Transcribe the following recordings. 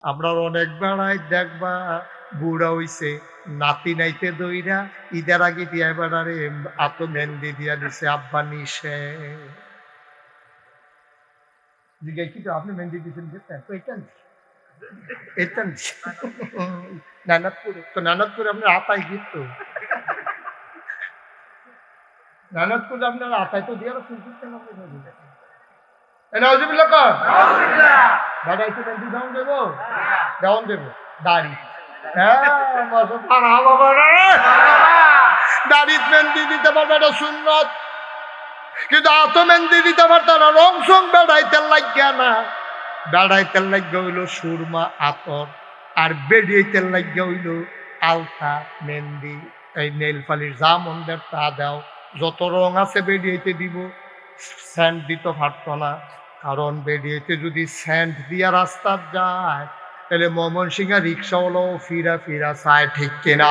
আমরা অনেক বেড়াই দেখবা বুড়া হইছে নাতি নাইতে দইরা ঈদের আগে দিয়া বেড়ারে আত মেহেন্দি দিয়া দিছে আব্বা নিশে জিজ্ঞাসা কি তো আপনি মেহেন্দি দিয়েছেন তো এটা নানাদপুরে তো নানাদপুরে আপনার আতাই গিত নানাদপুরে আপনার আতাই তো দিয়ে দাদাইতে মেহেন্দি দেওয়ান দেবো দেওয়ান দেবো দাড়ি দাড়িত মেহেন্দি দিতে পারবে এটা সুন্নত কিন্তু আত মেহেন্দি দিতে পারতো না রং সং বেড়াইতে লাগিয়া না বেড়াইতে লাগিয়া হইলো সুরমা আতর আর বেড়িয়েতে লাগিয়া হইলো আলতা মেহেন্দি এই নেল পালিশ যা মন্দের তা দাও যত রং আছে বেরিয়েতে দিব স্যান্ড দিতে পারতো না কারণ বেরিয়েতে যদি স্যান্ড দিয়া রাস্তা যায় তাহলে ময়মনসিংহ রিক্সাওয়ালাও ফিরা ফিরা চায় ঠিক কিনা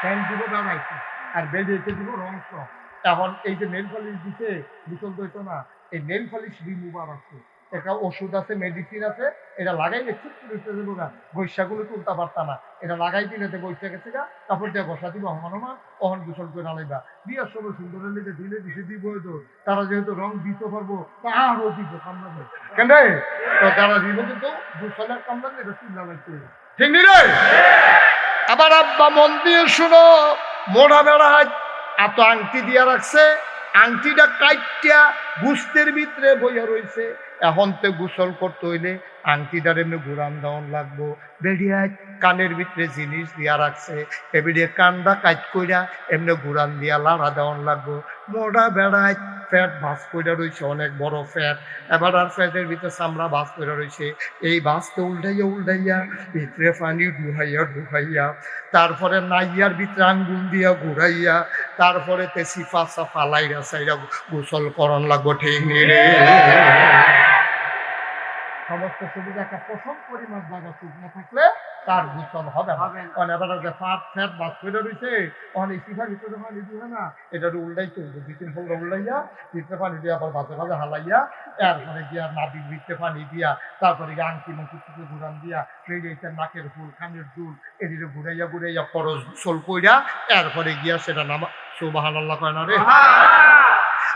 স্যান্ড দিব বেড়াইতে আর বেরিয়েতে দিব রং সং এখন এই যে নেল পালিশ দিতে বিচল দইতো না এই নেল পালিশ রিমুভার আছে একটা ওষুধ আছে মেডিসিন আছে এটা লাগাইলে ঠিক করে দেবো না বৈশাখগুলো তুলতে পারতা না এটা লাগাই দিলে বৈশাখ গেছে গা তারপর দিয়ে বসা দিব হমান অহন গোসল করে নালাইবা বিয়ার সময় সুন্দরের লিখে দিলে দিছে দিব তো তারা যেহেতু রং দিতে পারবো তা আরও দিব কামনা কেন তো তারা দিব কিন্তু গোসলের কামনা এটা চিন্তা লাগছে ঠিক নি রে আবার আব্বা মন দিয়ে শুনো মোড়া বেড়ায় এত আংটি দিয়া রাখছে আংটিটা কাইটিয়া গুস্তের ভিতরে বইয়া রয়েছে এখন তো গোসল করতে হইলে আংটিটার এমনি ঘুরান দেওয়ান লাগবো বেরিয়ায় কানের ভিতরে জিনিস দিয়া রাখছে এবিডিয়ে কানটা কাইট কইরা এমনি ঘুরান দিয়া লাড়া দেওয়ান লাগবো মোড়া বেড়ায় ফ্যাট ভাস কইরা রয়েছে অনেক বড় ফ্যাট এবার আর ফ্যাটের ভিতরে চামড়া ভাস কইরা রয়েছে এই ভাসতে উল্টাইয়া ভিতরে পানি ঢুকাইয়া তারপরে নাইয়ার ভিতরে আঙ্গুল দিয়া ঘুরাইয়া তারপরে তেসি ফাঁসা ফালাইরা সাইরা গোসল করন লাগবো ঠিক নিরে সমস্ত সুবিধা একটা প্রথম পরিমাণ জায়গা শুকনো থাকলে তার গোসল হবে এবার যে ফাট ফ্যাট বাস করে রয়েছে অনেক শিখার ভিতরে পানি দিবে না এটা উল্টাই চলবে দুই তিন ফোল্ডা উল্টাইয়া ভিতরে পানি দিয়ে আবার বাজে বাজে হালাইয়া এরপরে গিয়া নাবির ভিতরে পানি দিয়া তারপরে গিয়ে আংটি মুখি থেকে ঘুরান দিয়া বেরিয়েছে নাকের ফুল খানের দুল এদিকে ঘুরাইয়া খরচ গোসল কইরা এরপরে গিয়া সেটা নামা সুবহানাল্লাহ কয় না রে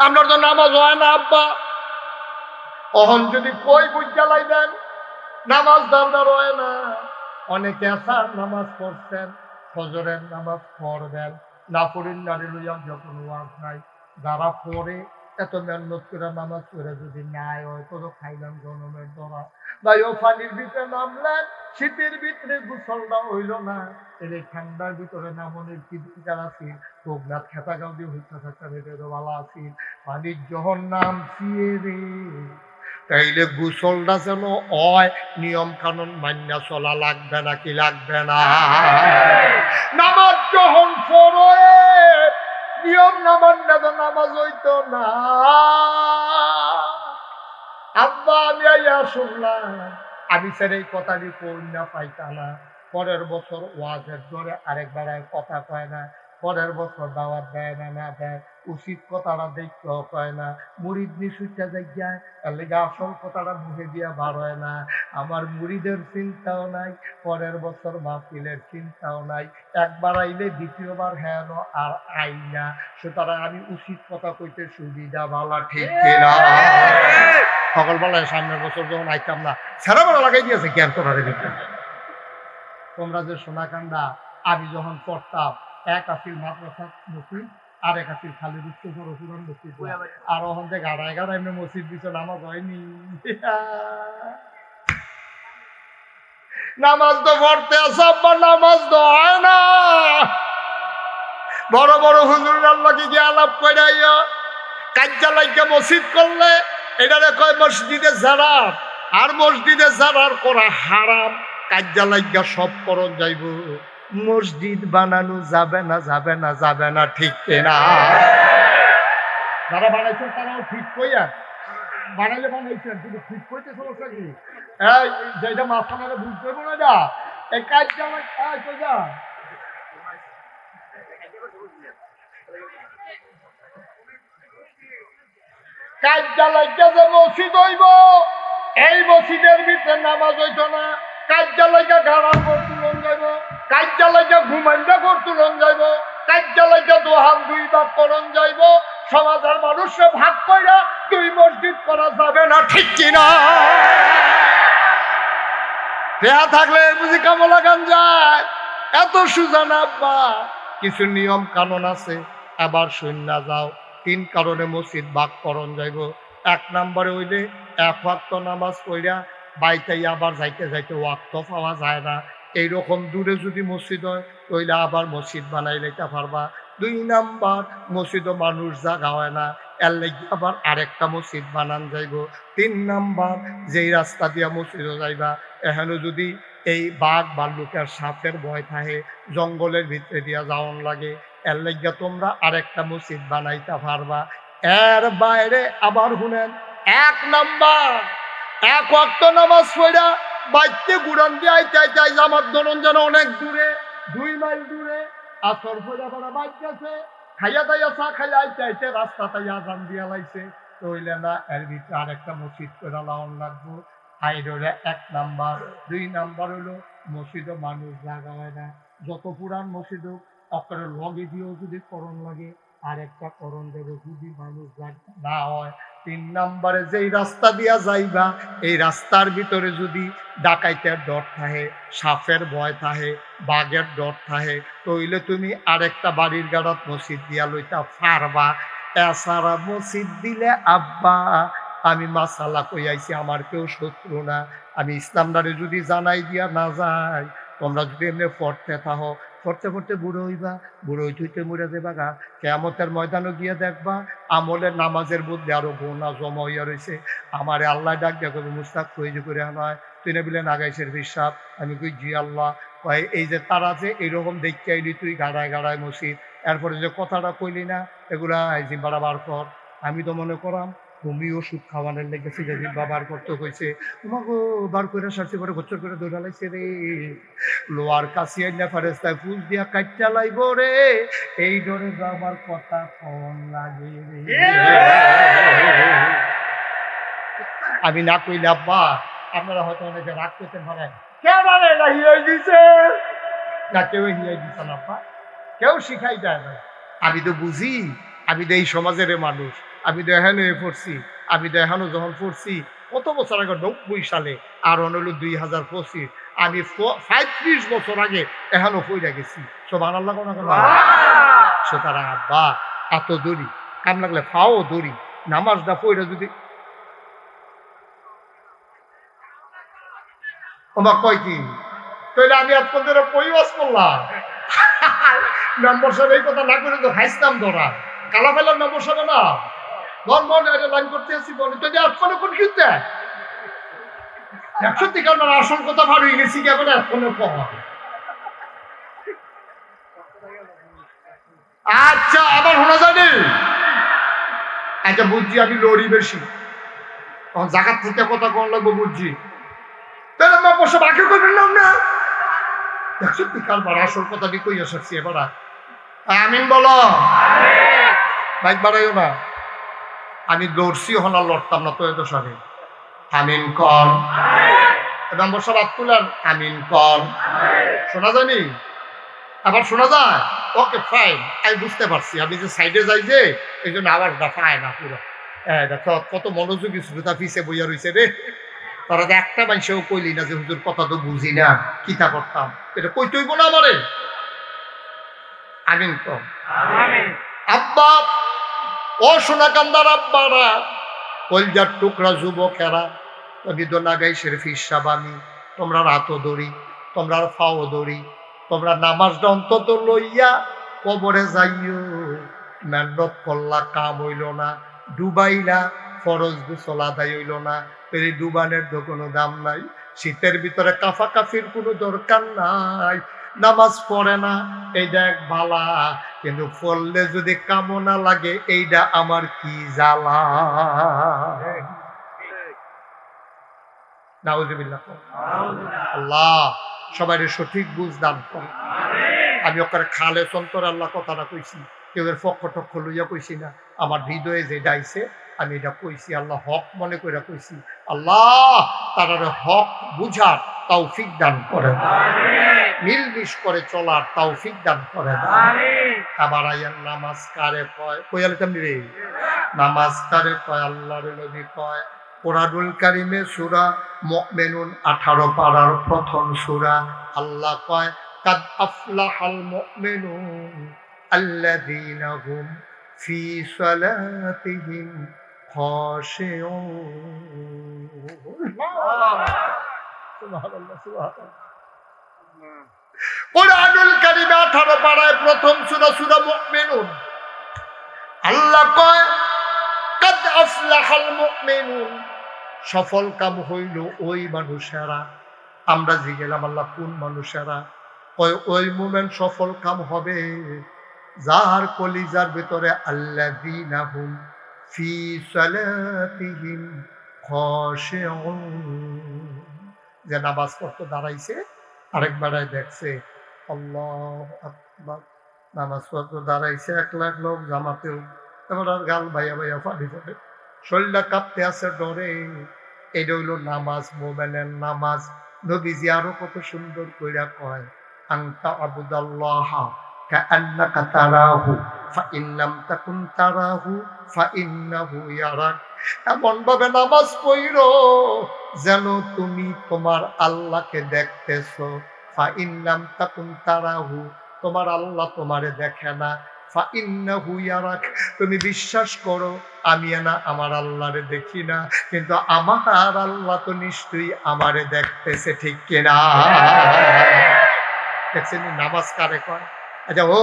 আপনার তো নামাজ হয় না আব্বা অহন যদি কই বুঝা লাইবেন নামাজ দরকার হয় না অনেকে আসার নামাজ পড়ছেন ফজরের নামাজ পড়বেন না পড়েন নারী লইয়া যখন ওয়াজ নাই যারা পড়ে এত মেহনত করে নামাজ পড়ে যদি নাই হয় তো খাইলাম জনমের দ্বারা ভাই ও পানির ভিতরে নামলেন শীতের ভিতরে গোসলটা হইল না এই ঠান্ডার ভিতরে নামনের কি দরকার আছে তোমরাত খেতা গাও দিয়ে হইতে থাকতে ভেতরে ভালো আছি পানির যখন নামছি রে তাইলে গোসলটা যেন হয় নিয়ম কানুন মান্যা চলা লাগবে নাকি লাগবে না নামাজ যখন পড়ে নিয়ম না মান্যা তো নামাজ হইতো না আব্বা আমি আইয়া শুনলাম আমি স্যার এই কথাটি পড়া পাইতা না পরের বছর ওয়াজের ধরে আরেকবার কথা কয় না পরের বছর দাওয়াত দেয় না না দেয় উচিত কথাটা দেখতেও কয় না মুড়িদ নিশুটা যায় তার লেগে আসল কথাটা মুখে দিয়া বার হয় না আমার মুড়িদের চিন্তাও নাই পরের বছর মাহফিলের চিন্তাও নাই একবার আইলে দ্বিতীয়বার হ্যাঁ আর আই না সুতরাং আমি উচিত কথা কইতে সুবিধা ভালো ঠিক কিনা সকালবেলায় সামনের বছর যখন আইতাম না ছেড়াবেলা লাগাই দিয়েছে জ্ঞান তোরা তোমরা যে সোনাকান্দা আমি যখন পড়তাম এক আসিল মাদ্রাসা মসজিদ আর এক আসিল খালি উচ্চ পুরান মসজিদ আর ওখান থেকে গাড়ায় এমনি মসজিদ দিচ্ছে নামাজ হয়নি নামাজ তো পড়তে আসা নামাজ তো হয় না বড় বড় হুজুরের লগে গিয়ে আলাপ করে কাজ্জা লাগিয়া মসজিদ করলে এটারে কয় মসজিদে জারার আর মসজিদে জারার করা হারাম কাজ্জা লাগিয়া সব করণ যাইব মসজিদ বানানো যাবে না ঠিক কিনা যারা বানাইছেন তারাও ঠিক কইয়া বানাইলে বানাইছেন কিন্তু ঠিক কইতে সমস্যা কি এই যেটা মাঝখানে বুঝতে হবে না যা এই কাজ্জা কইয়া কাজ্জা লাগিয়া যে মসজিদ হইব এই মসজিদের ভিতরে নামাজ হইতো না, কার্যালয়কে গাড়ার ঘর তুলন যাইব, কার্যালয়কে ঘুমাইন্দা ঘর তুলন যাইব, কার্যালয়কে দোহান দুই ভাগ করন যাইব, সমাজের মানুষকে ভাগ কইরা দুই মসজিদ করা যাবে না, ঠিক কিনা? দেয়া থাকলে বুঝি কামলা গান যায়? এত সুজা না আব্বা, কিছু নিয়ম কানুন আছে, আবার শূন্য যাও। 3 কারণে মসজিদ ভাগ করন যাইব। 1 নম্বরে হইলে 1 ওয়াক্ত নামাজ পড়িয়া বাইতাই আবার যাইতে যাইতে ওয়াক্ত পাওয়া যায় না, এইরকম দূরে যদি মসজিদ হয় তাইলে আবার মসজিদ বানাই লইতে পারবা। 2 নাম্বার, মসজিদও মানুষ জাগা হয় না, এর লাগি আবার আরেকটা মসজিদ বানান যাইব। 3 নাম্বার, যেই রাস্তা দিয়া মসজিদও যাইবা এখানে যদি এই বাঘ ভাল্লুকের সাপের ভয় থাকে, জঙ্গলের ভিতরে দিয়া যাওয়ান লাগে, এর লাগিয়া তোমরা আরেকটা মসজিদ বানাইতে পারবা। এর বাইরে আবার শুনেন, 1 নাম্বার 1 ওয়াক্ত নামাজ পড়া বাইতে গুড়ান দিয়ে আইতে আইতে জামাত ধরন যেন অনেক দূরে, 2 মাইল দূরে, আসর পড়া পড়া বাইক গেছে, খাইয়া দাইয়া চা খাইয়া আইতে আইতে রাস্তাটাই আজান দিয়া লাইছে, তইলে না এর ভিতরে আরেকটা মসজিদ করে লাউন লাগবো। হাইরোডে 1 নাম্বার। 2 নাম্বার হলো মসজিদও মানুষ লাগা হয় না, যত পুরান মসজিদ আপনার লগে দিয়েও যদি করণ লাগে আরেকটা করণ দেবে যদি মানুষ না হয়। 3 নাম্বারে যেই রাস্তা দিয়া যাইবা এই রাস্তার ভিতরে যদি ডাকাইতের ডর থাকে, সাপের ভয় থাকে, বাঘের ডর থাকে, তইলে তুমি আরেকটা বাড়ির গাড়াত মসজিদ দিয়া লইতা পারবা। এছাড়া মসজিদ দিলে আব্বা আমি মাসালা কই আইছি, আমার কেউ শত্রু না, আমি ইসলামদারে যদি জানাই দিয়া না যাই, তোমরা যদি এমনি পড়তে থাকো, পড়তে পড়তে বুড়ো হইবা, বুড়ো হইতে হইতে মরে যাবা গা, কেয়ামতের ময়দানে গিয়ে দেখবা আমলের নামাজের মধ্যে আরো গোনা জমা হইয়া রয়েছে। আমারে আল্লাহ ডাক দিয়া কবি মুস্তাক কইজি করে নয়, তুই না বিলেন আগাইছের বিশ্বাস, আমি কই জি আল্লাহ। এই যে তারা যে এইরকম দেখতে আইলি তুই গাড়ায় গাড়ায় মসজিদ, এরপরে যে কথাটা কইলি না এগুলা জিম্বারা বার কর। আমি তো মনে করাম তুমি ওষুধ খাওয়ানোর লেগেছি যেদিন বাবার করতে হয়েছে, তোমাকে বার করে সারছি করে গোচর করে দৌড়া লাইছে রে, লোয়ার কাশিয়া না ফারেস্তায় ফুল দিয়া কাটটা লাইব রে, এই ডরে আমার কথা ফোন লাগে রে। আমি না কইলে আব্বা আপনারা হয়তো অনেকে রাগ করতে পারেন, কেন না হিয়াই দিছে না, কেউ হিয়াই দিছে না আব্বা, কেউ শিখাই যায় না। আমি তো বুঝি, আমি তো এই সমাজের মানুষ, আমি তো এখানে পড়ছি, আমি তো এখানে যখন পড়ছি কত বছর আগে 90 সালে, আর হলো 2025, আমি 35 বছর আগে এখানে পড়ে গেছি। সোমান আল্লাহ কোনো কোনো। সুতরাং আব্বা এত দড়ি কাম লাগলে ফাও দড়ি, নামাজটা পড়ে যদি ওমা কয় কি তাহলে আমি আজ পর্যন্ত পরিবাস করলাম। নম্বর সাহেব এই কথা না করে তো হাইসলাম ধরা কালা ফেলার নম্বর সাহেব না মন মন এটা লাইন করতে আসছি বলে তো আজ কোনো কোন কিনতে সত্যি কারণ আসল কথা ভালো হয়ে গেছি কেমন এখনো কম। আচ্ছা আবার শোনা যায়নি, আচ্ছা বুঝছি আমি লড়ি বেশি, তখন জায়গার থেকে কথা কম লাগবো বুঝছি, তাহলে আমার বসে বাকি করবেন না। সত্যি কাল বার আসল কথা দিয়ে কই আসছি এবার আমিন বলো, বাইক বাড়াইও না। আমি দৌড়ছি হল লড়তাম না তো এত সাথে আমিন কর, নম্বর সব তুলেন আমিন কর। শোনা যায়নি? আবার শোনা যায়? ওকে ফাইন, আমি বুঝতে পারছি আমি যে সাইডে যাই যে এই জন্য আওয়াজটা পায় না পুরো। দেখো কত মনোযোগী শ্রোতা পিছে বইয়া রয়েছে রে, তারা তো একটা মানুষেও কইলি না যে হুজুর কথা তো বুঝি না কিতা করতাম, এটা কইতেইব না আমারে। আমিন কর। আব্বা ও সোনা কান্দার আব্বারা, কলজার টুকরা যুবকেরা, আমি তো নাগাই শরীফ হিসাব, আমি তোমরা রাতও দৌড়ি, তোমরা ফাও দৌড়ি, তোমরা নামাজটা অন্তত লইয়া কবরে যাইও। মেহনত করলা কাম হইল না, ডুবাইলা ফরজ গোসল আদায় হইল না, এই ডুবানের তো কোনো দাম নাই। শীতের ভিতরে কাফা কাফির কোনো দরকার নাই, নামাজ পড়ে না এইটা এক বালা, কিন্তু পড়লে যদি কামনা লাগে এইটা আমার কি জ্বালা। নাউজুবিল্লাহ। আল্লাহ সবাই সঠিক বুঝ দান করে। আমি ওখানে খালে সন্তর আল্লাহ কথাটা কইছি, কেউ এর পক্ষ টক্ষ লইয়া কইছি না, আমার হৃদয়ে যে ডাইছে আমি এটা কইছি, আল্লাহ হক মনে করে কইছি। আল্লাহ তার হক বুঝার তৌফিক দান করে দাও, মিলমিশ করে চলার তৌফিক দান করে দাও। আবার আয়ার নামাজ কারে কয় কইয়ালে তেমনি রে নামাজ কারে কয় আল্লাহর নবী কয় কোরআনুল কারিমে সূরা মুমিনুন 18 পারার প্রথম সূরা আল্লাহ কয় কাদ আফলাহাল মুমিনুন আল্লাযীনা হুম ফি সালাতিহিম খাশিউন। সুবহানাল্লাহ সুবহানাল্লাহ। কোরআনুল কারিমে 18 পারায় প্রথম সূরা সূরা মুমিনুন আল্লাহ কয় কাদ আফলাহাল মুমিনুন, সফল কাম হইল ওই মানুষেরা। আমরা জিজ্ঞেলাম আল্লাহ কোন মানুষেরা? ওই মুমিন সফল কাম হবে যার কলিজার ভিতরে আল্লাযীনা হুম ফি সালাতিহিম খাশিউন, যে নামাজ পড়তে দাঁড়াইছে আরেকবারে দেখছে আল্লাহু আকবার, নামাজ পড়তে দাঁড়াইছে 1 লাখ লোক জামাতেও, এবার আর গাল ভাইয়া ভাইয়া ফাড়ি পড়ে, শরীরটা কাঁপতে আছে ডরে। এটা হইল নামাজ, মোমেনের নামাজ। নবীজি আরো কত সুন্দর কইরা কয় আনতা আবুদাল্লাহ কাআন্নাকা তারাহু ফাইন লাম তাকুন তারাহু ফাইন্নাহু ইয়ারাক। এমন ভাবে নামাজ পড়ো যেন তুমি তোমার আল্লাহকে দেখতেছো। ফাইন লাম তাকুন তারাহু, তোমার আল্লাহ তোমারে দেখে না। ফাইন্নাহু ইয়ারাক, তুমি বিশ্বাস করো আমি না আমার আল্লাহরে দেখি না, কিন্তু আমার আল্লাহ তো নিশ্চয়ই আমারে দেখতেছে, ঠিক কিনা? দেখছেন নামাজ কারে কয়? আচ্ছা ও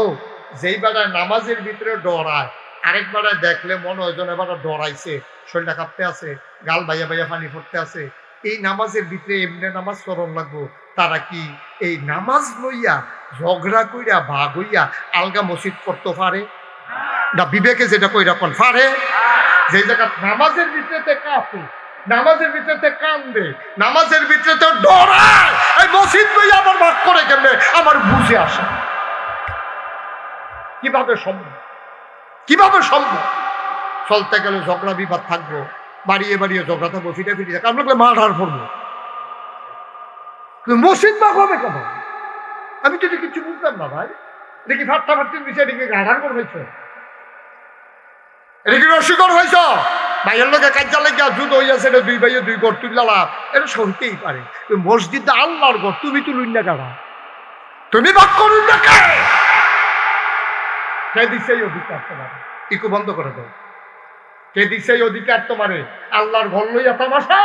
যেই বেড়ায় নামাজের ভিতরে ডরায়, আরেক বেড়ায় দেখলে মনে হয় যেন এবার ডরাইছে, শরীরটা কাঁপতে আছে, গাল ভাইয়া ভাইয়া পানি পড়তে আছে। এই নামাজের ভিতরে এমনি নামাজ স্মরণ লাগবো। তারা কি এই নামাজ লইয়া ঝগড়া কইরা ভাগ হইয়া আলগা মসজিদ করতে পারে না? বিবেকে যেটা কইরা কোন পারে? যে জায়গা নামাজের ভিতরে কাঁপে, নামাজের ভিতরে কান্দে, নামাজের ভিতরে ডরায়, এই মসজিদ লইয়া আবার ভাগ করে কেমনে আমার বুঝে আসে। কিভাবে সম্ভব? কিভাবে সম্ভব? চলতে গেলে ঝগড়া বিবাদ থাকবো, বাড়িয়ে বাড়িয়ে ঝগড়া থাকবো, ফিটে ফিটে থাকবো, আমরা মাঠ হার পড়বো। মসজিদ ভাগ হবে কেন? আমি তো কিছু বুঝতাম না ভাই। এটা কি ফাট্টা ফাট্টির বিষয়? এটা কি ঘাড়াঙ্গর হয়েছে? এটা কি রসিকর হয়েছ? ভাইয়ের লোকে কাজা লেগে যুদ্ধ হইয়াছে, এটা দুই ভাইয়ে দুই ঘর তুললা লাভ, এটা সইতেই পারে। মসজিদ আল্লাহর ঘর, তুমি তুলুন না কারা? তুমি ভাগ করুন না কে? কে দিচ্ছে এই অধিকার তোমার? ইকু বন্ধ করে দাও। কে দিচ্ছে এই অধিকার তোমারে? আল্লাহর ঘর লইয়া তামাশা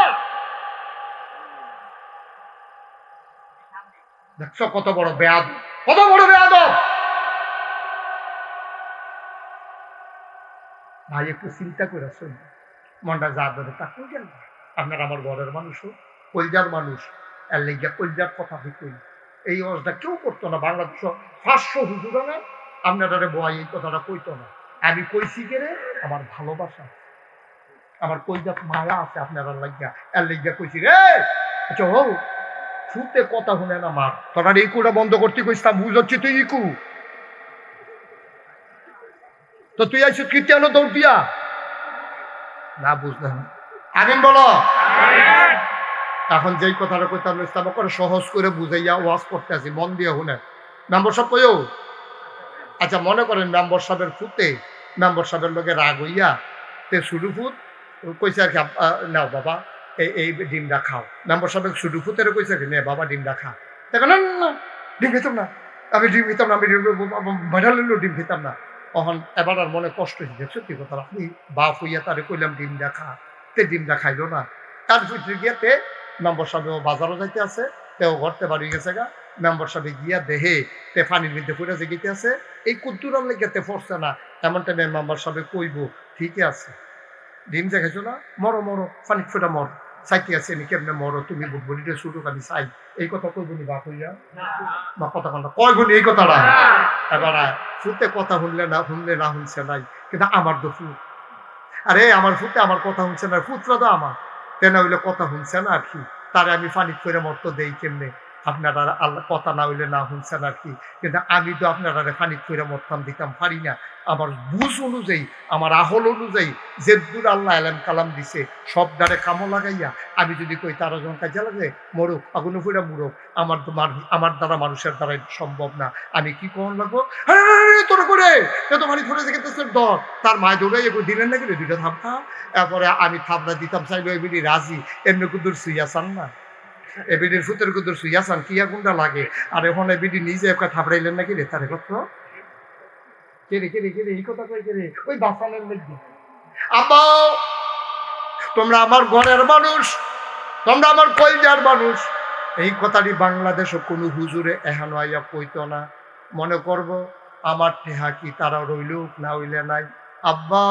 দেখছো? কত বড় বেয়াদ, কত বড় বেয়াদব ভাই। একটু চিন্তা করে শুন, মনটা যা ধরে তা কই গেল। আপনার আমার ঘরের মানুষও কলজার মানুষ, এর লেগিয়া কলজার কথা কই। এই অবস্থা কেউ করতো না বাংলাদেশ। 500 হুজুর না আপনারা বয় এই কথাটা কইতো না। আমি কইছি কেরে আমার ভালোবাসা, আমার কলজাত মায়া আছে আপনারা লাগিয়া, এর লেগিয়া কইছি রে। আচ্ছা হো ফুতে কথা শুনে না মার, তোরা ইকুটা বন্ধ করতে কইস, বুঝ হচ্ছে তুই ইকু তো তুই আইস কীর্তন দৌড় দিয়া না বুঝলাম। আমিন বলো। এখন যেই কথাটা কইতাম ইসলাম করে সহজ করে বুঝাইয়া ওয়াজ করতে আসি, মন দিয়ে শুনে। মেম্বার সাহেব কইও, আচ্ছা মনে করেন মেম্বার সাহেবের ফুতে মেম্বার সাহেবের লোকে রাগ হইয়া তে শুরু ফুট কইছে আর কি, নাও বাবা এই ডিমটা খাও। মেম্বার সাহেব শুরু ফুতের কইছে কি নে বাবা ডিমটা খা। দেখো না না ডিম খেতাম না, আমি ডিম খেতাম না, আমি মেডাল ডিম খেতাম না। তখন এবার আর মনে কষ্ট হয়েছে, সত্যি কথা আপনি বাপ হইয়া তারে কইলাম ডিমটা খা, তে ডিমটা খাইলো না। তার ভিতরে গিয়াতে মেম্বার সাহেব বাজারও যাইতে আছে, তেও ঘরতে বাড়ি গেছে গা। মেম্বার সাহেব গিয়া দেহে তে পানির মধ্যে ফুটে জেগিতে আছে, এই কুদ্দুরাম লেগেতে পড়ছে না। এমন টাইমে মেম্বার সাহেব কইব ঠিকই আছে ডিম যে খাইছো না, মরো মরো পানি ফুটা মর, চাইতে আছে আমি কেমনে মরো, তুমি বডিটা শুরু আমি চাই। এই কথা কই বলি বাপ হইয়া বা কথা কন কয় গুলি এই কথাটা। এবার ফুতে কথা শুনলে না শুনছে নাই, কিন্তু আমার তো ফুট, আরে আমার ফুতে আমার কথা শুনছে না, ফুতরা তো আমার তেনা হইলে কথা শুনছে না আর কি। তারে আমি পানি করে মরতো দেই কেমনে, আপনারা আল্লাহ কথা না হইলে না শুনছেন আর কি, কিন্তু আমি তো আপনারা ফানি করে মরতাম দিতাম পারি না। আমার বুঝ অনুযায়ী, আমার আহল অনুযায়ী যে দূর আল্লাহ আলম কালাম দিছে সব দ্বারে কামো লাগাইয়া আমি যদি কই 13 জন কাজে লাগে মরুক, আগুনে ফুড়া মুরুক, আমার দ্বারা মানুষের দ্বারা এটা সম্ভব না। আমি কি কোন লাগবো, তোর করে তোমার ধরে যেতেছে ডর, তার মায় দৌড়াই দিলেন না গেলে দুইটা থাপড়া, এরপরে আমি থাপড়া দিতাম চাইলে এবিডি রাজি, এমনি কুদুর সুইয়া চান না, এবিডির ফুতের কুদুর সুইয়া চান কিয়া কোনটা লাগে। আর এখন এবিডি নিজে একটা থাপড়াইলেন নাকি রে তারে কত কেড়ে কেড়ে কেড়ে এই কথা কই কেড়ে ওই বাসানের মধ্যে। আব্বা তোমরা আমার ঘরের মানুষ, তোমরা আমার কলজার মানুষ, এই কথাটি বাংলাদেশে কোনো হুজুরে এহানো আইয়া কইতো না। মনে করব আমার টেহা কি তারা রইলুক না হইলে নাই। আব্বা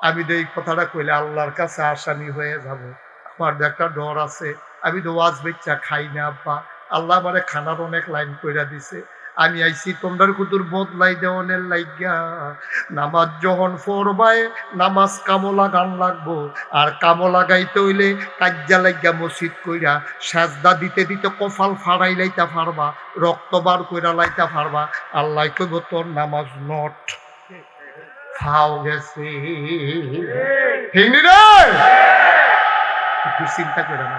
আমি তো এই কথাটা কইলে আল্লাহর কাছে আসামি হয়ে যাব, আমার তো একটা ডর আছে। আমি তো ওয়াজ বেচ্চা খাই না আব্বা, আল্লাহ আমারে খানার অনেক লাইন কইরা দিছে। আমি আইছি তোমরার কুতুর বদলাই দেওয়ানের লাইগা। নামাজ যখন পড়বায় নামাজ কামলা গান লাগবো, আর কামলা গাইতে হইলে কাজ্জা লাইগা মসজিদ কইরা সাজদা দিতে দিতে কপাল ফাড়াই লাইতা পারবা, রক্ত বার কইরা লাইতা পারবা। আল্লাহ কইব তোর নামাজ নট ফাও গেছে। ঠিক নি রে? কুদ্দুর চিন্তা করে না,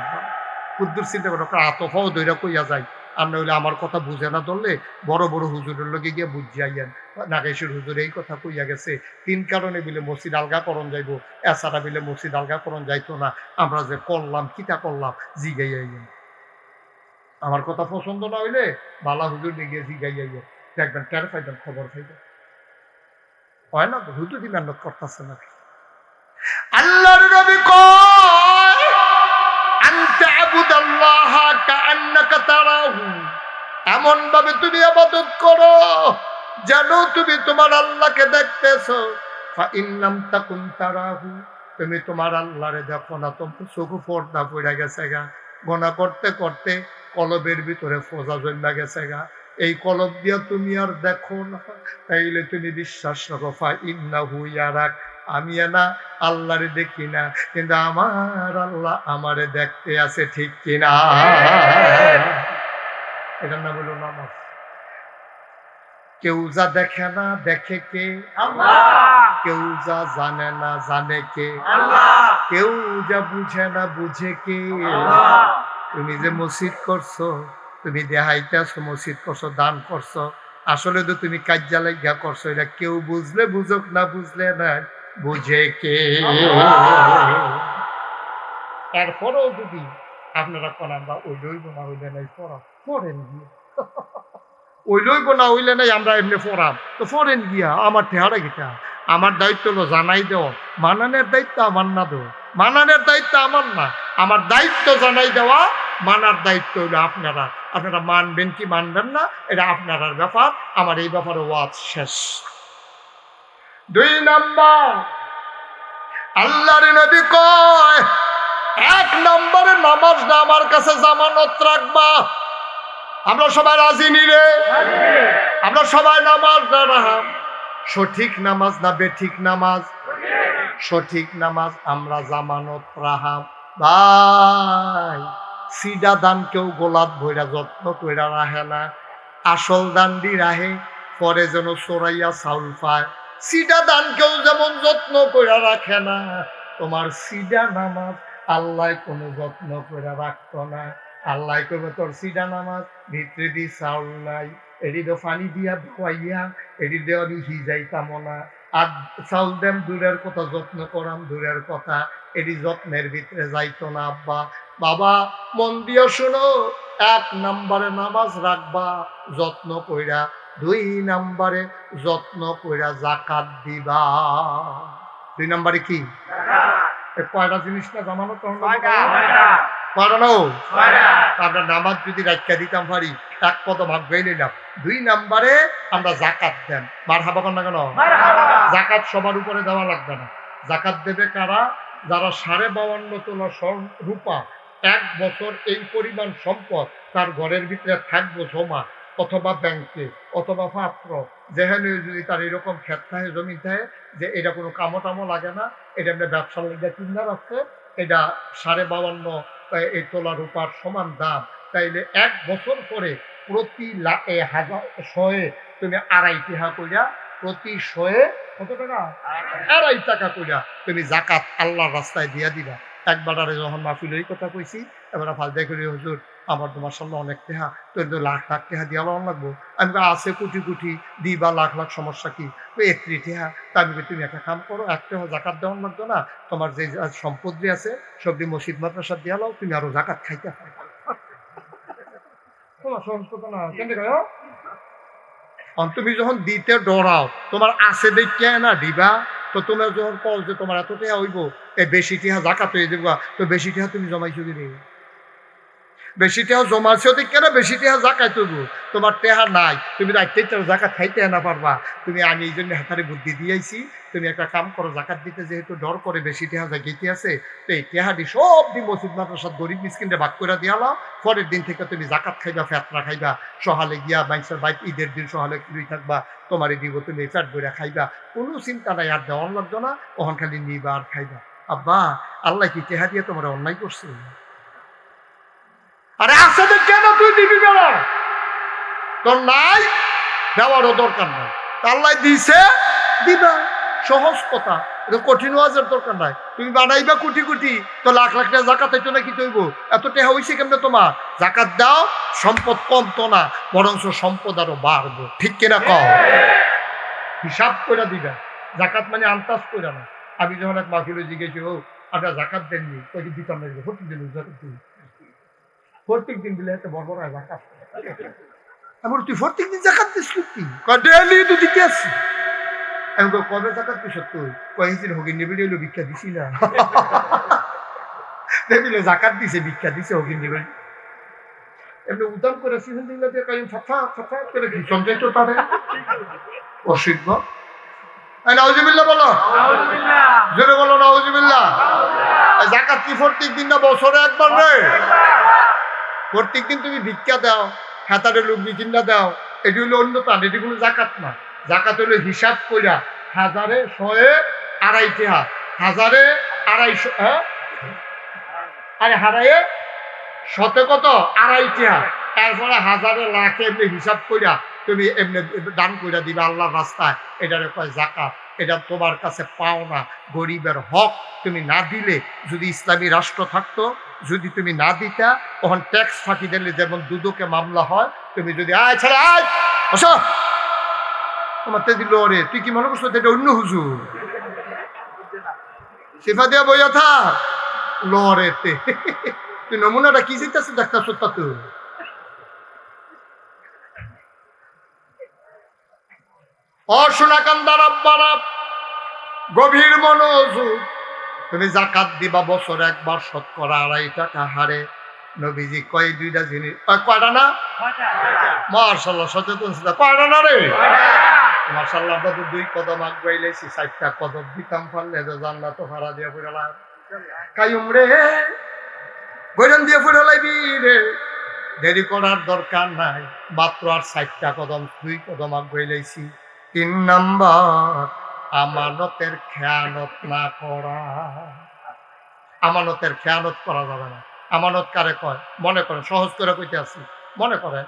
কুদ্দুর চিন্তা করে আতফাও দইরা কইয়া যায়। আর নইলে আমার কথা বুঝে না ধরলে বড় বড় হুজুরের লগে গিয়ে বুঝিয়াইয়েন নাগেশ্বর হুজুর এই কথা কইয়া গেছে, 3 কারণে বিলে মসজিদ আলগা করণ যাইব, এছাড়া বিলে মসজিদ আলগা করণ যাইতো না। আমরা যে করলাম কিতা করলাম জিগাইয়াইয়েন। আমার কথা পছন্দ না হইলে বালা হুজুর গিয়ে জিগাইয়াইয়েন, দেখবেন টের পাইবেন, খবর পাইবেন। হয় না তো হুজুরই মেহনত করতেছে না। আল্লাহর নবী কয় আনতা আবুদাল্লাহ কাআন্নাকা তারাহু, এমন ভাবে তুমি ইবাদত করো যেন তুমি তোমার আল্লাহকে দেখতেছো। ফা ইন লাম তাকুন তারাহু, তুমি তোমার আল্লাহরে দেখো না, তোমার চোখ পর্দা পড়ে গেছে গা, গোনা করতে করতে কলবের ভিতরে ফোজা জমা গেছে গা, এই কলব দিয়া তুমি আর দেখো না, তাইলে তুমি বিশ্বাস রাখো ফা ইন্নাহু ইয়ারাক, আমি না আল্লাহরে দেখি না, কিন্তু আমার আল্লাহ আমারে দেখতে আছে, ঠিক কিনা? এটার নাম হলো নামাজ। কেউ যা দেখে না দেখে কে? আল্লাহ। কেউ যা জানে না জানে কে? আল্লাহ। কেউ যা বুঝে না বুঝে কে? আল্লাহ। তুমি যে মসজিদ করছো, তুমি দেখাইতেছো মসজিদ করছো, দান করছো, আসলে তো তুমি কাজ্জা লাগিয়া করছো, এটা কেউ বুঝলে বুঝুক না বুঝলে না, বুঝে কে? এরপরেও যদি আপনারা কোন আমরা ওই লইব না হইলে নাই পড়েন গিয়ে, ওই লইব না হইলে নাই আমরা এমনি পড়াম তো পড়েন গিয়া। আমার ঠেহারা গিটা, আমার দায়িত্ব হলো জানাই দেওয়া, মানানের দায়িত্ব আমার না, দেওয়া মানানের দায়িত্ব আমার না, আমার দায়িত্ব জানাই দেওয়া, মানার দায়িত্ব হইলো আপনারা। আপনারা মানবেন কি মানবেন না এটা আপনার ব্যাপার, আমার এই ব্যাপারে ওয়াজ শেষ। 2 নাম্বার, আল্লাহর নবী কয় 1 নম্বরে নামাজটা আমার কাছে জামানত রাখবা। আমরা সবাই রাজি নিলে? আমরা সবাই নামাজ রাখাম। সঠিক নামাজ না বেঠিক নামাজ? সঠিক নামাজ আমরা জামানত রাখাম। ভাই সিডা দান কেউ গোলাপ ভইরা যত্ন কইরা রাখে না, আসল দান দি রাহে, পরে যেন চোরাইয়া চাউল পায়। সিডা দান কেউ যেমন যত্ন কইরা রাখে না, তোমার সিডা নামাজ আল্লাহ কোনো যত্ন করে রাখতো না। আল্লাহ কবে তোর সিডা নামাজ ভিতরে দি চাউল নাই, এটি তো পানি দিয়া ধোয়াইয়া এটি দিয়ে আমি হিজাইতাম না, আর চাউল দেম দূরের কথা, যত্ন করাম দূরের কথা, এটি যত্নের ভিতরে যাইতো না। আব্বা বাবা মন দিয়া শোনো, 1 নম্বরে নামাজ রাখবা যত্ন কইরা, 2 নম্বরে যত্ন কইরা জাকাত দিবা। 2 নম্বরে কি? কয়টা জিনিস না জামানো তখন আমরা নামাজ যদি রাখা দিতাম পারি 1 পদ ভাগ হয়ে নিলাম। 2 নম্বরে আমরা জাকাত দেন, মার হাবা কর না কেন? জাকাত সবার উপরে দেওয়া লাগবে না। জাকাত দেবে কারা? যারা 52.5 তোলা রূপা 1 বছর এই পরিমাণ সম্পদ তার ঘরের ভিতরে থাকবো জমা, অথবা ব্যাংকে অথবা পাত্র, যেখানে যদি তার এরকম ক্ষেত থাকে জমি থাকে যে এটা কোনো কামো টামো লাগে না, এটা আমরা ব্যবসার লেগে কিনা রাখছে, এটা 52.5 এই তোলা রূপার সমান দাম, তাইলে 1 বছর পরে প্রতি হাজার শয়ে তুমি 2.5 টাকা কইরা, প্রতি শয়ে কত টাকা? 2.5 টাকা কইরা তুমি জাকাত আল্লাহর রাস্তায় দিয়া দিবা। একবারে যখন মাহফিল এই কথা কইছি, এবারে ফালদাই করি, হুজুর আমার তো মাশাআল্লাহ অনেক টাকা, তোর তো লাখ লাখ টাকা দিয়া লওয়া লাগবো। আমি আছে কোটি কোটি দিবা, লাখ লাখ, সমস্যা কি? 1 টাকা। তা আমি তুমি একটা কাম করো, 1 টাকা জাকাত দেওয়ার লাগতো না, তোমার যে সম্পত্তি আছে সবটি মসজিদ মাদ্রাসা দিয়া লাও, তুমি আরো জাকাত খাইতে পারো। তোমার সহজ কথা না, কেন কয়? তুমি যখন দিতে ডরাও, তোমার আছে দেখে না দিবা, তো তোমার যখন কল যে তোমার এত টাকা হইব, এই বেশি টাকা জাকাত হয়ে দেবা, তো বেশি টাকা তুমি জমাইছো দিলে, বেশি টাকা জমাইছো দেখে না বেশি টাকা জাকাত হইব। তোমার টাকা নাই, তুমি রাখতে জাকাত খাইতে না পারবা। তুমি আমি এই জন্য হাতারে বুদ্ধি দিয়েছি, তুমি একটা কাম করো, জাকাত দিতে যেহেতু ডর করে বেশি টাকা জাগিতে আছে, তো এই টাহাটি সব দিন মসজিদ মাদ্রাসার গরিব মিসকিনরে ভাগ করে দিয়ালাও। পরের দিন থেকে তুমি জাকাত খাইবা, ফেতরা খাইবা, সহালে গিয়া মানুষের বাইক ঈদের দিন সহালে কিনুই থাকবা, তোমারই দিব, তুমি ফ্যাট বইরা খাইবা, কোনো চিন্তা নাই, আর দেওয়ান লাগতো না, ওখান খালি নিবা আর খাইবা। আব্বা, আল্লাহ কি টেহা দিয়ে তোমার অন্যায় করছে? আরে আছে তো কেন তুই দিবি বেড়া? তোর নাই, দেওয়ারও দরকার নাই। আল্লাহ দিছে, দিবা, সহজ কথা, এটা কঠিন ওয়াজের দরকার নাই। তুমি বানাইবা কোটি কোটি, তো লাখ লাখ টাকা জাকাত হইতো না, কি তৈব? এত টাকা হয়েছে কেমনে তোমার? জাকাত দাও, সম্পদ কমতো না, বরঞ্চ সম্পদ আরো বাড়বো। ঠিক কিনা কও? হিসাব করে দিবা। জাকাত মানে আন্তাজ করে না। আমি যখন এক মাহফিলে জিজ্ঞেস, ও আপনার জাকাত দেননি, কই দিতাম না, প্রত্যেক দিন জাকাত দিই, প্রত্যেক দিন দিলে একটা বড় বড় জাকাত। আমি তুই প্রত্যেক দিন জাকাত দিস কি? ডেলি তো দিতে আসছি। আমি কবে জাকাত দিস? তুই কয়েকদিন হগিন নিবিড়ি হলো ভিক্ষা দিছি না, দেখলে জাকাত দিছে, ভিক্ষা দিছে, হগিন নিবিড়ি এমনি উদাম করে সিজন দিলে ফাফা ফাফা করে ভীষণ যাইতো তাদের অসিদ্ধ। নাউজুবিল্লাহ বলো, জোরে বলো নাউজুবিল্লাহ। জাকাত কি প্রত্যেক দিন না বছরে একবার রে? প্রত্যেক দিন তুমি ভিক্ষা দাও, হাতারে লোক বিকিনা দাও, এটি হলো অন্য তান, এটি কোনো জাকাত না। জাকাত হলো হিসাব কইরা, হাজারে শয়ে 2.5 টাকা, হাজারে 250, হ্যাঁ, আরে হারায়ে শতে কত 2.5 টাকা, তারপরে হাজারে লাখে এমনি হিসাব কইরা তুমি এমনি দান কইরা দিবে আল্লাহর রাস্তায়, এটারে কয় জাকাত। এটা তোমার কাছে পাও না, গরিবের হক। তুমি না দিলে, যদি ইসলামী রাষ্ট্র থাকতো, যদি তুমি না দিতা, তখন ট্যাক্স ফাঁকি দিলে যেমন দুদকে মামলা হয়, তুমি যদি আয় ছাড়া আয় বসো, তোমার তে দিল, রে তুই কি মনে করছো এটা অন্য হুজুর? সিফা দিয়া বইয়া থাক লরেতে, তুই নমুনাটা কি চাইতেছে ডাক্তার সত্তা? তো অশোনাকান্দার আব্বারা, গভীর মনোযোগ। তুমি জাকাত দিবা বছরে একবার, শতকরা 2.5 টাকা হারে। নবীজি কয় 2টা জিনিস, কয়টা না? মাশাআল্লাহ, সচেতন ছিল। কয়টা না রে? মাশাআল্লাহ, আমরা তো 2 কদম আগাইলেছি, 4টা কদম দিতাম পারলে তো জান্নাত ভাড়া দিয়ে পড়ালাম। কাইয়ুম রে, বৈরাম দিয়ে পড়ালাইবি রে, দেরি করার দরকার নাই, মাত্র আর 4টা কদম, 2 কদম আগাইলেছি। 3 নাম্বার, আমানতের খেয়ানত না করা। আমানতের খেয়ানত করা যাবে না। আমানত কারে কয়? মনে করেন, সহজ করে কইতে আসি, মনে করেন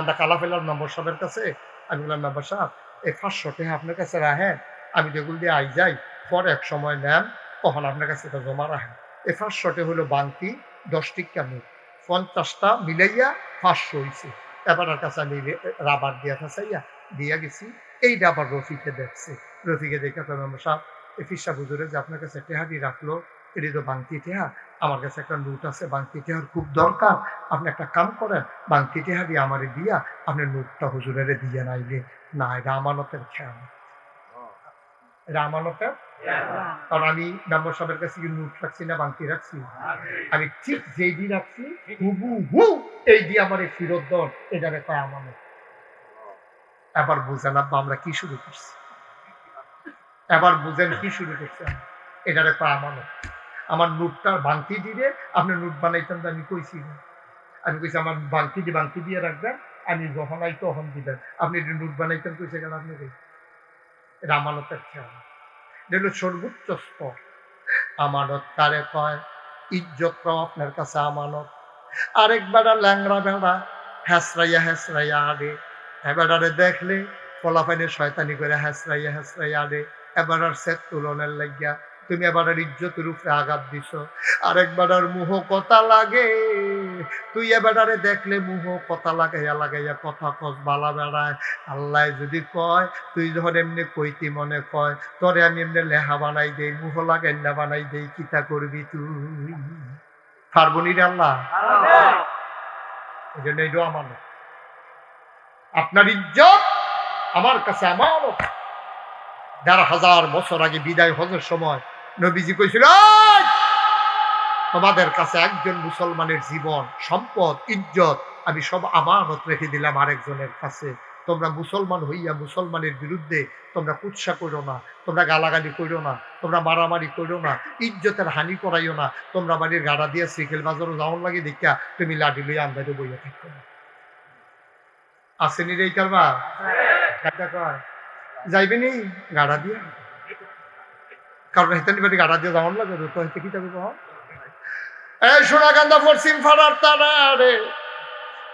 আমরা কালাফেলার মেম্বার সাহেবের কাছে, আমি বললাম মেম্বার সাহেব, এই 500 টাকা আপনার কাছে রাখেন, আমি যেগুলো দিয়ে আই যাই, পরে এক সময় নেন, তখন আপনার কাছে এটা জমা রাখেন। এই 500 টাকা হলো বাংতি 10 টিকা নোট, 50টা মিলাইয়া 500 হয়েছে। এবার কাছে আমি রাবার দিয়া ফেসাইয়া দিয়া গেছি। এইটা আবার রফিকে দেখছে, রফিকে দেখে মেম্বার সাহেব, এই ফিসা হুজুরে যে আপনার কাছে টেহাটি রাখলো, এটি তো বাংতি টেহা, আমার কাছে একটা নোট আছে, বাংতি টেহার খুব দরকার, আপনি একটা কাম করেন, বাংতি টেহা দিয়ে আমারে দিয়া আপনি নোটটা হুজুরের দিয়ে নাইলে না, এটা আমানতের খেয়াল, এটা আমানতের। কারণ আমি মেম্বার সাহেবের কাছে কি নোট রাখছি না বাংতি রাখছি? আমি ঠিক যেই দিয়ে রাখছি হুবহু এই দিয়ে আমার এই ফিরত দর, এটারে কয় আমানত। এবার বুঝেন আব্বা আমরা কি শুরু করছি, এবার বুঝেন কি শুরু করছি, এটারে কয় আমানত। আমার নোটটা বাংতি দিয়ে আপনি নোট বানাইতেন, আমি কইছি না, আমি কইছি আমার বাংতি দিয়ে রাখবেন, আমি যখন আই তখন দিবেন, আপনি নোট বানাইতেন কইছে কেন? আপনি এটা আমানতের খেয়াল, এটা হলো সর্বোচ্চ স্তর। আমানত কারে কয়? ইজ্জতটাও আপনার কাছে আমানত, আরেক বেড়া ল্যাংড়া বেড়া হ্যাসরাইয়া হ্যাসরাইয়া আড়ে, এবারে দেখলে ফলাফাইনে শয়তানি করে হ্যাসরাইয়া হ্যাসরাইয়া আড়ে। এবার আর সেট তুলনের লাগিয়া তুমি এবার ইজ্জতের উপরে আঘাত দিছ। আরেকবার আর মুহ কথা লাগে, তুই এবারে দেখলে মুহ কথা লাগাইয়া লাগাইয়া কথা কস বালা বেড়ায়। আল্লাহ যদি কয় তুই যখন এমনি কইতি মনে কয় তোরে আমি এমনি লেহা বানাই দেই, মুহ লাগাইলা বানাই দেই, কিতা করবি তুই? পারবনি রে আল্লাহ? এই জন্য এইটাও আমার না। আপনার ইজ্জত আমার কাছে আমানত। ১,৫০০ বছর আগে বিদায় হজের সময় নবীজি কইছিল, তোমাদের কাছে একজন মুসলমানের জীবন, সম্পদ, ইজ্জত আমি সব আমানত রেখে দিলাম আরেকজনের কাছে। তোমরা মুসলমান হইয়া মুসলমানের বিরুদ্ধে তোমরা কুৎসা করো না, তোমরা গালাগালি করো না, তোমরা মারামারি করো না, ইজ্জতের হানি করাইও না। তোমরা বাড়ির গাড়া দিয়ে সাইকেল বাজারও যাওয়ার লাগে দেখা তুমি লাঠি লইয়া আন্দাজে বইয়া থাকো না। আসেনি রে কারবা কয় যাইবেনি গাড়া দিয়ে, কারণ হেতানি বাড়ি গাড়া দিয়ে যাওয়ার লাগে তো হেতে কি যাবে? এই সোনাকান্দা পশ্চিম ফাড়ার তারা রে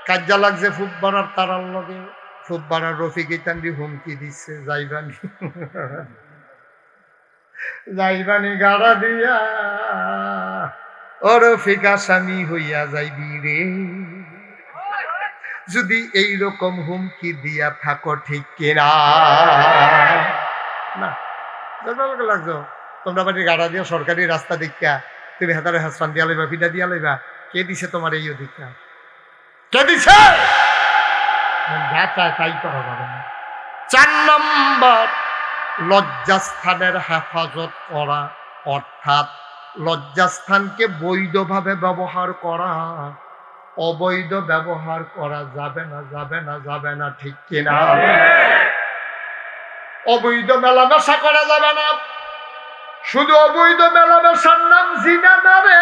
কাজ্জা লাগছে ফুটবলার তারার লগে। ফুটবলার রফিক ইতান্ডি হুমকি দিচ্ছে, যাইবানি যাইবানি গাড়া দিয়া, ও রফিক আসামি হইয়া যাইবি রে। যদি এইরকম হুমকি দিয়া থাকো ঠিক কিনা না? লাগছো তোমরা বাড়ির গাড়া দিয়া সরকারি রাস্তা দেখা তুমি হাতারে হাসপান দিয়া লইবা, পিঠা দিয়া লইবা। কে দিছে তোমার এই অধিকার? কে দিছে? যা চায় তাই করা যাবে না। ৪ নম্বর, লজ্জাস্থানের হেফাজত করা, অর্থাৎ লজ্জাস্থানকে বৈধভাবে ব্যবহার করা। অবৈধ ব্যবহার করা যাবে না, যাবে না, যাবে না, ঠিক কিনা? অবৈধ মেলামেশা করা যাবে না। শুধু অবৈধ মেলামেশার নাম জিনা না রে।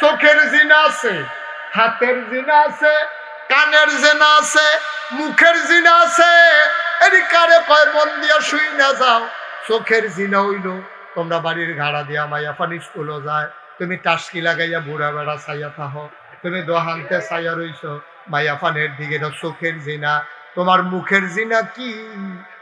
চোখের জিনা আছে, হাতের জিনা আছে, কানের জিনা আছে, মুখের জিনা আছে। এরি কারে কয় মন দিয়া শুই না যাও। চোখের জিনা হইল তোমরা বাড়ির ঘাড়া দিয়া মাইয়া পানি স্কুলও যায়, তুমি টাসকি লাগাইয়া বুড়া বেড়া চাইয়া থাহ, তুমি দোহান্তে চাইয়া রইছ মাইয়া পানের দিকে, চোখের জিনা। তোমার মুখের জিনা কি?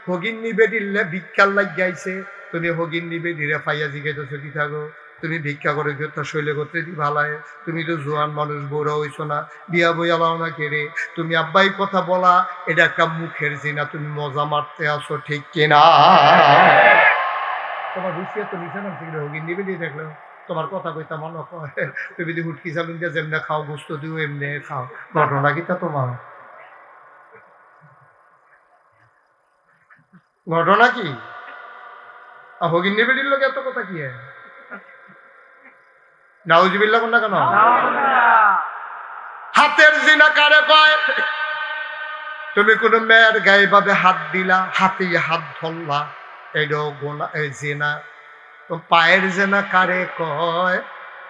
হগিন নিবে দিলে ভিক্ষার লাগিয়াইছে, তুমি হগিন নিবে দিলে পাইয়া জিগাইতেছ কি থাকো? তুমি ভিক্ষা করে তার শৈলে করতে দি ভালায়। তুমি তো জোয়ান মানুষ, বড় হইছো না, বিয়া বইয়া লাও না কেড়ে। তুমি আব্বাই কথা বলা, এটা একটা মুখের জিনা, তুমি মজা মারতে আসো, ঠিক কিনা? তোমার রুচিয়া তো নিচে নামছে কিনা, হগিন নিবে দিয়ে দেখলো তোমার কথা কইতা মনে হয়। তুমি যদি হুটকি চালুন দিয়ে যেমনে খাও, গোস্ত দিও এমনি খাও। ঘটনা কি তা তোমার? ঘটনা কি? হগিন নিবে দিল এত কথা কি? নাউজুবিল্লাহ কোন না কেন? হাতের জিনা কারে কয়? তুমি কোন মেয়ের গায়ে ভাবে হাত দিলা, হাতে হাত ধরলা, এটাও গোনা, জিনা। তো পায়ের জেনা কারে কয়?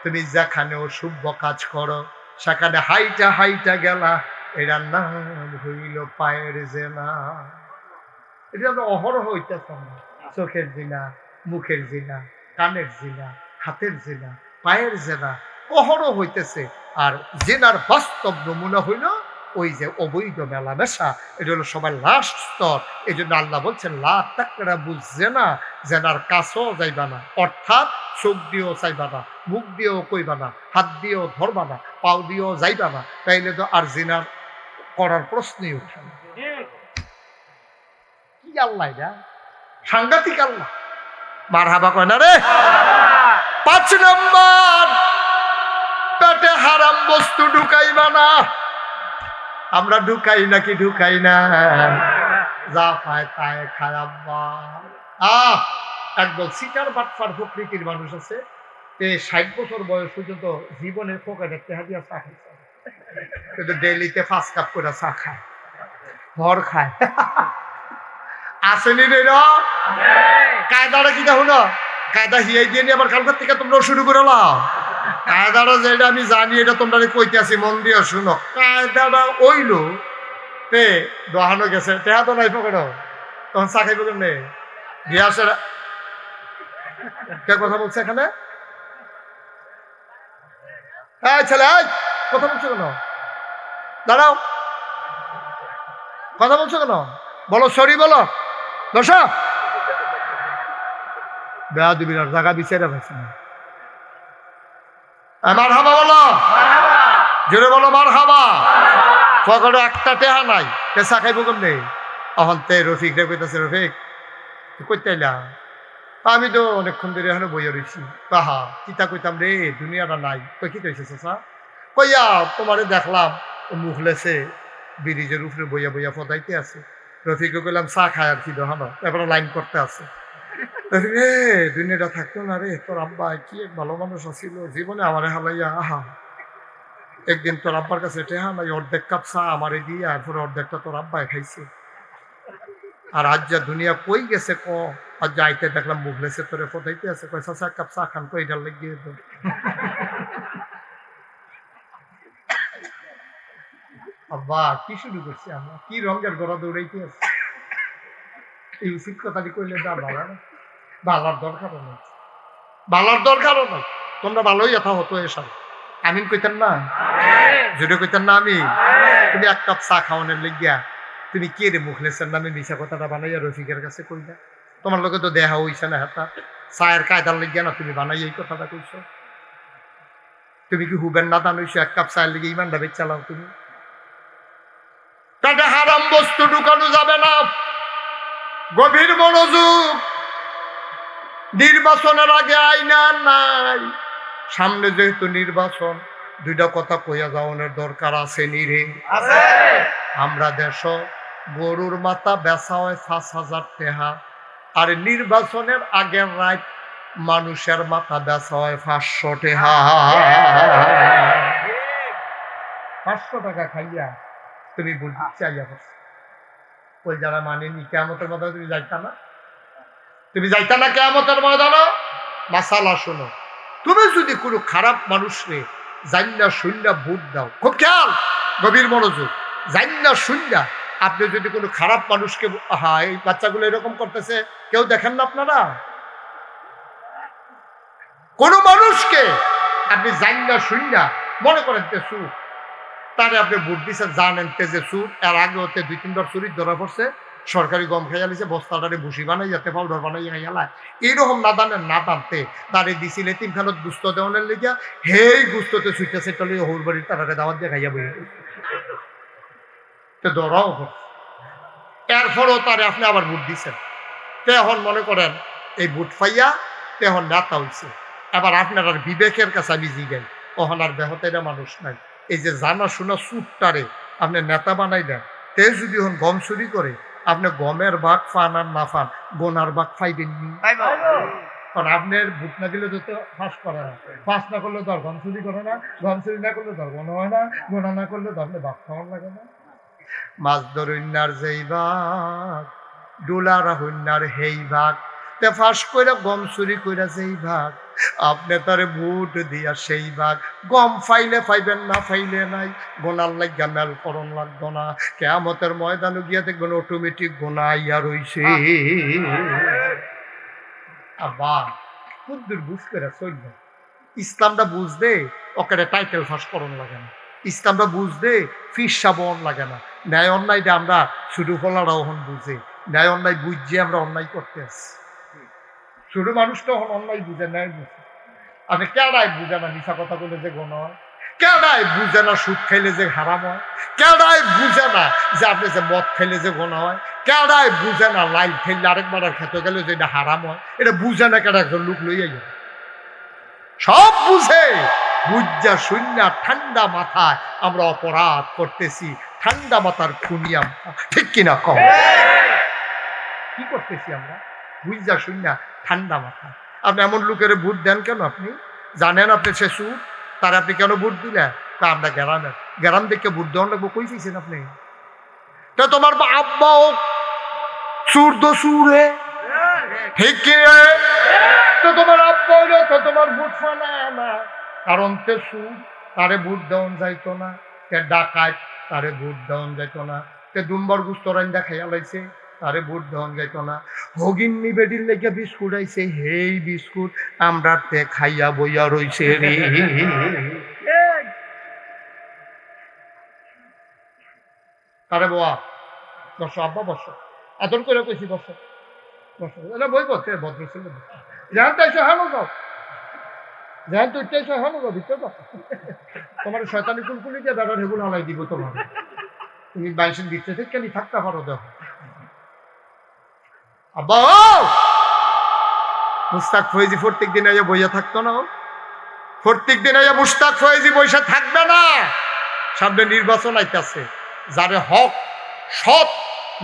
তুমি যেখানে অশুভ কাজ করো সেখানে হাইটা হাইটা গেলা, এটার নাম হইল পায়ের জেনা। এটা আমরা অহরহ হইতেছ। চোখের জিনা, মুখের জিনা, কানের জিনা, হাতের জিনা, পায়ের জেনা অহরহ হইতেছে। আর জেনার বাস্তব নমুনা হইল ওই যে অবৈধ মেলামেশা। এটা হলো সবার লাস্ট স্তর। এই জন্য আল্লাহ বলছেন লা তাকরাবু জিনা, জেনার কাছেও যাইবা না। অর্থাৎ চোখ দিয়েও চাইবা না, মুখ দিয়েও কইবা না, হাত দিয়েও ধরবা না, পাও দিয়েও যাইবা না। তাইলে তো আর জিনার করার প্রশ্নই উঠে না। কি আল্লাহ এটা? সাংঘাতিক আল্লাহ। মারহাবা কয় না রে? ৫ নম্বর, পেটে হারাম বস্তু ঢুকাইবা না। আমরা ঢুকাই নাকি ঢুকাই না? যা পায় তাই খায় আব্বা। একদম সিটার বাটফার প্রকৃতির মানুষ আছে, ৬০ বছর বয়স পর্যন্ত জীবনের পকেটে টেহা দিয়া চা খাইছে, কিন্তু ডেইলিতে ৫ কাপ করে চা খায়, ভর খায়। আসেনি রে? কায়দাটা কি দেখো না? কায়দা হিয়াই দিয়ে নিয়ে আবার কালকার থেকে তোমরা শুরু করে লাও। কায়দাটা যেটা আমি জানি এটা তোমরা কইতে আছি, মন দিয়ে শুনো। কায়দাটা ওইল তে দোহানো গেছে, টেহা তো নাই পকেট, তখন চা খাইব কেমনে? গ্যাসের কে কথা বলছে এখানে? ছেলে কথা বলছো কেন? দাঁড়াও, কথা বলছো কেন? বলো সরি, বলো। বসো। বেয়াদবির জায়গা বিচারে পাইছি না। মার হাবা বলো, জোরে বলো মার হাবা। পকেটে একটা টেহা নাই, পেশা খাইব কেমনে? এখন তে রফিক রে কইতাছে, রফিক কইতে আইলা? আমি তো অনেকক্ষণ ধরে এখানে বইয়া রয়েছি। কাহা কিতা কইতাম রে, দুনিয়াটা নাই। কই কি কইছে চাচা? কইয়া তোমারে দেখলাম মুখ লেছে ব্রিজের উপরে বইয়া বইয়া ফদাইতে আছে। রফিকে কইলাম চা খায় আর কি দোহানো, তারপরে লাইন করতে আছে। রে দুনিয়াটা থাকতো না রে, তোর আব্বা কি এক ভালো মানুষ আছিল, জীবনে আমারে হালাইয়া আহা। একদিন তোর আব্বার কাছে টেহা নাই, অর্ধেক কাপ চা আমারে দিয়ে, এরপরে অর্ধেকটা তোর আব্বায় খাইছে। আর আজ যা দুনিয়া কই গেছে ক, আর যাইতে দেখলাম মুখ লেছে তোরে ফদাইতে আছে। কয় চাচা এক কাপ চা খান, কই ডাল লেগে তো। আব্বা কি শুরু করছি আমরা, কি রঙের গড়া দৌড়াইতে আছে। এই উচিত কথাটি কইলে যা ভালো না, ভালার দরকারও নাই, ভালার দরকারও নাই। তোমরা ভালোই কথা হতো এসব। আমিন কইতেন না, যদি কইতেন না আমি, তুমি এক কাপ চা খাওয়ানোর লেগিয়া তুমি কে রে মুখলেসের নামে মিশা কথাটা বানাইয়া রফিকের কাছে কইলা? তোমার লোকে তো দেহা হইছে না হাতা চায়ের কায়দার লেগিয়া না, তুমি বানাই এই কথাটা কইছো? তুমি কি হুবেন না দান হইছো? এক কাপ চায়ের লেগে ইমানটা বেচ চালাও তুমি। তাতে হারাম বস্তু ঢুকানো যাবে না। গভীর মনোযোগ। নির্বাচনের আগে আইনা নাই, সামনে যেহেতু নির্বাচন, দুইটা কথা কইয়া যাওয়ানোর দরকার আছে নিরে। আমরা দেশ গরুর মাথা বেচা হয় 5,000 টাকা, আর নির্বাচনের আগের রাত মানুষের মাথা বেচা হয় 500 টাকা। 500 টাকা খাইয়া তুমি বুঝতে চাইয়া করছো। ওই যারা মানেনি কেয়ামতের ময়দানে তুমি যাইতা না? তুমি যাইতা না কেয়ামতের ময়দানে? মাসালা শোনো, তুমি যদি কোনো খারাপ মানুষরে জান্না শূন্যা ভোট দাও, খুব খেয়াল, গভীর মনোযোগ, জান্না শূন্যা আপনি যদি কোনো খারাপ মানুষকে, হ্যাঁ এই বাচ্চাগুলো এরকম করতেছে, কেউ দেখেন না আপনারা? কোন মানুষকে আপনি জান্না শূন্যা মনে করেন তে সুর, তারে আপনি ভোট দিচ্ছেন, জানেন তে যে সুর, এর আগে হতে 2-3 বার চুরি ধরা পড়ছে, সরকারি গম খাইয়া লিছে, বস্তাটারে ভুসি বানাই যাতে পাউডার বানাই খাইয়ালায়, এইরকম না দানের না টানতে তারে দিছিলে তিনখানত গুস্ত দেওয়ানের লেগিয়া, হেই গুস্ততে সুইটা সেটা লিয়ে হৌর বাড়ির তারারে দাওয়াত দিয়ে খাইয়া বই তো ধরাও হোক। এরপরও তারে আপনি আবার ভোট দিচ্ছেন, তে এখন মনে করেন এই ভোট পাইয়া তে এখন নেতা হইছে। এবার আপনার আর বিবেকের কাছে আমি জিগাই, ওখান আর বেহতেরা মানুষ নাই। এই যে জানা শোনা সুটটারে আপনি নেতা বানাই দেন, তে যদি এখন গম চুরি করে, আপনি গমের ভাগ ফান আর না ফান, গোনার ভাগ পাইবেননি। কারণ আপনার ভোট না দিলে তো ফাঁস করে না, ফাঁস না করলে তো আর গম চুরি করে না, গম চুরি না করলে তো আর গোনা হয় না, গোনা না করলে তো আপনি ভাগ খাওয়ার লাগে না। মাছ ধরুন্নার যেই ভাগ, ডোলার হইনার হেই ভাগ, তে ফাঁস কইরা গম চুরি কইরা যেই ভাগ, আপনি তারে ভোট দিয়া সেই ভাগ, গম ফাইলে ফাইবেন না ফাইলে নাই, গোনার লাগিয়া মেল করণ লাগতো না। কিয়ামতের ময়দানে গিয়া দেখবেন অটোমেটিক গোনা ইয়া রইছে। আবার কুদ্দুর বুঝ করে চলব, ইসলামটা বুঝতে ওকে টাইটেল ফাঁস করণ লাগে না, ইসলামটা বুঝতে ফিস সাবন লাগে না। ন্যায় অন্যায়টা আমরা শুধু ফলারা ওহন বুঝে, ন্যায় অন্যায় বুঝছে আমরা অন্যায় করতে আসছি। ছোট মানুষটা এখন অন্যায় বুঝে, ন্যায় বুঝে। আপনি কেডাই বুঝে না মিশা কথা বলে যে গোনা হয়, কেডাই বুঝে না সুদ খাইলে যে হারাম হয়, কেডাই বুঝে না যে আপনি যে মদ খাইলে যে গোনা হয়, কেডাই বুঝে না লাইল ফেললে আরেকবার খেতে গেলে যে এটা হারাম হয়। এটা বুঝে না কেডা একজন লোক লইয়া গেল, সব বুঝে। বুঝা শূন্য ঠান্ডা মাথায় আমরা অপরাধ করতেছি, ঠান্ডা মাথার খুনি আমরা, ঠিক কিনা কম? কি করতেছি আমরা? বুঝা শূন্য ঠান্ডা মাথা। আপনি এমন লোকের ভোট দেন কেন? আপনি জানেন আপনি সে সুর, তার আপনি কেন ভোট দিলেন? তা আমরা গ্রামের, গ্রাম দেখে ভোট দেওয়ার লাগবো কই চাইছেন আপনি? তা তোমার আব্বাও সুর তো সুরে, ঠিক কি? তো তোমার আব্বা হইলো তো তোমার ভোট ফানা না, কারণ তে সুর, তারে ভোট দেওয়ান যাইতো না, তে ডাকাত, তারে ভোট দেওয়ান যাইতো না, তে দুম্বার গুস্ত রান্দা খাইয়া লাইছে, তারে ভোট দেওয়ান যাইতো না। হগিন্নি বেডির লেগে বিস্কুট আইছে, হেই বিস্কুট আমরা তে খাইয়া বইয়া রইছে রে। তারে বোয়া বসো, আব্বা বসো, আদর করে কইছি বসো বসো, এটা বই করছে ভদ্র ছিল, যেহেন তাইছো হেন যাও, যেহেন তুই চাইছো হেন যাও, ভিতরে যাও, তোমার শয়তানি কুলকুলি দিয়ে বেড়ার হেগুলো হালাই দিব তোমার, তুমি বাইশন দিচ্ছে ঠিক কেন থাকতে পারো, দেখো আব্বা মুস্তাক ফয়েজি প্রত্যেক দিন আইয়া বইয়া থাকতো না, প্রত্যেক দিন আইয়া মুস্তাক ফয়েজি বইসা থাকবে না, সামনে নির্বাচন আইতাছে, যারে হক সৎ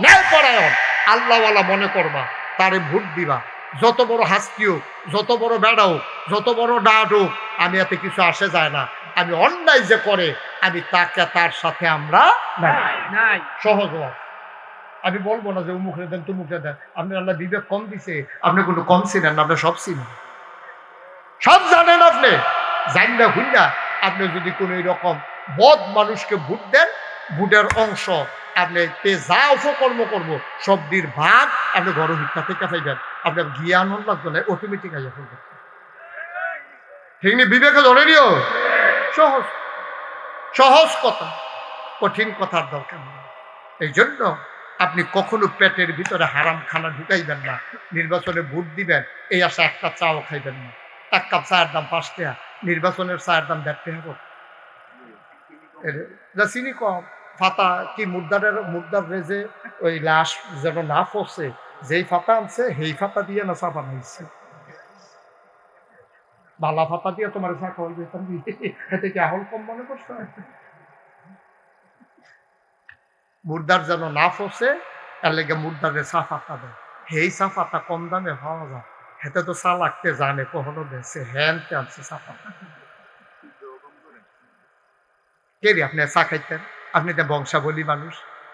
ন্যায়পরায়ণ আল্লাহওয়ালা মনে করবা তারে ভোট দিবা, যত বড় হাস্তি হোক, যত বড় বেড়া হোক, যত বড় ডাট হোক, আমি এতে কিছু আসে যায় না, আমি অন্যায় যে করে আমি তাকে তার সাথে আমরা নাই, সহজ হওয়া, আমি বলবো না যে উমুখে দেন তুমুখে দেন, আপনি আল্লাহ বিবেক কম দিছে, আপনি কোনো কম ছিলেন, আপনি সব ছিলেন, সব জানেন, আপনি জানলে হুইনা আপনি যদি কোনো রকম বদ মানুষকে ভোট দেন, ভোটের অংশ আপনি যা অপকর্ম করবো সবদির ভাগ আপনি ঘর ভিক্ষা থেকে পাইবেন, আপনার জ্ঞান লাগবে না, অটোমেটিক আইয়া ফেলবেন, ঠিক নেই? বিবেকে ধরে নিও, সহজ সহজ কথা, কঠিন কথার দরকার নেই। এই জন্য আপনি কখনো পেটের ভিতরে হারাম খানা ঢুকাইবেন না, নির্বাচনে ভোট দিবেন এই আশা একটা চাও খাইবেন না, এক কাপ চায়ের দাম 5 টাকা, নির্বাচনের চায়ের দাম 1.5 টাকা হোক, চিনি কম, ফাতা কি মুর্দার রেজে ওই লাশ যেন না ফসে, যেই ফাতা আনছে সেই ফাতা দিয়ে না চা বানাইছে, বালা ফাতা দিয়ে তোমার চা খাওয়াই যেতাম, এতে কি আহল কম মনে করছো? মুর্দার যেন না ফসে তার লেগে মুর্দারে চা ফাতা দেয়, সেই চা ফাতা কম দামে পাওয়া যায়, হেতে তো চা লাগতে জানে কখনো বেছে হ্যান আনছে চা ফাতা, কে রে আপনি চা খাইতেন, আপনি তো বংশাবলী মানুষ,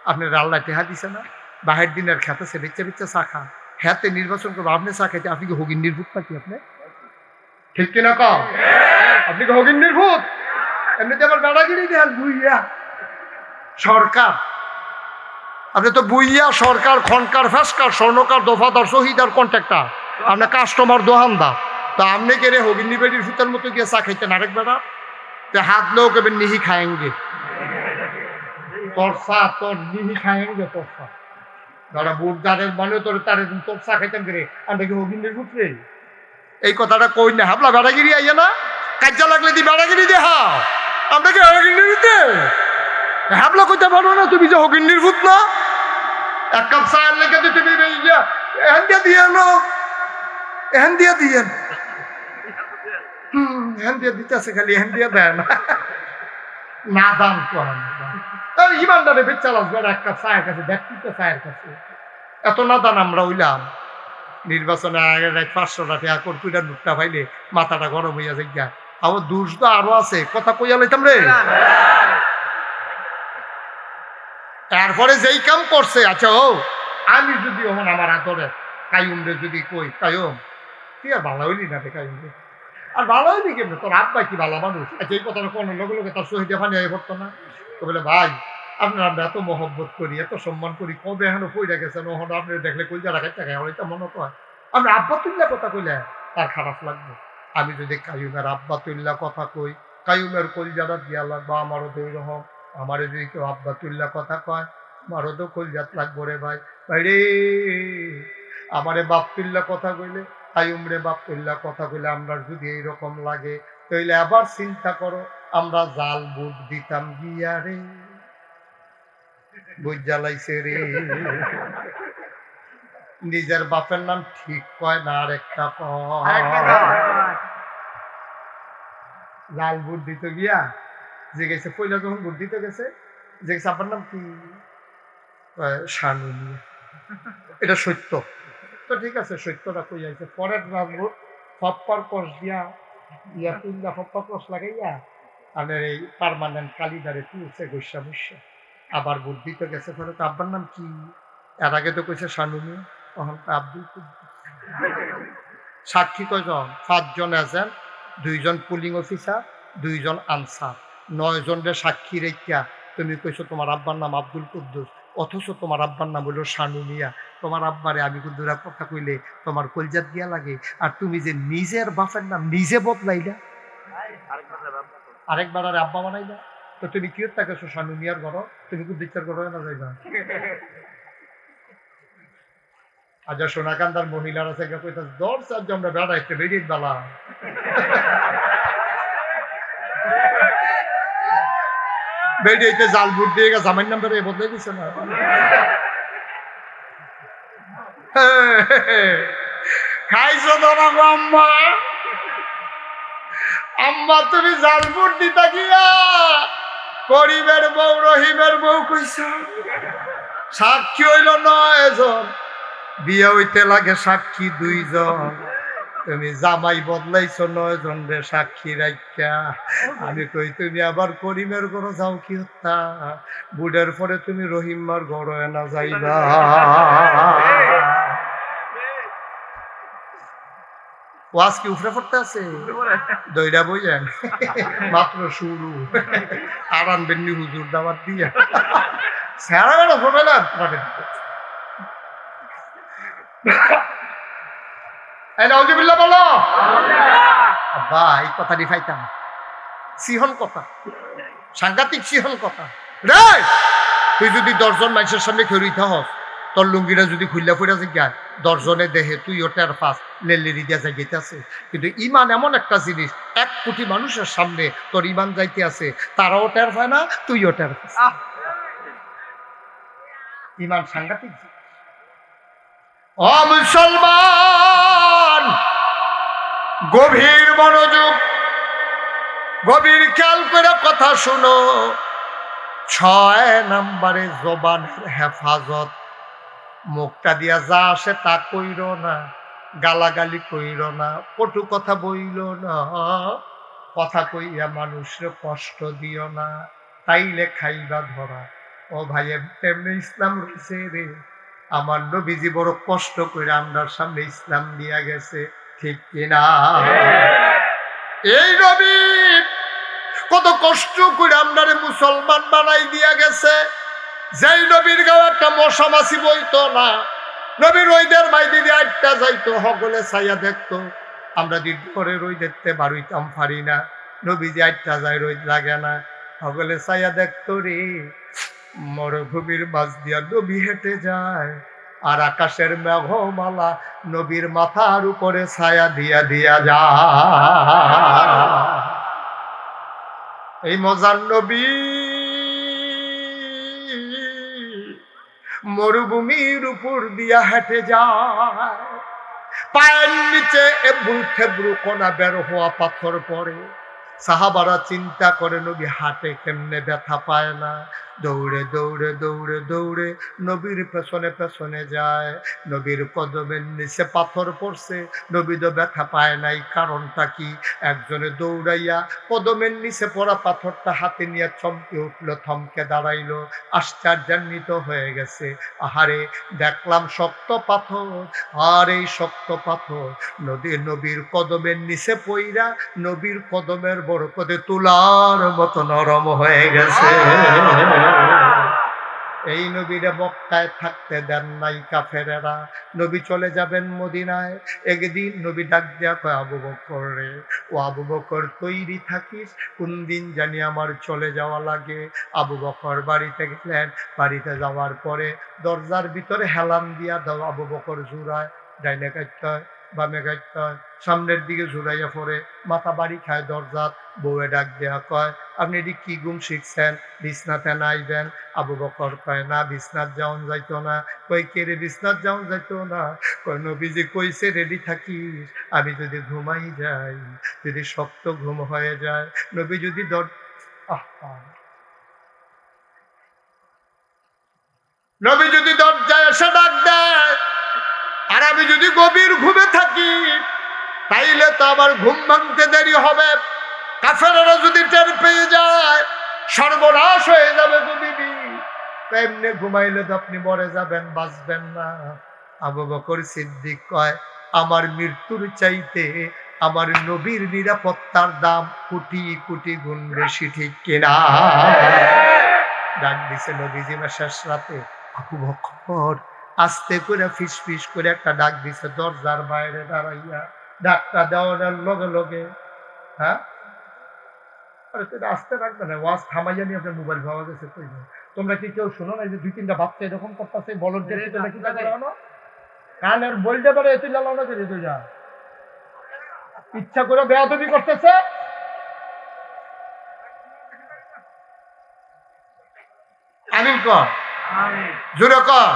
আপনার আল্লাহ টেহা দিছে না, বাহের দিনের খেতে সে বেচে বেচে চা খান, হ্যাতে নির্বাচন করবো, আপনি চা খাইতে, আপনি কি হগিন নির্ভূত নাকি? আপনি ঠিক কিনা কম, আপনি কি হগিন নির্ভূত? এমনিতে আবার বেড়াগিরি দেন বুইয়া সরকার, আপনি তো বুইয়া সরকার, খনকার, ফেসকার, স্বর্ণকার, দফাদার, শহীদার, কন্ট্রাক্টর, আপনার কাস্টমার দোহানদার, তা আপনি কে রে হগিন নিবেদির সুতার মতো গিয়ে চা খাইতেন আরেক বেড়া, হাত লোক এবার নিহি খায়েঙ্গে, তোর চা তোর নিহি খায়েঙ্গে, তোর চা যারা বুটদারের মানে তোর তার তোর চা খাইতেন করে আমরা কি হগিনের পুত্রে, এই কথাটা কই না, হাবলা বেড়াগিরি আইয়া না, কাজা লাগলে দি বেড়াগিরি দেহা, আমরা কি হগিনিতে হাবলা কইতে পারো না, তুমি যে হগিনির ভূত না, এক কাপ চায়ের লেগে তুমি এহেন দিয়ে দিয়ে নো, এহেন দিয়ে দিয়ে এহেন দিয়ে দিতেছে, খালি এহেন দিয়ে দেয় না দাম করেন, ইমানদারে বেচাল আসবে এক কাপ চায়ের কাছে, ব্যক্তিত্ব চায়ের কাছে, এত না দান আমরা হইলাম, নির্বাচনে আগে 500 টাকা কর্পূরের নোটটা পাইলে মাথাটা গরম হইয়া যায়, আমার দোষ তো আরো আছে, কথা কইয়া লইতাম রে, তারপরে যেই কাম করছে, আচ্ছা ও আমি যদি ওমন আমার আদরে কায়ুম রে যদি কই, কায়ুম তুই আর ভালো হইলি না রে, কায়ুম রে আর ভালো হইলি কেমন, তোর আব্বা কি ভালো মানুষ, আচ্ছা এই কথাটা কোনো লোকে লোকে তার শহীদে ফানি হয়ে পড়তো না, তো বলে ভাই আপনার আমরা এত মহব্বত করি, এত সম্মান করি, কবে এখনো পইরা গেছেন, ওখানে আপনি দেখলে কইজা রাখাই টাকা হয়তো মনে হয়, আমরা আব্বা তুল্লা কথা কইলে তার খারাপ লাগবে, আমি যদি কায়ুমের আব্বা তুল্লা কথা কই, কায়ুমের কলজাটা দিয়া লাগবে, আমারও তো ওইরকম, আমারও যদি কেউ আব্বা তুল্লা কথা কয় আমারও তো কলজাত লাগবো রে ভাই, ভাই রে আমারে বাপ তুল্লা কথা কইলে, কায়ুম রে বাপ তুল্লা কথা কইলে আমরা যদি এইরকম লাগে, তাইলে আবার চিন্তা করো আমরা জাল বুট দিতাম গিয়া রে, বুঝ জ্বালাইছে রে, নিজের বাপের নাম ঠিক কয় না আর একটা লাল বুট দিতে গিয়া যে গেছে, পয়লা যখন বুট দিতে গেছে যে গেছে আপনার নাম কি, শানু, এটা সত্য, তো ঠিক আছে সত্যটা কই আইছে, পরের রাজবুট ফপ্পার কষ দিয়া ইয়া তুল্লা ফপ্পা কষ লাগাইয়া আপনার এই পার্মানেন্ট কালিদারে তুলছে গৈসা বৈশা, আবার বুট দিতে গেছে, পরে তো আব্বার নাম কি, এর আগে তো কইছে শানুনি, তখন তো আব্দুল কুদ্দুস, সাক্ষী কয়জন, 5 জন এজেন্ট, 2 জন পুলিং অফিসার, 2 জন আনসার, 9 জনের সাক্ষী রেখা তুমি কইছো তোমার আব্বার নাম আব্দুল কুদ্দুস, অথচ তোমার আব্বার নাম হলো শানু মিয়া, তোমার আব্বারে আমি কুদ্দুরা কথা কইলে তোমার কলজাত দিয়া লাগে, আর তুমি যে নিজের বাপের নাম নিজে বদলাইলা, আরেকবার আরে আব্বা বানাইলা, তো তুমি কি তাকে শানু মিয়ার ঘর, তুমি খুব বিচার করো না যাইবা। আজ সোনাকান্দার মহিলারা থেকে কইতাছে দর চার আমরা বেড়াইতে বেরিয়ে বালা বেরিয়েতে জাল বুট দিয়ে জামাই নাম্বার বদলে দিছে না। খাইছো ধরা আম্মা, আম্মা তুমি জাল বুট দিতা গিয়া করিমের বউ রহিমের বউ কইছ, সাক্ষী হইল 9 জন, বিয়ে হইতে লাগে সাক্ষী 2 জন, তুমি জামাই বদলাইছো 9 জন রে সাক্ষী রাখিয়া। আমি কই তুমি আবার করিমের ঘর যাও কি হত্যা, বুড়ের পরে তুমি রহিমার ঘর না যাইবা। ওয়াজ কি উফরে পড়তে আছে, দইরা বইয়েন মাত্র শুরু, আর আনবেন নি হুজুর দাওয়াত দিয়া সারা বেলা ফোটে না। বলো বা এই কথাটি পাইতাম, সিহন কথা, সাংঘাতিক সিহন কথা রে। তুই যদি 10 জন মানুষের সামনে খেরুইতে হস, তোর লুঙ্গিটা যদি খুললা ফুরা যায় 10 জনে দেহে তুই ওটার পাস লেলেরি দিয়া যাইতে আছে। কিন্তু ইমান এমন একটা জিনিস, 1 কোটি মানুষের সামনে তোর ইমান যাইতে আছে, তারাও টের পায় না, তুইও টের পাস। ইমান সাংঘাতিক। ও মুসলমান, গভীর মনোযোগ, গভীর খেয়াল করে কথা শুনো। 6 নম্বরে জবানের হেফাজত। মুখটা দিয়া যা আসে তা কইর না, গালাগালি কইর না, কটু কথা বইল না, কথা কইয়া মানুষের কষ্ট দিও না, তাইলে খাইবা ধরা। ও ভাই এমনি ইসলাম রয়েছে রে। আমার নবীজি বড় কষ্ট করে আমরার সামনে ইসলাম দিয়া গেছে, ঠিক কিনা? এই নবী কত কষ্ট করে আমরারে মুসলমান বানাই দিয়া গেছে। যেই নবীর গাও একটা মশা মাছি বইতো না, নবীর রইদের মাইদি দিয়ে 8টা যাইতো, সকলে ছাইয়া দেখতো। আমরা দীর্ঘ করে রই দেখতে বারুইতাম পারি না, নবীজি 8টা যায় রোদ লাগে না, সকলে ছাইয়া দেখতো রে। মরুভূমির মাঝ দিয়া নবী হেঁটে যায়, আর আকাশের মেঘমালা নবীর মাথার উপরে ছায়া দিয়া দিয়া যায়। এই মজার নবী মরুভূমির উপর দিয়া হেঁটে যায়, পায়ের নিচে এবড়ু খেবড়ু কোনা বের হওয়া পাথর পড়ে। সাহাবারা চিন্তা করে নবী হাটে কেমনে ব্যথা পায় না। দৌড়ে দৌড়ে দৌড়ে দৌড়ে নবীর পেছনে পেছনে যায়। নবীর কদমের নিচে পাথর পড়ছে, নবী তো ব্যথা পায় নাই। কারণটা কি? একজনে দৌড়াইয়া কদমের নিচে পড়া পাথরটা হাতে নিয়ে চমকে উঠলো, থমকে দাঁড়াইলো, আশ্চর্যান্বিত হয়ে গেছে। আহারে দেখলাম শক্ত পাথর, আর এই শক্ত পাথর নবীর কদমের নিচে পইরা নবীর কদমের বরকতে তুলার মতো নরম হয়ে গেছে। এই নবীরে মক্কায় থাকতে দেন নাই কাফেরেরা। নবী চলে যাবেন মদিনায়। একদিন নবী ডাক দিয়া কয়, আবু বকর রে, ও আবু বকর তৈরি থাকিস, কোন দিন জানি আমার চলে যাওয়া লাগে। আবু বকর বাড়িতে গেলেন। বাড়িতে যাওয়ার পরে দরজার ভিতরে হেলান দিয়া দাও। আবু বকর জুড়ায়, ডাইনে কাটতে হয়, বামে কাটতে হয়, সামনের দিকে ঝুরাইয়া পড়ে, মাথা বাড়ি খায় দরজাত। বউয়ে ডাক দেয়া কয়, আপনি এটি কি গুম শিখছেন, বিছনাতে নাইবেন? আবু বকর কয়, না বিছনাত যাওন যাইতো না। কই কে রে বিছনাত যাওন যাইতো না? কয় নবীজি কইছে রেডি থাকিস, আমি যদি ঘুমাই যাই, যদি শক্ত ঘুম হয়ে যায়, নবী যদি নবী যদি দরজায় এসে ডাক দেয়, আর আমি যদি গভীর ঘুমে থাকি, তাইলে তো আমার ঘুম ভাঙতে দেরি হবে। কাফেররা যদি টের পেয়ে যায়, সর্বনাশ হয়ে যাবে গো বিবি। এমনি ঘুমাইলে তো আপনি মরে যাবেন, বাঁচবেন না। আবু বকর সিদ্দিক কয়, আমার মৃত্যুর চাইতে আমার নবীর নিরাপত্তার দাম কোটি কোটি গুণ বেশি, ঠিক কিনা? ডাক দিছে নবীজি শেষ রাতে। আবু বকর আস্তে করে ফিস ফিস করে একটা ডাক দিছে দরজার বাইরে দাঁড়াইয়া। ডাকটা দেওয়ার লগে লগে, হ্যাঁ, আরে তুই আসতে রাখবে না, ওয়াজ থামাইয়া নিয়ে আপনার মোবাইল পাওয়া গেছে। তোমরা কি কেউ শোনো না, যে 2-3টা বাচ্চা এরকম করতেছে, বলদ যে তোমরা কি করানো কানের বলতে পারে, তুই লালানো করে তুই যা ইচ্ছা করে বেয়াদবি করতেছে। আমিন কর, জোরে কর,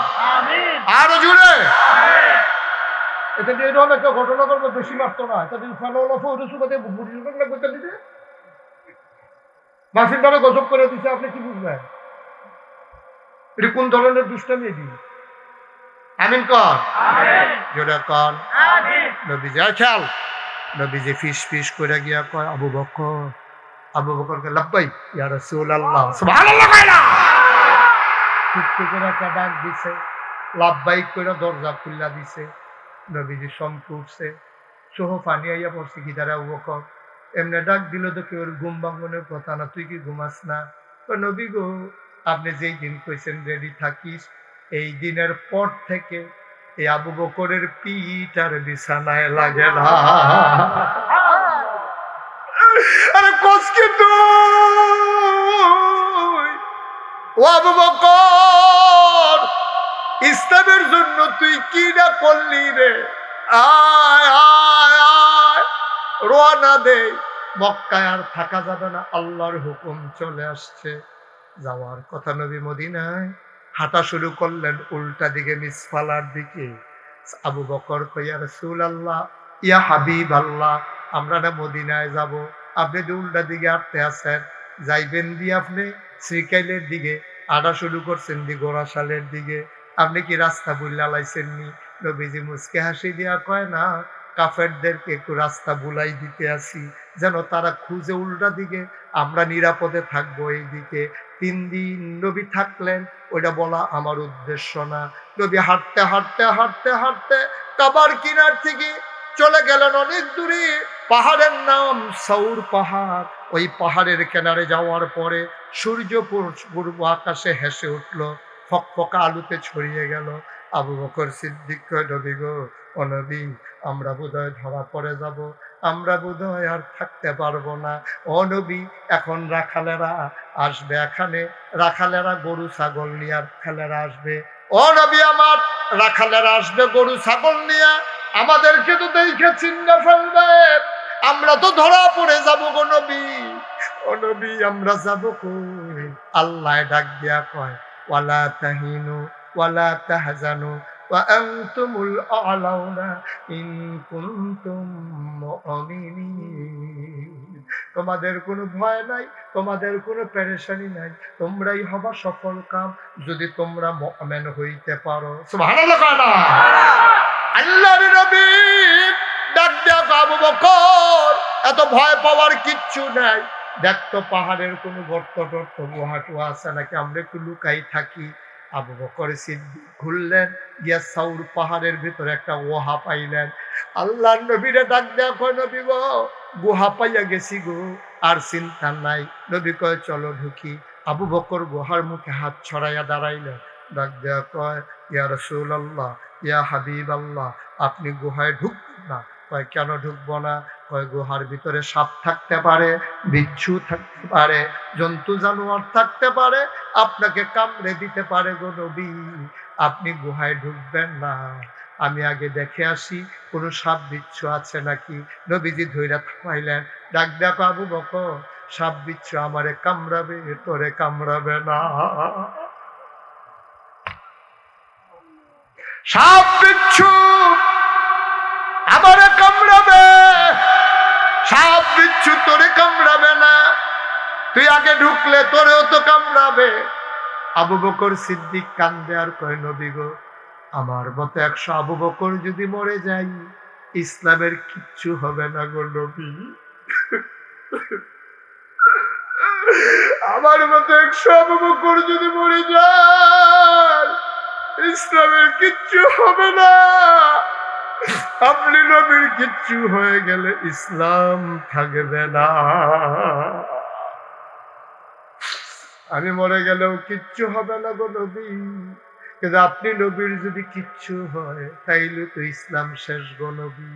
আরো জোরে। এটা দিয়ে এরকম একটা ঘটনা করবো, বেশি মারতো না। এটা যদি মাসির দ্বারা গজব করে দিচ্ছে, আপনি কি বুঝবেন এটা কোন ধরনের দুষ্টামি? দিই আমিন কর, জোরে কর। নবীজি খেয়াল, নবীজি ফিস ফিস করে গিয়া কয়, আবু বকর, আবু বকরকে লাব্বাইক ইয়া রাসূলুল্লাহ, সুবহানাল্লাহ কয়না চুপটি করে একটা ডাক দিছে, লাব্বাইক করে দরজা খুললা দিছে। নবীজি চমকে উঠছে, চোখ পানি আইয়া পড়ছে। কি দ্বারা আবু বকর এমনি ডাক দিল তো কেউ ঘুম ভাঙনের কথা না, তুই কি ঘুমাস না? নবী গো, আপনি যেই দিন কইছেন রেডি থাকিস, এই দিনের পর থেকে এই আবু বকরের পিঠ আর বিছানায় লাগে না। আরে কসকে তুই ও আবু বকর, ইসলামের জন্য তুই কি না করলি রে? আয় আয় আয়, রওনা দে, মক্কায় আর থাকা যাবে না, আল্লাহর হুকুম চলে আসছে, যাওয়ার কথা। নবী মদিনায় হাঁটা শুরু করলেন, উল্টা দিকে মিসফালার দিকে। আবু বকর কই, ইয়া রাসূলুল্লাহ, ইয়া হাবিব আল্লাহ, আমরা না মদিনায় যাব, আপনি যে উল্টা দিকে হাঁটতে আছেন, যাইবেন দি আপনি শ্রীকাইলের দিকে, হাঁটা শুরু করছেন দি গোরাশালের দিকে, আপনি কি রাস্তা বুল্লা লাইছেন নি? নবীজি মুচকে হাসি দিয়া কয়, না, কাফেরদেরকে একটু রাস্তা বুলাই দিতে আসি, যেন তারা খুঁজে উল্টা দিকে, আমরা নিরাপদে থাকবো এই দিকে। 3 দিন নবী থাকলেন, ওইটা বলা আমার উদ্দেশ্য না। নবী হাঁটতে হাঁটতে হাঁটতে হাঁটতে কাবার কিনার থেকে চলে গেলেন অনেক দূরে, পাহাড়ের নাম সৌর পাহাড়। ওই পাহাড়ের কিনারে যাওয়ার পরে সূর্য পূর্ব আকাশে হেসে উঠল, ফকফকা আলুতে ছড়িয়ে গেল। আবু বকর সিদ্দিক কয়, নবী গো, ও নবী, আমরা বোধহয় ধরা পড়ে যাব, আমরা বোধহয় আর থাকতে পারবো না। ও নবী, এখন রাখালেরা আসবে এখানে, রাখালেরা গরু ছাগল নিয়ে আর খালেরা আসবে। ও নবী আমার, রাখালেরা আসবে গরু ছাগল নিয়ে, আমাদেরকে তো দেখে চিন্তা ফেলবে, আমরা তো ধরা পড়ে যাবো গো নবী। ও নবী, আমরা যাবো কই? আল্লাহ ডাক দিয়া কয়, ওয়ালা তাহিনু ওয়ালা তাহজানু ওয়া আনতুমুল আ'লাউনা ইন কুনতুম মুমিনিন। তোমাদের কোনো ভয় নাই, তোমাদের কোনো পেরেশানি নাই, তোমরাই হবা সফল কাম যদি তোমরা মুমিন হইতে পারো। সুবহানাল্লাহ কানা আল্লাহর নবী ডাক দিয়া আবু বকর, এত ভয় পাওয়ার কিচ্ছু নাই, দেখতো পাহাড়ের কোনো গর্ত টর্ত গুহাটু আছে নাকি, আমরা একটু লুকাই থাকি। আবু বকর সিদ্দিক ঘুরলেন, গিয়া সাউর পাহাড়ের ভিতরে একটা ওহা পাইলেন। আল্লাহর নবীরে ডাক দেয়া কয়, নবী গো, গুহা পাইয়া গেছি গো, আর চিন্তা নাই। নবী কয়, চলো ঢুকি। আবু বকর গুহার মুখে হাত ছড়াইয়া দাঁড়াইলেন, ডাক দেয়া কয়, ইয়া রাসূলুল্লাহ, ইয়া হাবিব আল্লাহ, আপনি গুহায় ঢুকবেন না? কয়, কেন ঢুকবো না? কয়, গুহার ভিতরে সাপ থাকতে পারে, বিচ্ছু থাকতে পারে, জন্তু জানোয়ার থাকতে পারে, আপনাকে কামড়ে দিতে পারে গো নবী, আপনি গুহায় ঢুকবেন না, আমি আগে দেখে আসি কোনো সাপ বিচ্ছু আছে নাকি। নবীজি ধইরা থামাইলেন, ডাক দেখো, আবু বকর, সাপ বিচ্ছু আমারে কামড়াবে, তোরে কামড়াবে না। সাপ বিচ্ছু আমারে কামড়াবে, সাপ বিচ্ছু তোরে কামড়াবে না, তুই আগে ঢুকলে তোরেও তো কামড়াবে। আবু বকর সিদ্দিক কান্দে আর কয়, নবী গো, আমার মতো 100 আবু বকর যদি মরে যাই, ইসলামের কিচ্ছু হবে না গো নবী, আমার মতো 100 আবু বকর যদি মরে যায়, ইসলামের কিচ্ছু হবে না, আপনি নবীর কিচ্ছু হয়ে গেলে ইসলাম থাকবে না, আমি মরে গেলেও কিচ্ছু হবে না গো নবী, কিন্তু আপনি নবীর যদি কিচ্ছু হয় তাইলে তো ইসলাম শেষ গো নবী।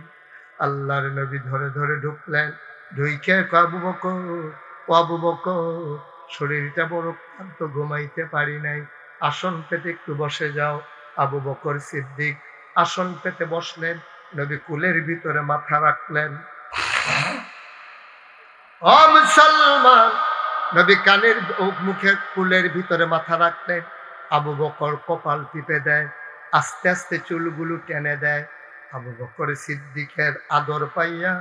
আল্লাহর নবী ধরে ধরে ঢুকলেন, ঢুকে আবু বকর, ও আবু বকর, শরীরটা বড় ক্লান্ত, ঘুমাইতে পারি নাই, আসন পেতে একটু বসে যাও। আবু বকর সিদ্দিক আসন পেতে বসলেন, নবী কুলের ভিতরে মাথা রাখলেন। ও মুসলমান, নবী কানের মুখে কুলের ভিতরে মাথা রাখলেন। আবু বকর কপাল টিপে দেয়, আস্তে আস্তে চুলগুলো টেনে দেয়। আবু বকর সিদ্দিকের আদর পাইয়া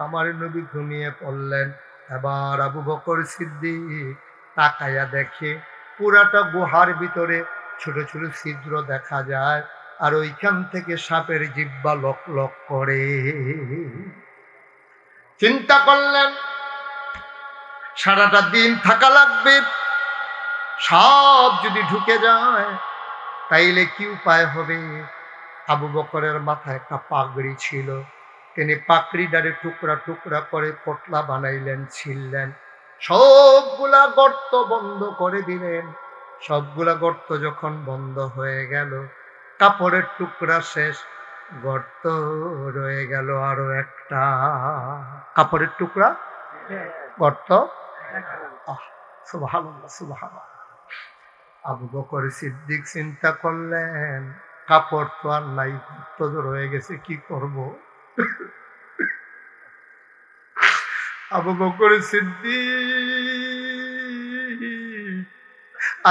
আমার নবী ঘুমিয়ে পড়লেন। এবার আবু বকর সিদ্দিক তাকাইয়া দেখে পুরাটা গুহার ভিতরে ছোট ছোট ছিদ্র দেখা যায়, আর ওইখান থেকে সাপের জিহ্বা লক লক করে। চিন্তা করলেন সারাটা দিন থাকা লাগবে, সব যদি ঢুকে যায় তাইলে কি উপায় হবে। আবু বকরের মাথায় একটা পাগড়ি ছিল, তিনি পাগড়িটারে টুকরা টুকরা করে পটলা বানাইলেন, ছিললেন, সবগুলা গর্ত বন্ধ করে দিলেন। সবগুলা গর্ত যখন বন্ধ হয়ে গেল, কাপড়ের টুকরা শেষ, গর্ত রয়ে গেল আরো একটা। কাপড়ের টুকরা, গর্ত। সুবহানাল্লাহ, সুবহানাল্লাহ। আবু বকর সিদ্দিক চিন্তা করলেন, কাপড় তো আর নাই, গর্ত তো রয়ে গেছে, কি করব। আবু বকর সিদ্দিক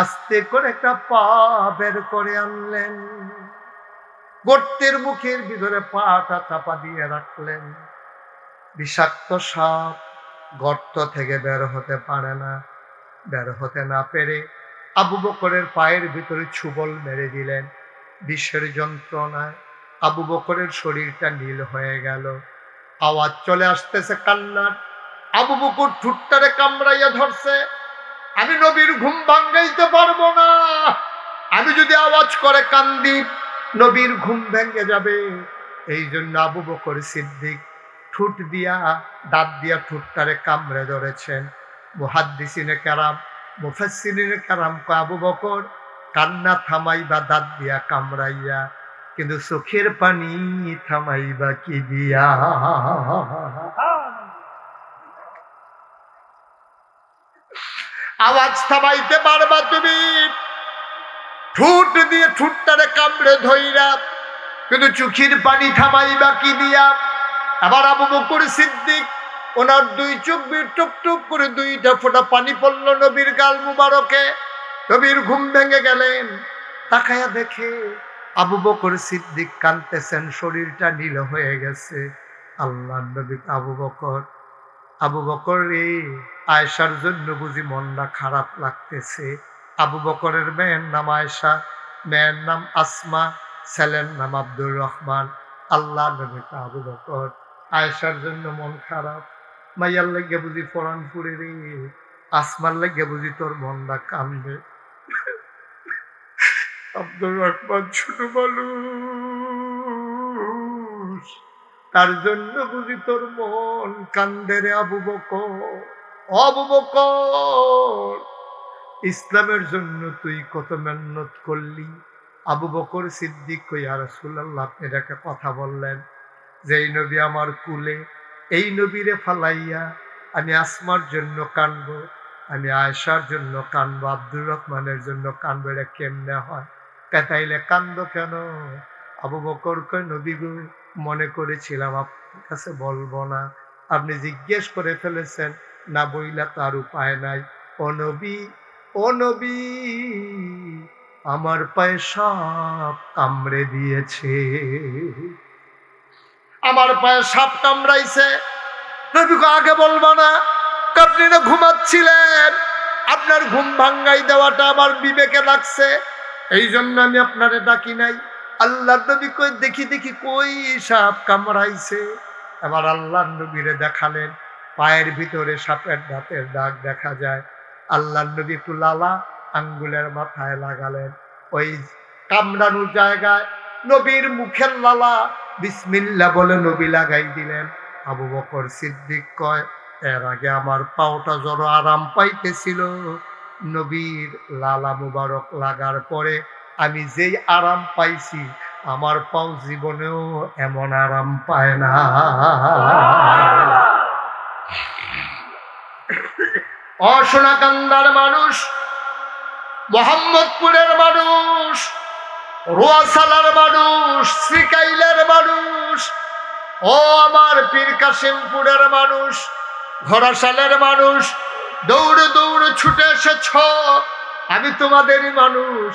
আস্তে করে একটা পা বের করে আনলেন, গর্তের মুখের ভিতরে পাটা চাপা দিয়ে রাখলেন। বিষাক্ত সাপ গর্ত থেকে বের হতে পারে না। বের হতে না পেরে আবু বকরের পায়ের ভিতরে ছুবল মেরে দিলেন। বিষের যন্ত্রণায় আবু বকরের শরীরটা নীল হয়ে গেল। আওয়াজ চলে আসতেছে কান্নার। আবু বকর ঠুট্টারে কামড়াইয়া ধরছে, আমি নবীর ঘুম ভাঙাইতে পারবো না, আমি যদি আওয়াজ করে কান্দি নবীর ঘুম ভেঙে যাবে। এই জন্য আবু বকর সিদ্দিক ঠুট দিয়া, দাঁত দিয়া ঠুটটারে কামড়ে ধরেছেন। মুহাদ্দিসিনে কেরাম, মুফাসসিরিনে কেরাম কয় আবু বকর কান্না থামাইবা দাঁত দিয়া কামড়াইয়া, কিন্তু চোখের পানি থামাইবা কি দিয়া। আওয়াজ থামাইতে পারবা তুমি, ঠুট দিয়ে ঠুটটারে কামড়ে ধইরা, কিন্তু চোখের পানি থামাইবা কি দিয়া। আবার আবু বকর সিদ্দিক, ওনার দুই চোখ দিয়ে টুক টুক করে দুইটা ফোঁটা পানি পড়ল নবীর গাল মুবারকে। নবীর ঘুম ভেঙে গেলেন। তাকায়া দেখে আবু বকর সিদ্দিক কাঁদতেছেন, শরীরটা নীল হয়ে গেছে। আল্লাহ নবী, আবু বকর রে, আয়েশার জন্য বুঝি মনটা খারাপ লাগতেছে। আবু বকরের মেয়ের নাম আয়েশা, মেয়ের নাম আসমা, ছেলের নাম আব্দুর রহমান। আল্লাহ নবী, আবু বকর আয়েশার জন্য মন খারাপ, মাইয়ার লাগে বুঝি পরাণ পুরে রে, আসমার লাগে বুঝি তোর মনটা কান্দে। আব্দুর রহমান ছোট মানুষ, তার জন্য বুঝি তোর মন কান্দে রে আবু বকর। আবু বকর, ইসলামের জন্য তুই কত মেহনত করলি। আবু বকর সিদ্দিক কই, ইয়া রাসূলুল্লাহ, আপনি একটা কথা বললেন যে এই নবী আমার কুলে, এই নবীরে ফালাইয়া আমি আসমার জন্য কানবো, আমি আয়েশার জন্য কানবো, আব্দুর রহমানের জন্য কানবো, এটা কেমনে হয়? তাইলে কান্দো কেন? আবু বকর কয়, নবী গো, মনে করেছিলাম আপনার কাছে বলবো না, আপনি জিজ্ঞেস করে ফেলেছেন, না বইলা তার উপায় নাই। ও নবী, ও নবী, আমার পায়ে সাপ কামড়ে দিয়েছে, আমার পায়ে সাপ কামড়াইছে। নবী কয়, আগে বলবা না, আপনি না ঘুমাচ্ছিলেন, আপনার ঘুম ভাঙ্গাই দেওয়াটা আমার বিবেকে লাগছে, এই জন্য আমি আপনারে ডাকি নাই। আল্লাহ নবী কই, দেখি দেখি কই সাপ কামড়াইছে। এবার আল্লাহ নবীরে দেখালেন, পায়ের ভিতরে সাপের দাঁতের দাগ দেখা যায়। আল্লাহ নবী একটু লালা আঙ্গুলের মাথায় লাগালেন, ওই কামড়ানোর জায়গায় নবীর মুখের লালা বিসমিল্লাহ বলে নবী লাগাই দিলেন। আবু বকর সিদ্দিক কয়, এর আগে আমার পাওটা জড়ো আরাম পাইতেছিল, নবীর লালা মুবারক লাগার পরে আমি যেই আরাম পাইছি, আমার পাও জীবনেও এমন আরাম পায় না। অসোনাকান্দার মানুষ, মোহাম্মদপুরের মানুষ, রোয়াসালার মানুষ, শ্রীকাইলের মানুষ, ও আমার পীর কাশিমপুরের মানুষ, ঘোড়াশালের মানুষ, দৌড়ে দৌড়ে ছুটে এসেছ। আমি তোমাদেরই মানুষ,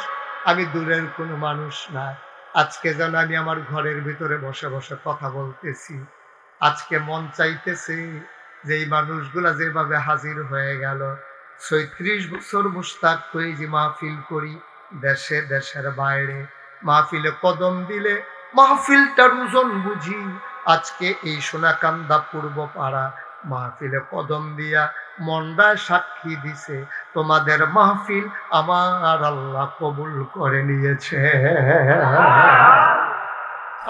আমি দূরের কোনো মানুষ না। আজকে যেন আমি আমার ঘরের ভিতরে বসে বসে কথা বলতেছি, আজকে মন চাইতেছে যে এই মানুষগুলা যেভাবে হাজির হয়ে গেল, ৩৬ বছর মুস্তাক হয়ে যে মাহফিল করি দেশে দেশের বাইরে, মাহফিলে কদম দিলে মাহফিলটার ওজন বুঝি। আজকে এই সোনাকান্দা পূর্ব পাড়া মাহফিলে কদম দিয়া মন্ডায় সাক্ষী দিছে তোমাদের মাহফিল আমার আল্লাহ কবুল করে নিয়েছে।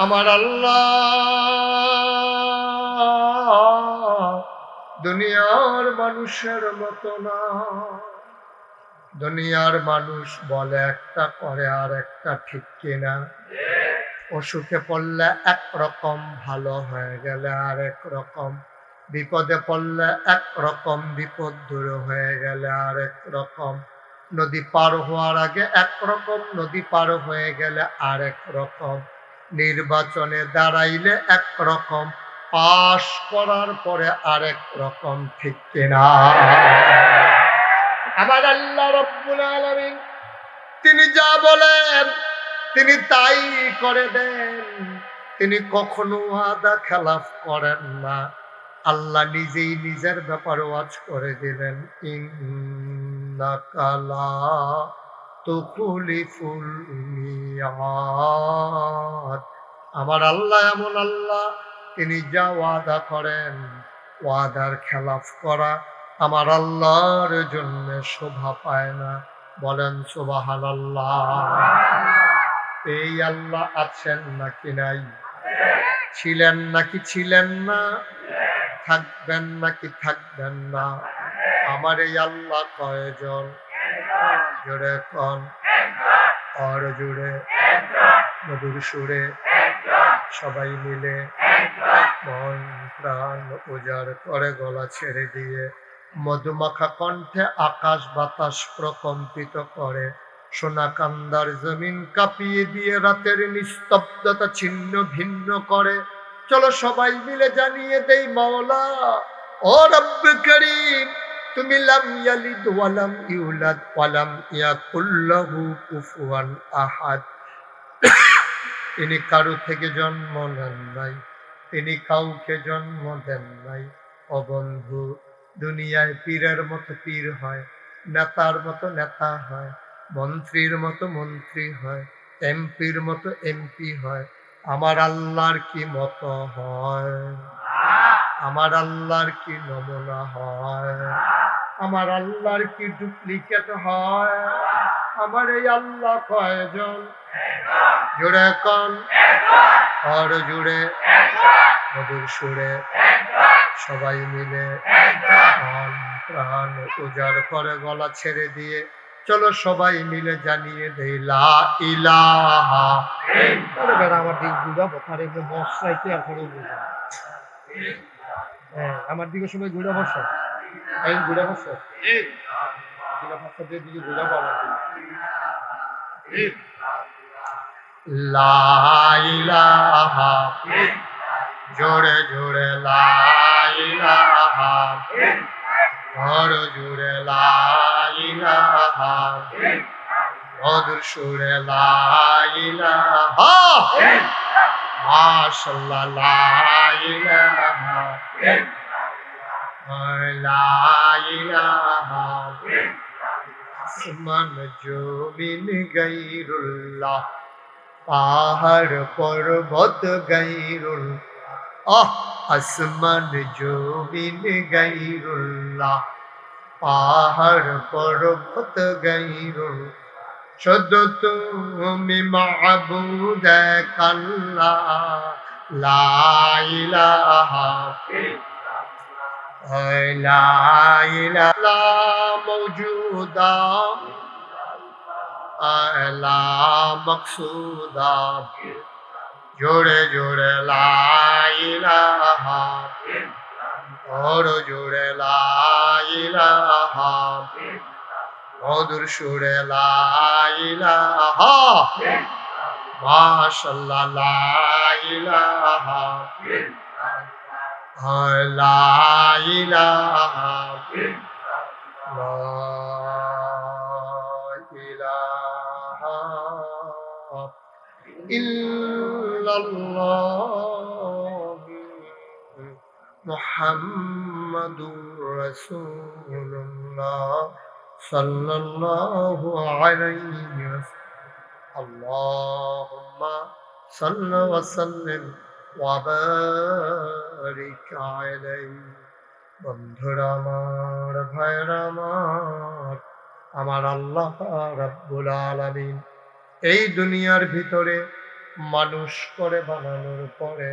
আমার আল্লাহ দুনিয়ার মানুষের মতো না। দুনিয়ার মানুষ বলে একটা, করে আর একটা, ঠিক কিনা? অসুখে পড়লে একরকম, ভালো হয়ে গেলে আর এক রকম, বিপদে পড়লে একরকম, বিপদ দূর হয়ে গেলে আর এক রকম, নদী পার হওয়ার আগে একরকম, নদী পার হয়ে গেলে আর এক রকম, নির্বাচনে দাঁড়াইলে একরকম, পাশ করার পরে আরেক রকম, ঠিক কিনা? আমার আল্লাহ রাব্বুল আলামিন তিনি যা বলেন তিনি তাই করে দেন, তিনি কখনো ওয়াদা খেলাফ করেন না। আল্লাহ নিজেই নিজের ব্যাপারে ওয়াজ করে দিলেন, ইন্নাকা লা তুখলিফুল মিয়াদ। আমার আল্লাহ এমন আল্লাহ, তিনি যা ওয়াদা করেন, ওয়াদার খেলাফ করা আমার আল্লাহর জন্য শোভা পায় না। বলেন সুবহানাল্লাহ। এই আল্লাহ আছেন নাকি নাই? ছিলেন নাকি ছিলেন না? থাকবেন নাকি থাকবেন না? আমার এই আল্লাহ কয়জন? জোরে কন, আর জুড়ে, মধুর সুরে, সবাই মিলে মন প্রাণ উজাড় করে গলা ছেড়ে দিয়ে মধুমাখা কণ্ঠে আকাশ বাতাস প্রকম্পিত করে, সোনাকান্দার জমিন কাঁপিয়ে দিয়ে রাতের নিস্তব্ধতা ছিন্ন ভিন্ন করে। চলো সবাই মিলে জানিয়ে দেই, মাওলা ও রব্ব করিম, তুমি লাম ইয়ালিদ ওয়ালাম ইউলাদ ওয়ালাম ইয়াকুল লাহু কুফুয়ান আহাদ। তিনি কারো থেকে জন্ম নেন নাই, তিনি কাউকে জন্ম দেন নাই। ও বন্ধু, দুনিয়ায় পীরের মতো পীর হয়, নেতার মতো নেতা হয়, মন্ত্রীর মতো মন্ত্রী হয়, এমপির মতো এমপি হয়। আমার আল্লাহর কি মতো হয়? আমার আল্লাহর কি নমুনা হয়? আমার আল্লাহর কি ডুপ্লিকেট হয়? আমার এই আল্লাহ কয়জন? জুড়ে কন, আর জুড়ে, মধুর সুরে, সবাই মিলে মন প্রাণ উজাড় করে গলা ছেড়ে দিয়ে চলো সবাই মিলে জানিয়ে দেই, লা ইলাহা। আমার দিকে ঘুরাবো, তার একটু বসাইতে আর করে বুঝা। হ্যাঁ, আমার দিকে সবাই ঘুরে বসো, এই ঘুরে বসো, দিকে ঘুরাবো আমার দিকে। লা ইলাহা, জোরে জোরে লা ইলাহা, ঘর জুড়ে লা ইলাহা, মধুর সুরে লা ইলাহা, মাশাআল্লাহ লা ইলাহা, লা ইলাহা, আসমান জমিন গায়রুল্লাহ, পাহাড় পর্বত গায়রুল্লাহ, আসমান জমিন গায়রুল্লাহ, পাহাড় পর্বত গায়রুল্লাহ, শুধু তুমি মাবুদ এক আল্লাহ, লা ইলাহা, লা ইলাহা মওজুদা, লা মকসুদা, জোরে জোরে লা ইলাহা, বড় জোরে লা ইলাহা, মধুর সুরে লা ইলাহা, মাশাআল্লাহ লা ইলাহা, লা ইলাহা, লা ইলাহা ইল্লাল্লাহ মুহাম্মাদুর রাসূলুল্লাহ সাল্লাল্লাহু আলাইহি ওয়াসাল্লাম। আল্লাহুম্মা সাল্লি ওয়া সাল্লিম ওয়া বারিক আলাইহি। বন্ধুরা আমার, ভাইরা আমার আল্লাহ রাব্বুল আলামিন এই দুনিয়ার ভিতরে মানুষ করে বানানোর পরে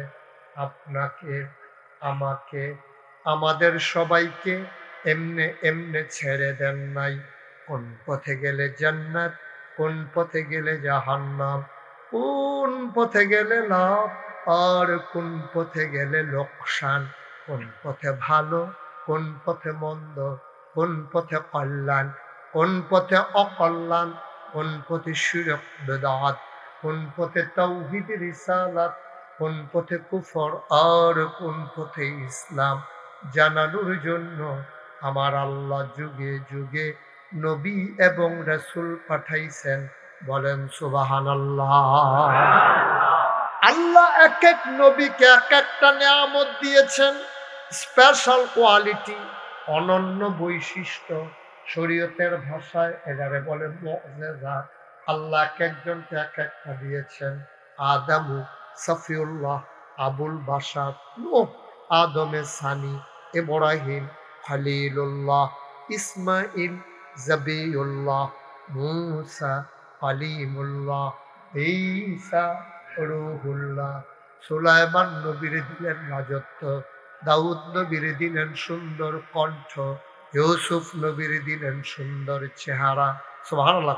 আপনাকে, আমাকে, আমাদের সবাইকে এমনে এমনে ছেড়ে দেন নাই। কোন পথে গেলে জান্নাত, কোন পথে গেলে জাহান্নাম, কোন পথে গেলে লাভ আর কোন পথে গেলে লোকসান, কোন পথে ভালো, কোন পথে মন্দ, কোন পথে কল্যাণ, কোন পথে অকল্যাণ, কোন পথে শিরক বিদআত, কোন পথে তাওহীদ রিসালাত, কোন পথে কুফর আর কোন পথে ইসলাম জানানোর জন্য আমার আল্লাহ যুগে যুগে নবী এবং রাসূল পাঠাইছেন। বলেন সুবহানাল্লাহ। আল্লাহ এক এক নবীকে এক একটা নিয়ামত দিয়েছেন, স্পেশাল কোয়ালিটি, অনন্য বৈশিষ্ট্য। শরীয়তের ভাষায় এবারে বলে মুআজিজা। আল্লাহ এক একজনকে এক একটা দিয়েছেন। আদামু সফিউল্লাহ, আবুল বাশার নূহ, আদমে সানি, ইব্রাহিম খলিলুল্লাহ, ইসমাইল জবিউল্লাহ, মূসা কালিমুল্লাহ, ঈসা রূহুল্লাহ। সুলাইমান নবীর দিলেন রাজত্ব, দাউদ নবীর দিলেন সুন্দর কণ্ঠ, ইউসুফ নবীর দিলেন সুন্দর চেহারা। সুবহানাল্লাহ।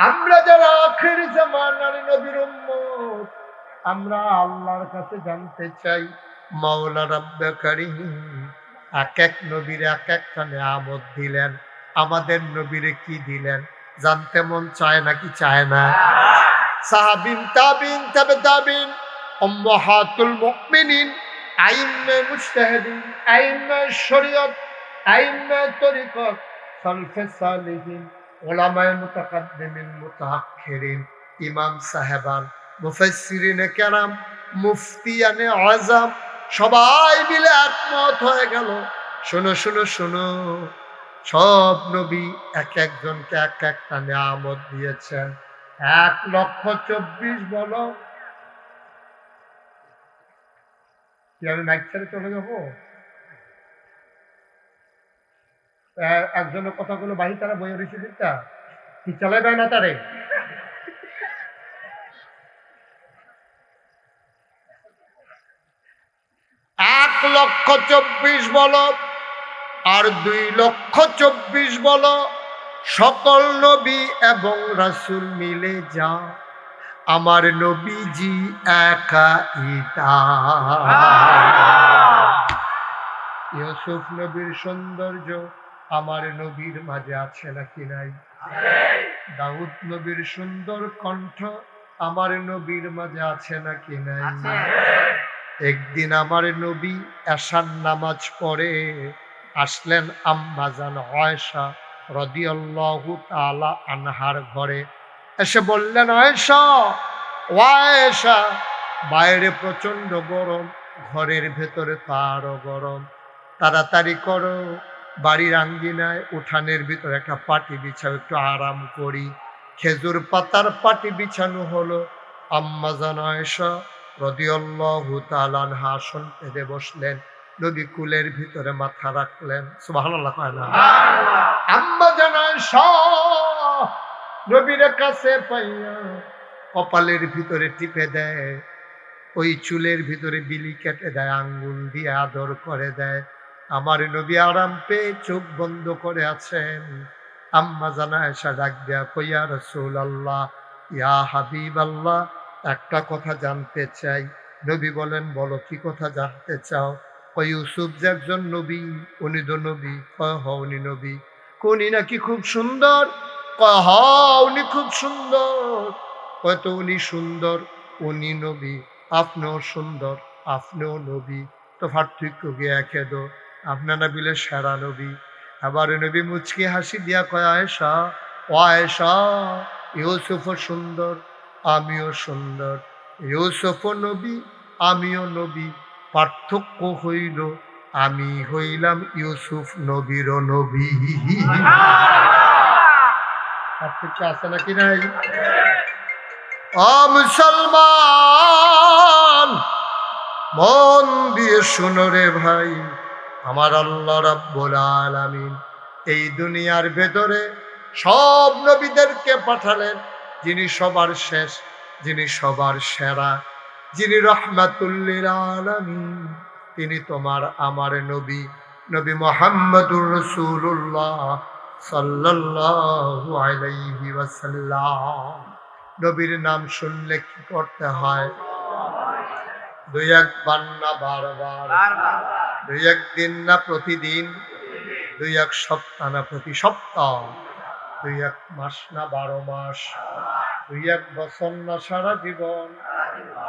আমরা যারা আখির জামানার নবীর উম্মত, আমরা আল্লাহর কাছে জানতে চাই, মাওলা রাব্বে কারীম এক এক নবীর এক একটা নিয়ামত দিলেন, আমাদের নবীরে কি দিলেন জানতে মন চায় নাকি চায় না? সাহাবিন, তাবিন, তাবে তাবিন, উম্মাহাতুল মুমিনিন, আইম্মে মুজতাহিদিন, আইম্মে শরীয়ত, আইম্মে তরিকত, সালফে সালিহিন, উলামায়ে মুতাকাদ্দিমিন মুতাআখিরিন, ইমাম সাহেবান, মুফাসসিরিনে কেরাম, মুফতিয়ানে আযম, সবাই মিলে একমত হয়ে গেল। শোনো শোনো শোনো, সব নবী এক একজনকে এক একটা নিয়ামত দিয়েছেন। 1,24,000 বলো। কি আমি মাইক ছেড়ে চলে যাবো? একজনের কথাগুলো বাহি তারা বই রিসিভিটা কি চালাবে না তারে? এক 1,24,000 বলো আর 2,24,000 বলো, সকল নবী এবং রাসূল মিলে যা আমার নবীজি একা ইতা। ইউসুফ নবীর সৌন্দর্য আমার নবীর মাঝে আছে নাকি নাই? দাউদ নবীর সুন্দর কণ্ঠ আমার নবীর মাঝে আছে নাকি নাই? একদিন আমার নবী এশার নামাজ পড়ে আসলেন আম্মা জান আয়েশা রাদিয়াল্লাহু তাআলা আনহার ঘরে। এসে বললেন, আয়েশা, ও আয়েশা, বাইরে প্রচন্ড গরম, ঘরের ভেতরে তো আরো গরম, তাড়াতাড়ি করো, বাড়ির আঙ্গিনায় উঠানের ভিতরে একটা পাটি বিছাও, একটু আরাম করি। খেজুর পাতার পাটি বিছানো হলো। আম্মা জান আয়েশা রাদিয়াল্লাহু তাআলা আনহা আসন পেতে বসলেন, নবী কুলের ভিতরে মাথা রাখলেন। সুবহানাল্লাহ কয় না? আম্মা জান আয়েশা নবীর কাছে পাইয়া কপালের ভিতরে টিপে দেয়, ওই চুলের ভিতরে বিলি কেটে দেয়, আঙ্গুল দিয়ে আদর করে দেয়। আমার নবী আরাম পেয়ে চোখ বন্ধ করে আছেন। আম্মা জান আয়েশা ডাক দেয়া, কইয়া রাসূলুল্লাহ, ইয়া হাবিবাল্লাহ, একটা কথা জানতে চাই। নবী বলেন, বলো, কি কথা জানতে চাও? কয় ইউসুফ যে একজন নবী, উনি তো নবী। কয় হ উনি নবী। উনি নাকি খুব সুন্দর। কয় হ উনি খুব সুন্দর। কয় তো উনি সুন্দর, উনি নবী, আপনিও সুন্দর, আপনিও নবী, তো পার্থক্য গিয়ে একে দো, আপনারা বিলে সেরা নবী। আবার নবী মুচকি হাসি দিয়া কয় আয়েশা, ও আয়েশা, ইউসুফও সুন্দর, আমিও সুন্দর, ইউসুফও নবী, আমিও নবী, পার্থক্য হইল আমি হইলাম ইউসুফ নবীর নবী। পার্থক্য আছে নাকি নাই? ও মুসলমান, মন দিয়ে শুনো রে ভাই, আমার আল্লাহ রাব্বুল আলামিন এই দুনিয়ার ভেতরে সব নবীদেরকে পাঠালেন, যিনি সবার শেষ, যিনি সবার সেরা, যিনি রহমাতুল লিল আলামিন, তিনি তোমার আমার নবী, নবী মুহাম্মদুর রাসূলুল্লাহ সাল্লাল্লাহু আলাইহি ওয়াসাল্লাম। নবীর নাম শুনলে কি করতে হয়? দুই একবার না বারবার, দুই একদিন না প্রতিদিন, দুই এক সপ্তাহ না প্রতি সপ্তাহ, দুই এক মাস না 12 মাস, দুই এক বছর না সারা জীবন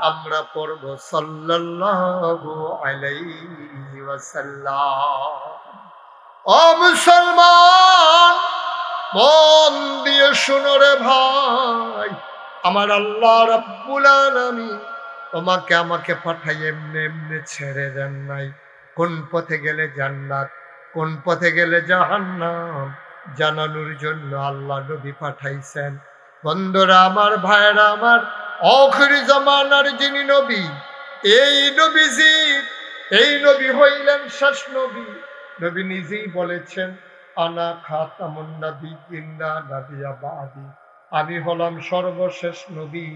আমরা পড়ব সাল্লাল্লাহু আলাইহি ওয়াসাল্লাম। ও মুসলমান, মন দিয়ে শুনো রে ভাই, আমার আল্লাহ রাব্বুল আলামিন তোমাকে আমাকে পাঠাই এমনি এমনি ছেড়ে দেন নাই। কোন পথে গেলে জান্নাত, কোন পথে গেলে জাহান্নাম জানানোর জন্য আল্লাহ নবী পাঠাইছেন। বন্ধুরা আমার, ভাইরা আমার, আখির জামানার যিনি নবী, এই নবীজি, এই নবী হইলেন শেষ নবী। নবী নিজেই বলেছেন, আনা খাতামুন নাবিয়্যিন লা নাবিয়্যা বাদি, আমি হলাম সর্বশেষ নবী,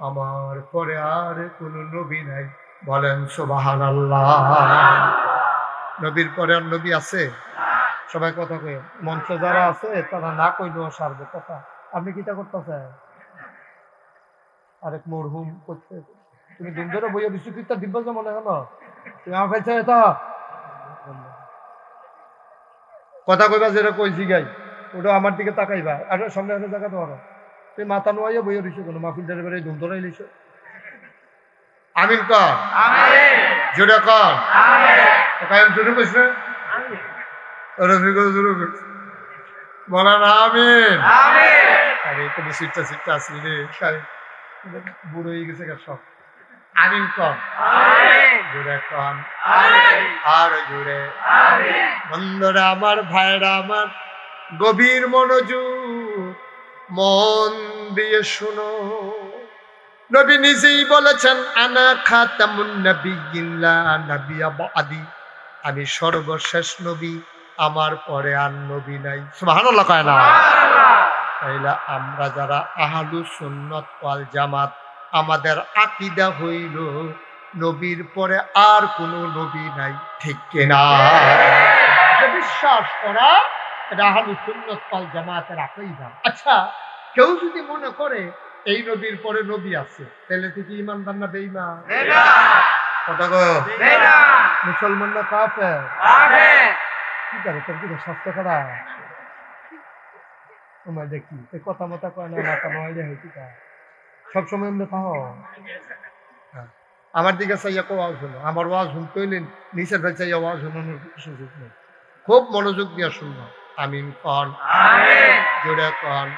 আমার পরে আর কোন নবী নাই। বলেন সুবহানাল্লাহ। নবীর পরে আর নবী আছে? সবাই কথা কয়ে, মঞ্চে যারা আছে তারা না কইলেও সারবে কথা। আপনি কিটা করতেছেন? আরেক মরহুম করতে, তুমি দিন ধরে বইয়া দিচ্ছ, কি তার দিব্য মনে হলো তুমি আমার ফেলছে এটা কথা কইবা, যেটা কইছি গাই ওটা আমার দিকে তাকাইবা, আর সামনে একটা জায়গা ধরো। তুমি মাথা নোয়াইয়া বইয়া দিছো, কোনো মাহফিল ডেলিভারি ধুম ধরাই লিছো। আমিন কর, জোরে কর, কায়েম শুরু করছে, রফিকও শুরু করছে, বলেন আমিন। আরে কোনো সিটটা সিটটা আসলি রে, বুড়ো হয়ে গেছে সব। আমিন কর, জোরে কর, আর জোরে। বন্ধুরা আমার, ভাইরা আমার, গভীর মনোযোগ, মন দিয়ে শুনো। নবী নিজেই বলেছেন, আনা খাতামুন নাবিয়্যিন লা নাবিয়্যা বাদি, আমি সর্বশেষ নবী, আমার পরে আর নবী নাই। সুবহানাল্লাহ কয় না? তাইলে আমরা যারা আহলুস সুন্নাত ওয়াল জামাত, আমাদের আকীদা হইল নবীর পরে আর কোনো নবী নাই, ঠিক কিনা? বিশ্বাস করা, এটা আহলুস সুন্নাত ওয়াল জামাতের আকীদা। আচ্ছা, কেউ যদি মনে করে এই নবীর পরে নবী আছে, তাহলে তুই কি ইমানদার না বেঈমান? কথা গো, মুসলমান না কাফের? কি করে তোর কি স্বাস্থ্য খারাপ? তোমার দেখি কথা মতো কয় না, মাথা নয় যে হইতে সবসময় এমনি খাও। আমার দিকে চাইয়া কো ওয়াজ হলো, আমার ওয়াজ শুনতে হইলে নিচের ভাই চাইয়া ওয়াজ শোনানোর সুযোগ নেই, খুব মনোযোগ দিয়ে শুনবো। আমিন কন, জোরে কন,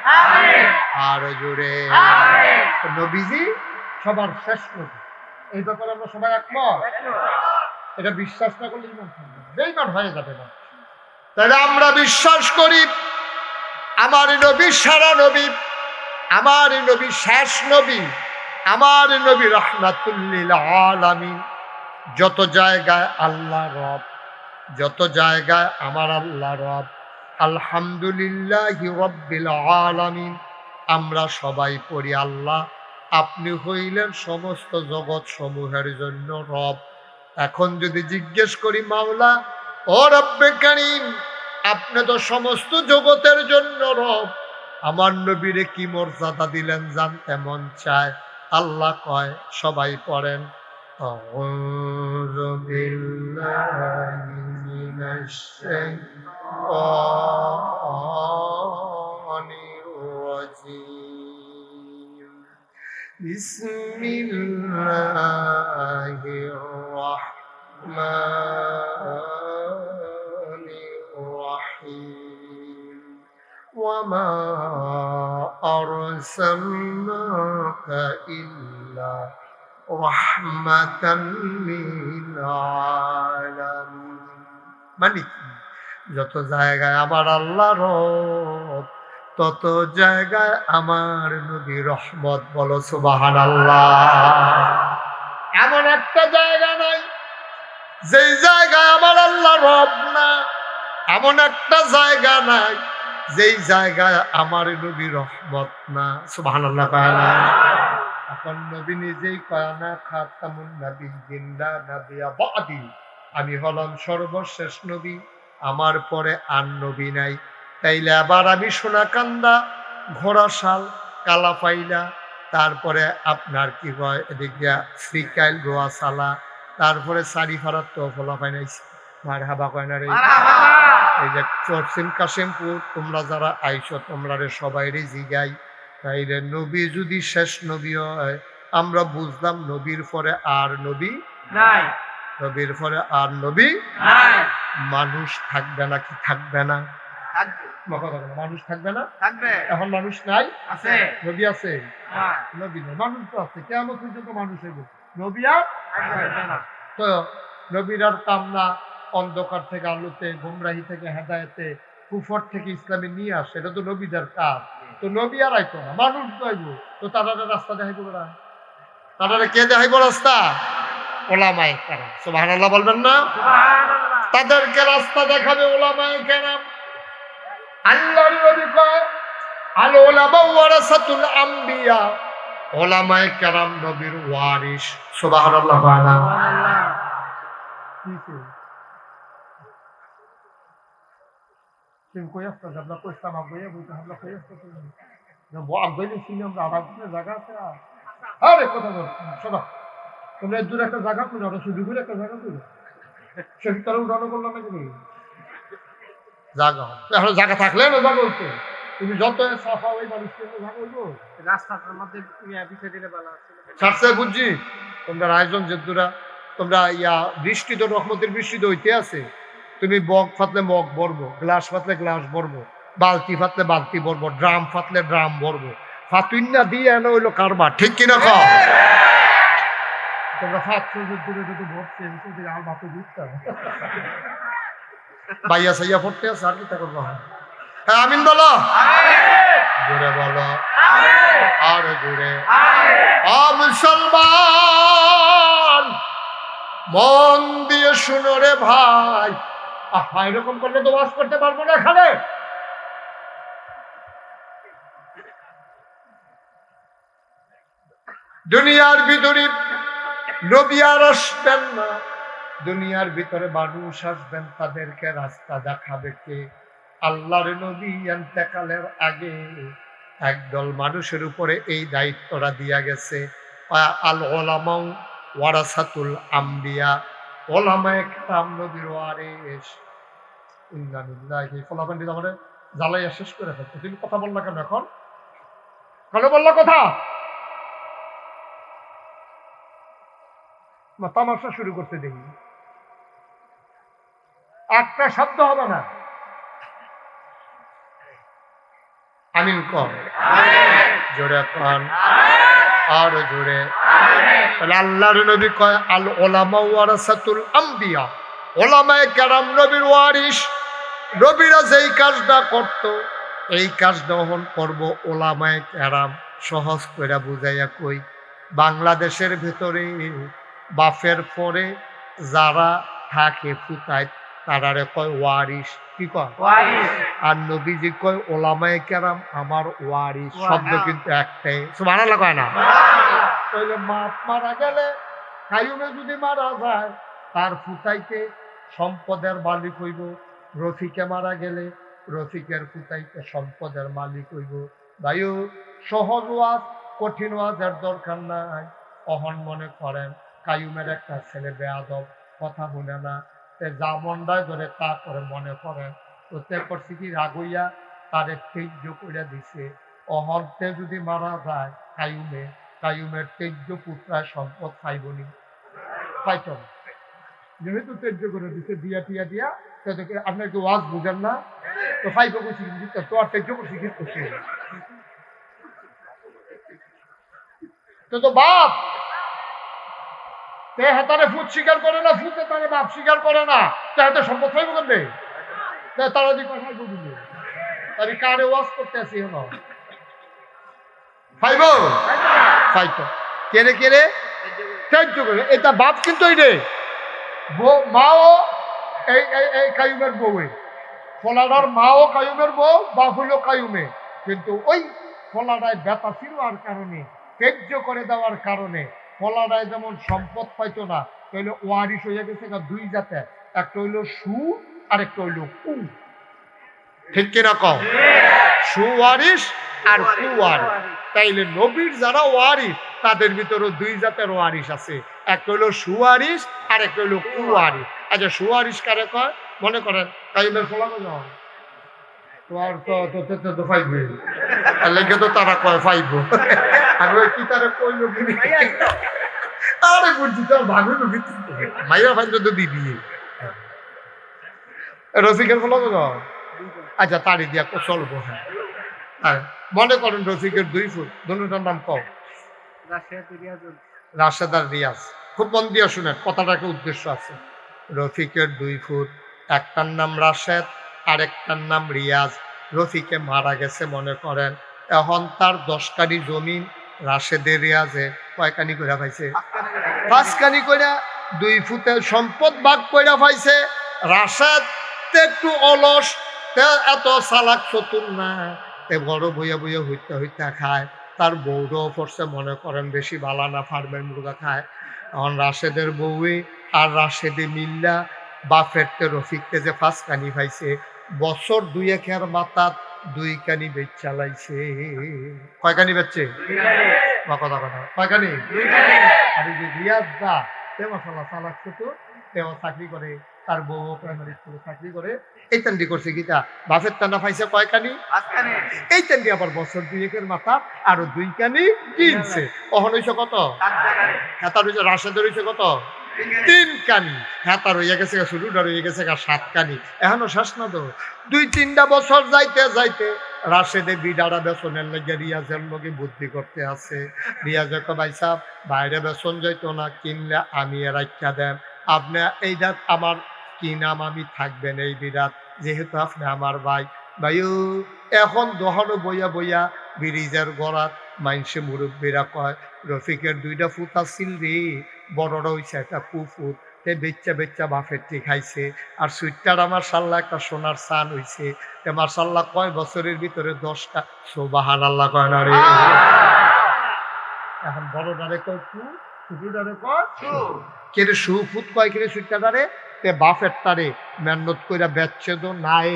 আর জোরে। নবীজি সবার শেষ নবী, এই ব্যাপারে আমরা সবাই একমত। এটা বিশ্বাস না করলে ইমান থাকবে, বেঈমান হয়ে যাবে না। তাহলে আমরা বিশ্বাস করি আমার নবী সারা নবী, আমার নবী শেষ নবী, আমার নবী রাহমাতুল লিল আলামিন। যত জায়গায় আল্লাহ রব, যত জায়গায় আমার আল্লাহ রব, আলহামদুলিল্লাহি রাব্বিল আলামিন। আমরা সবাই পড়ি, আল্লাহ আপনি হইলেন সমস্ত জগৎ সমূহের জন্য রব। এখন যদি জিজ্ঞেস করি, মাওলা ও রব্বে কারীম, আপনি তো সমস্ত জগতের জন্য রব, আমার নবীরে কি মর্যাদা দিলেন জানতে মন চায়। আল্লাহ কয়, সবাই পড়েন, أعوذ بالله من الشيطان الرجيم بسم الله الرحمن الرحيم وما أرسلناك إلا رحمة للعالمين মানে যত জায়গায় আমার আল্লাহ রব তত জায়গায় আমার নবী রহমত। বলো সুবহানাল্লাহ। এমন একটা জায়গা নাই যেই জায়গায় আমার আল্লাহ রব না, এমন একটা জায়গা নাই যেই জায়গায় আমার নবী রহমত না। সুবহানাল্লাহ। এখন নবী নিজেই কয় না খাতামুন নাবিয়্যিন লা নাবিয়্যা বাদি, আমি হলাম সর্বশেষ নবী, আমার পরে আর নবী নাই। তাইলে আবার আমি সোনাকান্দা, ঘোড়াশাল, কালাপাইলা, তারপরে আপনার কি কয় এদিক দিয়া শ্রীকাইল, রোয়াশালা, তারপরে সারিফারাত তো ফলা পাইনাইছি মারহাবা কয় না রে। এই যে পশ্চিম কাশিমপুর তোমরা যারা আইছো তোমরা রে সবাই রে জিগাই, তাইলে নবী যদি শেষ নবী হয় আমরা বুঝলাম নবীর পরে আর নবী নাই, নবীর পরে আর নবী নাই। মানুষ থাকবে না কি থাকবে না? মানুষ থাকবে না, থাকবে। এখন মানুষ নাই, আছে। নবী আছে, নবী নেই, মানুষ তো আছে। কেমন পর্যন্ত মানুষ হইব, নবী আর তো নবীর আর কাম না অন্ধকার থেকে আলোতে, গুমরাহি থেকে হেদায়েতে, কুফর থেকে ইসলামে নিয়ে আসে, এটা তো নবীদের কাজ। তো নবী আর আইতো না, মানুষ যাইব। তো তারা রাস্তা দেখাইব না, তারা কে দেখাইব রাস্তা? ওলামায়ে কেরাম। সুবহানাল্লাহ বলবেন না? তাদেরকে রাস্তা দেখাবে ওলামায়ে কেরাম। আল্লাহর নবী কয় আল উলামা ওয়ারাসাতুল আম্বিয়া, ওলামায়ে কেরাম নবীর ওয়ারিস। সুবহানাল্লাহ। তুমি কই আসছো? আমরা কইতাম আগে বলতে আমরা কই আসছো তুমি না আগে ছিলাম আমরা আবার কোনো জায়গা আছে? আরে কথা বল শোনো, তোমরা দূর একটা জায়গা করে ওটা শুধু করে একটা জায়গা করে সেই তার উঠানো করলাম না তুমি জায়গা এখন জায়গা থাকলে না জায়গা হইতো। তুমি যত সাফা ওই মানুষকে জায়গা হইবো রাস্তাটার মধ্যে পিছিয়ে দিলে ভালো আছে। ছাড়ছে বুঝছি তোমরা আয়োজন যেদুরা তোমরা ইয়া বৃষ্টি তো রহমতের বৃষ্টি তো হইতে আছে। তুমি মগ ফাতলে মগ ভরবো, গ্লাস ফাতলে গ্লাস ভরবো, বালতি ফাতলে বালতি ভরবো, ড্রাম ফাতলে ড্রাম ভরবো। ফাতুইন্না দিয়ে এনে হইলো কারবার, ঠিক কিনা কও? তোমরা ফাতছো দূরে যদি ভরছে আর ভাতে দিতে বাইয়া সাইয়া পড়তে আছে আর কি তা করবো? হ্যাঁ আমিন বলো, জোরে বলো, আর জোরে। মুসলমান মন দিয়ে শুনো রে ভাই, এরকম করলে তো ওয়াজ করতে পারবো না এখানে। দুনিয়ার ভিতরে নবী আর আসবেন না, দুনিয়ার ভিতরে মানুষ আসবেন, তাদেরকে রাস্তা দেখাবে কে? আল্লাহর নবী ইন্তেকালের আগে একদল মানুষের উপরে এই দায়িত্বটা দিয়া গেছে। আল উলামা ওয়ারাসাতুল আম্বিয়া, ওলামায়ে কেরাম নবীর ওয়ারিস। ইন্না লিল্লাহি ফলাফান্ডি আমাদের জ্বালাইয়া শেষ করে ফেলছে। তুমি কথা বললা কেন এখন? কেন বললা কথা? তামাশা শুরু করতে দেখি, একটা শব্দ হবে না। আমিন কর, জোরে কন, আর জোরে। আল্লাহর নবী কয় আল উলামা ওয়ারাসাতুল আম্বিয়া, ওলামায়ে কেরাম নবীর ওয়ারিস। নবীরা যেই কাজটা করত এই কাজটা হন করব ওলামায়ে কেরাম। সহজ করে বুঝাইয়া কই, বাংলাদেশের ভেতরে বাফের পরে যারা থাকে ফুতায় তারারে কয় ওয়ারিস। কি কয়? ওয়ারিস। আর নবীজি কয় ওলামায়ে কেরাম আমার ওয়ারিস। শব্দ কিন্তু একটাই, সুবহানাল্লাহ কয় না? তাহলে মাপ মারা গেলে কায়ুমে যদি মারা যায় তার ফুতাইতে সম্পদের মালিক হইব, রফিকে মারা গেলে রফিকের ফুতাইতে সম্পদের মালিক হইব। ভাইও সহজ ওয়াজ কঠিন ওয়াজের দরকার নাই। অহন মনে করেন কায়ুমের একটা ছেলে বেয়াদব, কথা শুনে না, তে যা মন্ডায় ধরে তা করে মনে করেন, তো তে করছে কি রাগইয়া তারে তেজ্য করে দিছে। অহন্তে যদি মারা যায় কায়ুমের তেজ্য পুত্রায় সম্পদ পাইবনি, পাইত না। যেহেতু তেজ্য করে দিছে দিয়া টিয়া দিয়া, তাদেরকে আপনার কি ওয়াজ বুঝেন না, তো পাইব করছি তো আর তেজ্য করছি কি করছে, তো বাপ তে হাতারে ফুট স্বীকার করে না, ফুটে তারে বাপ স্বীকার করে না, তে হাতে সম্পদ পাইব করবে, তারা দি কথা বুঝবে, তারি কারে ওয়াজ করতে আসি হল পাইব পাইতো কেড়ে কেড়ে তেজ্য করে। এটা বাপ কিন্তু এই রে মাও এই এই কায়ুমের বউয়ে, ফলাডার মাও কায়ুমের বউ, বাপ হইল কায়ুমে, কিন্তু ওই ফলাডায় ব্যথা ফিরোয়ার কারণে, তেজ্য করে দেওয়ার কারণে ফলাডায় যেমন সম্পদ পাইতো না, তাইলে ওয়ারিশ হয়ে গেছে দুই জাতের, একটা হইল সু আর একটা হইল কু। ঠিক কিনা কম? সুওয়ারিশ আর কুওয়ারিশ। তাইলে নবীর যারা ওয়ারিশ তাদের ভিতরে দুই জাতের ওয়ারিশ আছে, একটা হইল সুওয়ারিশ আর একটা হইল কুওয়ারিশ। আচ্ছা সুওয়ারিশ কারে কয়? মনে করেন কাইমের ফলানো যাও তোমার তো ফাইবে, লেগে তো তারা কয় ফাইব, আমি ওই কি তারা কইল কিনি আরে বুঝছি তোর ভাগুন মাইয়া ফাইল তো দিবি রসিকের ফলানো যাও। আচ্ছা তাড়ি দিয়া চলবো। হ্যাঁ মনে করেন রফিকের 2 ফুট, দুটার নাম কম, রাশেদ আর রিয়াজ। খুব মন দিয়া শুনেন, কথাটাকে উদ্দেশ্য আছে। রফিকের 2 ফুট, একটার নাম রাশেদ আর একটার নাম রিয়াজ। রফিকে মারা গেছে মনে করেন, এখন তার 10 কানি জমিন রাশেদের রিয়াজে কয়কানি করে পাইছে? 5 কানি করে। 2 ফুটের সম্পদ ভাগ করে পাইছে। রাশেদ একটু অলস, এত চালাক চতুর না, বড় বইয়া বইয়া হইতে হইতে খায়। তার বউরাও পড়ছে মনে করেন বেশি বালা না, ফার্মের মুরগা খায়। এখন রাশেদের বউয়ে আর রাশেদে মিল্লা বাফেরতে রফিকতে যে 5 কানি পাইছে, বছর 2-1 মাথাত 2 কানি বেচ চালাইছে। কয় কানি বেচছে? কথা কথা কয় কানি? আর এই যে রিয়াজ দা তে মশালা চালাক চতুর, তেও চাকরি করে, তার বউ প্রাইমারি স্কুলে চাকরি করে। এই তান্ডি করছে গীতা বাপের টান্ডা পাইছে কয় কানি? এই তান্ডি আবার বছর 2-1 মাথা আরো 2 কানি কিনছে। অহন হইছে কত? হেতার হইছে রাশেদের হইছে কত? 3 কানি। হেতার হইয়া গেছে শুরুটা হয়ে গেছে 7 কানি। এখনো শেষ না তো। 2-3টা বছর যাইতে যাইতে রাশেদে বিডারা বেসনের লেগে রিয়াজের লগে বুদ্ধি করতে আছে। রিয়াজে কয় ভাই সাহেব বাইরে বেসন যাইতো না, কিনলে আমি রাখা দেন, আপনি এই রাত আমার কি নাম আমি থাকবেন এই বিরাট, যেহেতু আপনি আমার ভাই। ভাইও এখন দহনো বইয়া বইয়া ব্রিজের গড়াত মাইনসে মুরব্বীরা কয় রফিকের 2টা ফুট আসছিল রে, বড়রা হইছে একটা কুফুট, তে বেচ্চা বেচ্চা বাফেরটি খাইছে। আর সুইটটার আমার সাল্লাহ একটা সোনার সান হইছে, তে মাশাল্লাহ কয় বছরের ভিতরে 10টা। সুবহানাল্লাহ কয় না রে? এখন বড়টারে কয় কু, ছোটটারে কয় সু। কেরে সু ফুট কয় কেরে সুইটটারে, তে বাফের তারে মেহনত কইরা বেচছে তো নাই,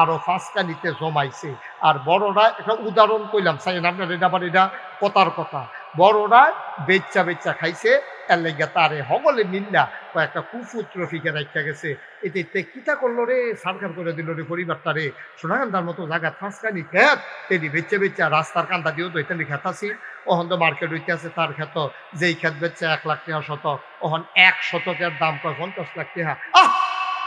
আরো 5 কানিতে জমাইছে। আর বড়রা একটা উদাহরণ কইলাম চাই আপনার, এটা আবার এটা কথার কথা, বড়রা বেচ্চা বেচ্চা খাইছে, এর লেগে তারে হগলে মিল্লা কয়েকটা কুফুত রফিকে রাখা গেছে। এতে কিতা করলো রে, সরকার করে দিল রে পরিবারটা রে। সোনাগান্ধার মতো জায়গা 5 কানি খেত, তেনি বেচে বেচা রাস্তার কান্দা দিয়েও তো এখানে খেত আছি। ওহন তো মার্কেট হইতে আছে তার খেত, যেই খেত বেচছে 1 লাখ টাকা শতক, ওহন 1 শতকের দাম কয় 50 লাখ টাকা।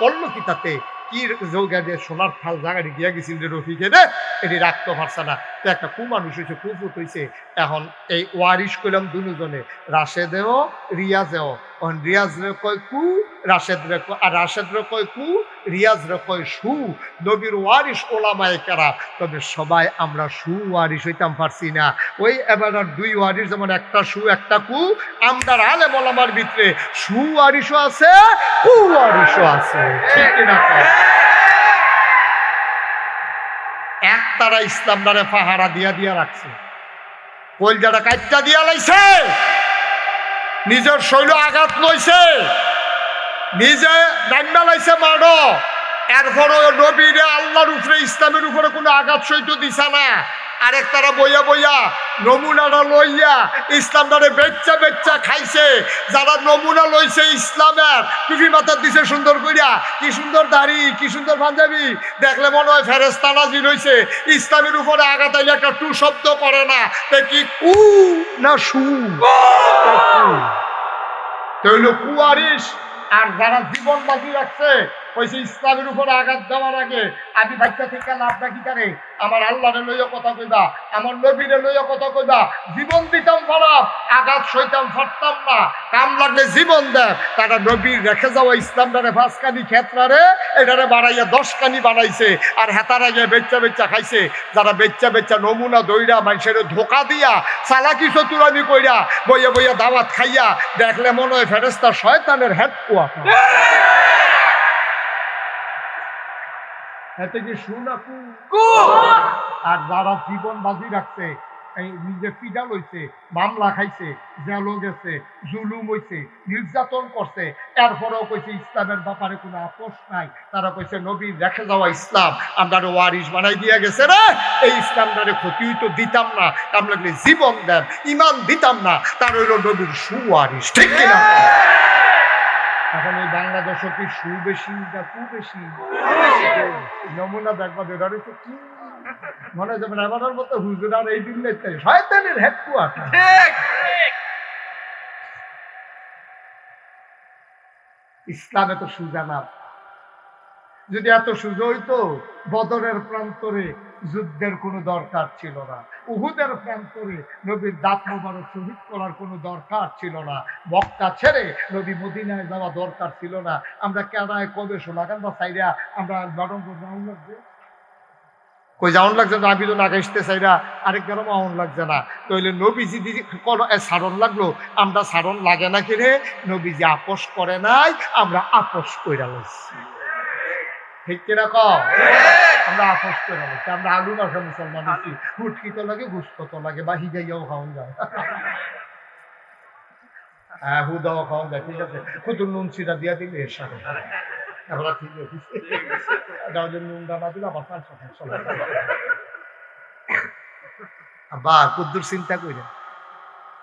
করলো কি তাতে? কি যোগা দিয়ে সোনার ফাল জায়গাটি গিয়া গেছিল রে রফিকে রে, এটি রাখতে পারছে না। তো একটা কুমানুষ হয়েছে, কুফুত হয়েছে। এখন এই ওয়ারিশ কইলাম দুজনে, রাশেদেও রিয়াজেও। এখন রিয়াজ রে কয় কু, রাশেদ রে কয়, আর রাশেদ রে কয় কু, রিয়াজ রে কয় সু। নবীর ওয়ারিশ ওলামায়ে কেরাম, তবে সবাই আমরা সু ওয়ারিশ হইতাম পারছি না। ওই এবার 2 ওয়ারিশ, যেমন একটা সু একটা কু, আমরা আলেম ওলামার ভিতরে সু ওয়ারিশও আছে, কু ওয়ারিশও আছে। ঠিক কিনা? এক তারা ইসলামদারে পাহারা দিয়া দিয়া রাখছে, কলজাটা কাটটা দিয়া লাইছে, নিজের শৈল আঘাত লইছে, নিজে ডান্ডা লাইছে মারো। এরপরও নবীরে আল্লাহর উপরে ইসলামের উপরে কোনো আঘাত সইতে দিছে না। আরেক তারা বইয়া বইয়া নমুনাটা লইয়া ইসলামটারে বেচ্চা বেচ্চা খাইছে। যারা নমুনা লইছে ইসলামের, টুপি মাথার দিছে সুন্দর কইরা, কি সুন্দর দাড়ি, কি সুন্দর পাঞ্জাবি, দেখলে মনে হয় ফেরেশতা নাজিল হইছে। ইসলামের উপরে আঘাত আইলে একটা টু শব্দ করে না, তে কি কু না সু? তৈল কুয়ারিস। আর যারা জীবন বাজি রাখছে কইছে ইসলামের উপরে আঘাত দেওয়ার আগে আমি বাচ্চা থেকে লাভ রাখি কারে, আমার আল্লাহরে লইয়া কথা কইবা, আমার নবীরে লইয়া কথা কইবা। জীবন দিতাম খারাপ, আঘাত সইতাম ফাটতাম না, কাম লাগলে জীবন দেয়। তারা নবীর রেখে যাওয়া ইসলামটারে 5 কানি ক্ষেত্রারে এটারে বাড়াইয়া 10 কানি বানাইছে। আর হেতার আগে বেচ্চা বেচ্চা খাইছে। যারা বেচ্চা বেচ্চা নমুনা দইরা মানুষের ধোকা দিয়া চালাকি চতুরানি কইরা বইয়া বইয়া দাওয়াত খাইয়া, দেখলে মনে হয় ফেরেশতা শয়তানের হেডকোয়ার্টার। এতে কি শুনাকু। আর যারা জীবন বাজি রাখছে, এই নিজে পিডা লইছে, মামলা খাইছে, জেলও গেছে, জুলুম হইছে, নির্যাতন করছে, এরপরেও কইছে ইসলামের ব্যাপারে কোনো আপোষ নাই। তারা কইছে নবীর রেখে যাওয়া ইসলাম আমরা ওয়ারিস বানাই দিয়া গেছে রে, এই ইসলামটারে ক্ষতি তো দিতাম না, কাম লাগলে জীবন দেন, ইমান দিতাম না, তার হইল নবীর সুওয়ারিস। ঠিক কিনা? এখন এই বাংলাদেশে কি সু বেশি না কু বেশি? নমুনা দেখবা যেটা রয়েছে কি মনে যাবে না, আমার মতো হুজুর আর এই দিন শয়তানের হেডকোয়ার্টার। ইসলাম এত সুজা না। যদি এত সুজা হইতো বদরের প্রান্তরে যুদ্ধের কোনো দরকার ছিল না, উহুদের প্রান্তরে নবীর দাঁত মোবারক শহীদ করার কোনো দরকার ছিল না, মক্কা ছেড়ে নবী মদিনায় যাওয়া দরকার ছিল না। আমরা কেনায় কবে সোনাকান্দা চাইরা আমরা নরমপুর যাওয়ান লাগছে, কই যাওয়ান লাগছে না, আমি তো না গাইতে চাইরা আরেক গেলাম আউন লাগছে না। তইলে নবীজি কোনো সারণ লাগলো, আমরা সারণ লাগে না কিরে, নবীজি আপোষ করে নাই, আমরা আপোষ কইরা লইছি। ঠিক কিনা কও? আমরা আপোষ করে লইছি। আমরা আলু মাসা মুসলমান হচ্ছি, ফুটকি তো লাগে, গুস্ত তো লাগে, বা হিজাইয়াও খাওয়ান যায়, হ্যাঁ হুদাও খাওয়ান যায়। ঠিক আছে, শুধু নুন চিরা দিয়া দিলে এর সাথে আমরা ঠিক আছে, নুন দানা দিলে আবার 500 চলে। বা কুদ্দুর চিন্তা কইরা,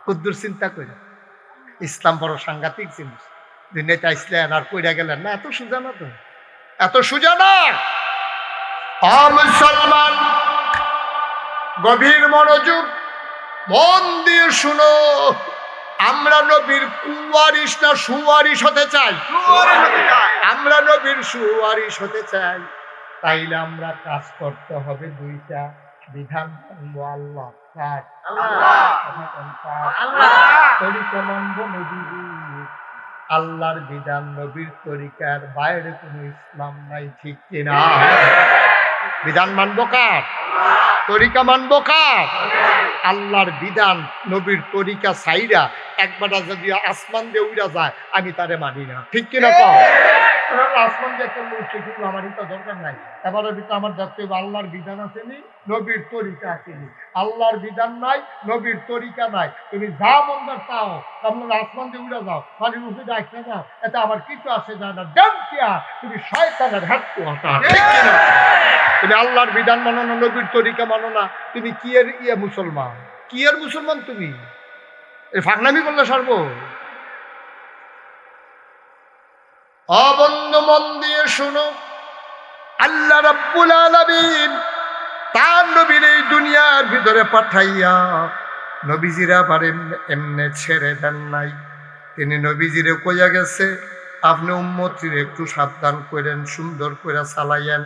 কুদ্দুর চিন্তা কইরা, ইসলাম বড় সাংঘাতিক জিনিস। দুনিয়াতে আইসলেন আর কইরা গেলেন না, এত সুজা না তো, এত সুজা না। মুসলমান গভীর মনোযোগ মন দিয়ে শুনো, আমরা নবীর কুয়ারিশ না সুয়ারিশ হতে চাই? আমরা নবীর সুয়ারিশ হতে চাই। তাইলে আমরা কাজ করতে হবে দুইটা, বিধান মানবো আল্লাহ, তরিকা মানবো নবীর। আল্লাহর বিধান নবীর তরিকার বাইরে কোনো ইসলাম নাই। ঠিক কিনা? বিধান মানবো কার? তরিকা মানবো কার? আল্লাহর বিধান নবীর তরিকা সাইরা একবার যদি আসমান দিয়ে উড়া যায় আমি তারে মানি না। ঠিক কিনা কও? আসমান দিয়ে একটা উঠছে কিন্তু আমারই তো দরকার নাই। এবারে আমার দেখতে হবে আল্লাহর বিধান আসেনি, নবীর তরিকা আসেনি। আল্লাহর বিধান নাই, নবীর তরিকা নাই, তুমি যা মন্দার তাও আপনার আসমান দিয়ে উড়া যাও, পানির উপরে ডাকতে যাও, এতে আমার কিছু আসে যায় না। জানতিয়া তুমি শয়তানের হেডকোয়ার্টার। ঠিক কিনা? তুমি আল্লাহর বিধান মানো না, নবীর তরিকা মানো না, তুমি কি এর মুসলমান? কি এর মুসলমান? তুমি এই ফাঁকনামি করলে সারবো? বন্ধু মন দিয়ে শুনো, আল্লাহ রাব্বুল আলামিন তার নবীর এই দুনিয়ার ভিতরে পাঠাইয়া নবীজিরা পারে এমনে ছেড়ে দেন নাই। তিনি নবীজিরে কইয়া গেছে, আপনি উম্মতির একটু সাবধান করেন, সুন্দর করে চালাইয়েন,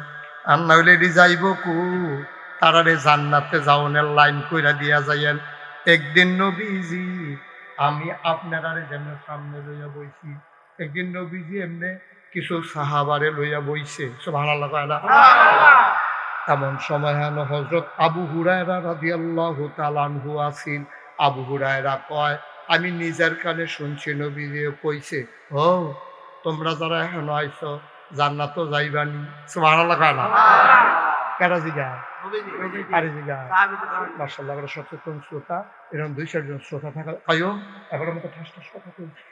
আর না হইলে যাইব কু তারারে জান্নাতে যাওনের লাইন কইরা দিয়া যাইয়েন। একদিন নবীজি আমি আপনারারে যেন সামনে লইয়া বইছি, একদিন নবীজি এমনি কিছু সাহাবারে লইয়া বইছে। সুবহানাল্লাহ। এমন সময় হেন হযরত আবু হুরায়রা রাদিয়াল্লাহু তাআলা আনহু আছেন। আবু হুরায়রা কয়, আমি নিজের কানে শুনছি নবীজি কইছে, ও তোমরা যারা এখন আইছো জান্নাতও যাইবানি। সুবহানাল্লাহ। কারা জিগা? আরে জিগা। মাশাআল্লাহ, আমরা সচেতন শ্রোতা, এরকম 2-4 জন শ্রোতা থাকা আয়ো এবার মতো ঠাস ঠাস কথা বলছি।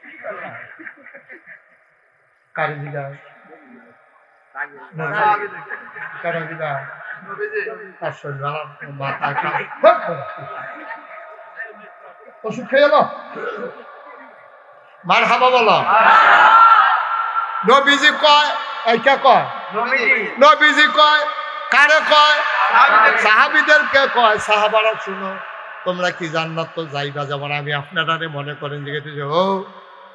কারে জিগা? কারা জিগা? মাথা ওষুধ খেয়ে এলো মার হাবা বলো নবীজি কয় এইটা কয় নবীজি কয় কারে কয় সাহাবীদেরকে কয় সাহাবারা শুনো তোমরা কি জান্নাত তো যাইবা যেমন আমি আপনারা মনে করেন যে ও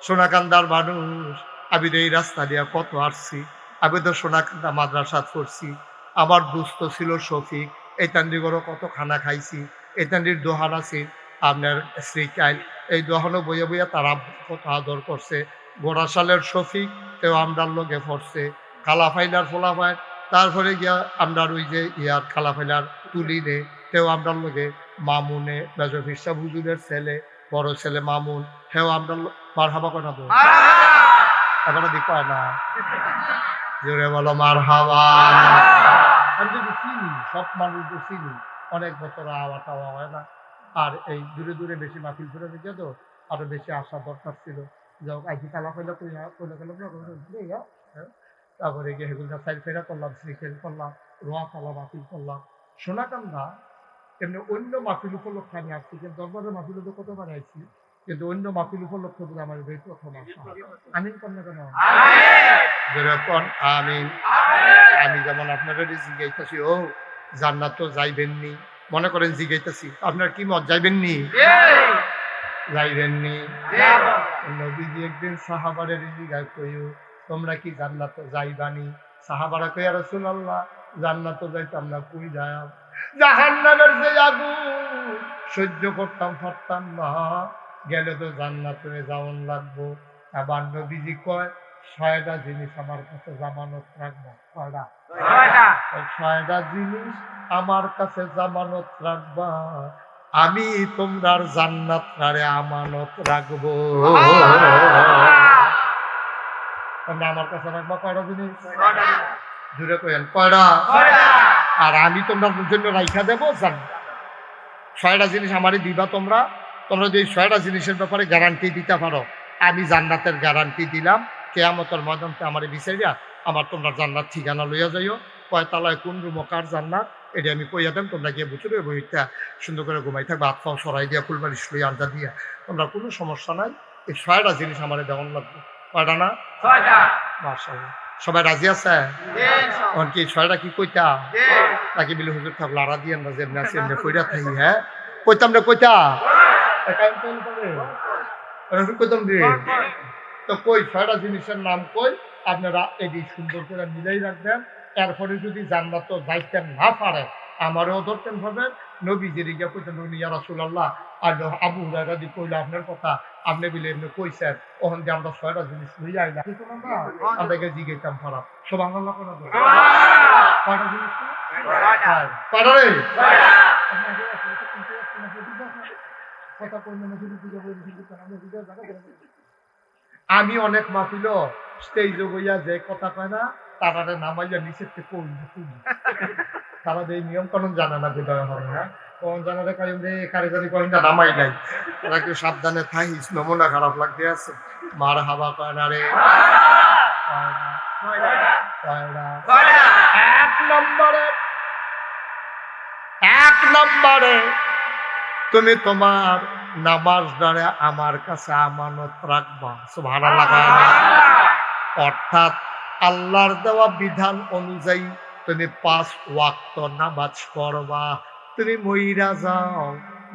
সোনাকান্দার মানুষ আমি তো এই রাস্তা দিয়ে কত আসছি আমি তো সোনাকান্দা মাদ্রাসা পড়ছি আমার দুস্থ ছিল শফিক এই তান্ডিগরও কত খানা খাইছি এই তান্ডির দোহান আছে আপনার শ্রীকাইল এই দোহানও বইয়া বইয়া তারা কত আদর করছে গোড়াশালের শফিক তেও আমরার লোকে পড়ছে খালাফাইলার ফোলাফাইল তারপরে গিয়া আমরার ওই যে ইয়ার খালাফাইলার তুলিনে তেও আমরার লোকে মামুনে মেজফিসা হুজুরের ছেলে বড় ছেলে মামুন হেও আমরা মার হাবা কয় না তো এখনো দি কয় না জোরে বলো মার হাবা আমি যদি চিনি সব মানুষ তো চিনি অনেক বছর আওয়া টাওয়া হয় না আর এই দূরে দূরে বেশি মাহফিল করে দিতে তো আরো বেশি আসা দরকার ছিল যাও আইসি কালা কইলা কইলা তারপরে গিয়ে হেগুলটা সাইড ফেরা করলাম শ্রীখেল করলাম রোয়া কালা মাহফিল করলাম সোনাকান্দা এমনি অন্য মাহফিল উপলক্ষে আমি আসছি কিন্তু দরবারের মাহফিল তো কতবার আইছি কিন্তু অন্য মাহফিল উপলক্ষে বলে আমার বেশ প্রথম আসা আমিন কন্যা কেন যেরকম আমিন আমি যেমন আপনারা জিজ্ঞাইতেছি ও জান্নাত তো যাইবেননি মনে করেন জিজ্ঞাইতেছি আপনার কি মত যাইবেননি যাইবেননি নবীজি একদিন সাহাবারের জিজ্ঞাসা কইও তোমরা কি জান্নাত যাইবানি সাহাবারা কইয়া রাসূলুল্লাহ জান্নাত যাইতাম না কই যায় জাহান্নামের যে আগুন সহ্য করতাম পারতাম না গেলে তো জান্নাতে যাওয়ান লাগবো আবার নবীজি কয় 6টা জিনিস আমার কাছে জামানত রাখবো কয়টা 6টা জিনিস আমার কাছে জামানত রাখবা আমি তোমরার জান্নাত আরে আমানত রাখবো তোমরা আমার কাছে রাখবা কয়টা জিনিস জুড়ে কইেন কয়টা আর আমি তোমরা জন্য রাইখা দেবো জান্নাত 6টা জিনিস আমারই দিবা তোমরা তোমরা যদি 6টা জিনিসের ব্যাপারে গ্যারান্টি দিতে পারো আমি জান্নাতের গ্যারান্টি দিলাম কিয়ামতের ময়দানে আমার বিচারিয়া আমার তোমরা জান্নাত ঠিকানা লইয়া যাইও কয়তলায় কোন রুম কার জান্নাত এটা আমি কইয়া দেন তোমরা গিয়ে বুঝবে বইটা সুন্দর করে ঘুমাই থাকবে হাত পাও সরাই দিয়া ফুলবাড়ি লই আড্ডা দিয়া তোমরা কোনো সমস্যা নাই এই 6টা জিনিস আমার দেওয়ান লাগবে কয়টা না 6টা মাশাআল্লাহ সবাই রাজি আছে কি 6টা কি কইতা নাকি বিলে হুজুর থাক লারা দিয়ে না যেমনি আছে এমনি কইরা থাকি হ্যাঁ কইতাম রে কইতা কইতাম রে তো কই 6টা জিনিসের নাম কই আপনারা এটি সুন্দর করে মিলাই রাখবেন এরপরে যদি জান্নাত যাইতে না পারে আমারও ধরতেন ভাবেন নবীজির গিয়া কইতেন ইয়া রাসূলুল্লাহ আর আবু হুরায়রা দি কইলা আপনার কথা আপনি বিলে এমনি কইছেন ওখান দিয়ে আমরা 6টা জিনিস লই আইলা আপনাকে জিজ্ঞাসাম করা সুবহানাল্লাহ কোন কয়টা জিনিস কয়টা রে কথা কইলে না যদি পূজা করে আমি অনেক মাহফিল স্টেজে বইয়া যে কথা কয় না তারা নামাইয়া নিচের থেকে তারা এই নিয়ম কানুন জানে না বোধ হবে না কোন জানারে কারিম রে কারিগরি কয় না নামাই নাই তারা একটু সাবধানে থাকিস নমুনা খারাপ লাগতে আছে মার হাবা কয় না রে এক নম্বরে তুমি তোমার নামাজ দ্বারে আমার কাছে আমানত রাখবা সুবহানাল্লাহ অর্থাৎ আল্লাহর দেওয়া বিধান অনুযায়ী তুমি 5 ওয়াক্ত নামাজ পড়বা তুমি মইরা যাও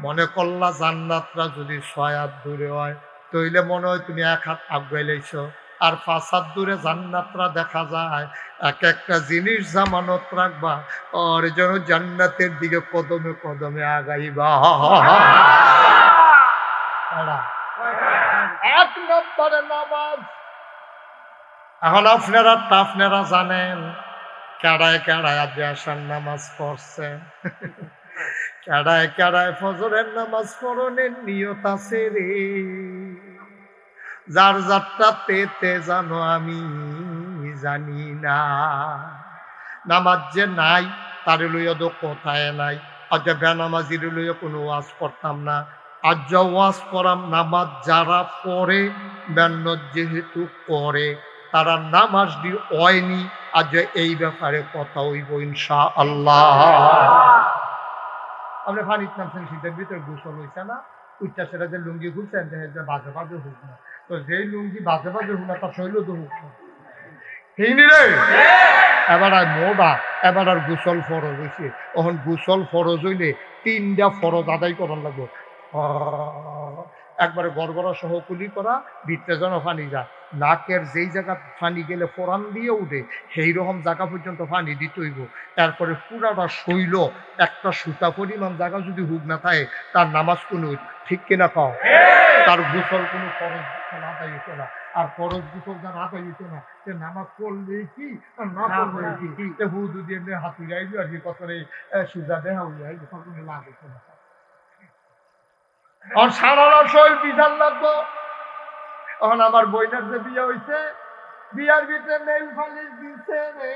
মনে করলা জান্নাতরা যদি 6 হাত দূরে হয় তাইলে মনে হয় তুমি 1 হাত আগাইলাইছো আর 5 হাত দূরে জান্নাতরা দেখা যায় এক একটা জিনিস জামানত রাখবা আর যেন জান্নাতের দিকে কদমে কদমে আগাইবা এক নম্বরে নামাজ এখন আপনারা জানেন কেড়ায় কেড়ায় আজ আসার নামাজ পড়ছেন কেড়ায় কেড়ায় ফজরের নামাজ পড়নের নিয়ত আছে রে যার যারটা পেতে জানো আমি জানি না নামাজ যে নাই তার লইয়া তো কোথায় নাই আজ বেনামাজির লইয়া কোনো ওয়াজ করতাম না আজ যা ওয়াজ করাম নামাজ যারা পড়ে বেন্ন যেহেতু করে তারা নামাজ দিয়ে হয়নি আজ এই ব্যাপারে কথা হইব ইনশাআল্লাহ। আপনি পানির নামছেন, শীতের ভিতরে গোসল হইছে না, উচ্চা সেটা যে লুঙ্গি ঘুরছেন যে বাজে বাজে হোক না, তো যেই লুঙ্গি বাজে বাজে হোক না তার শৈল তো হোক না, ঠিক নি রে? এবার আর মোড়া, এবার আর গোসল ফরজ হয়েছে। তখন গোসল ফরজ হইলে 3টা ফরজ আদায় করার লাগবে। একবারে গড়গড়া সহ কুলি করা, ভিতরে যেন পানি যায়, নাকের যেই জায়গা পানি গেলে ফোরান দিয়ে উঠে সেই রকম জায়গা পর্যন্ত পানি দিতে হইব। তারপরে পুরাটা শৈল একটা সুতা পরিমাণ জায়গা যদি হুক না থাকে তার নামাজ কোনো ঠিক কিনা পাও, তার গোসল কোনো ফরজ গোসল আদায় হইতো না। আর ফরজ গোসল যার আদায় হইতো না সে নামাজ পড়লে কি আর না পড়লে কি, হুদু দিয়ে হাতুড়ি আইবি আর কি কত সুজা দেহা হইয়া কোনো লাভ হইতো না। আর সারা শৈল বিধান লাগবো। তখন আমার বইনার যে বিয়ে হয়েছে, বিয়ার ভিতরে নেইল পালিশ দিচ্ছে রে।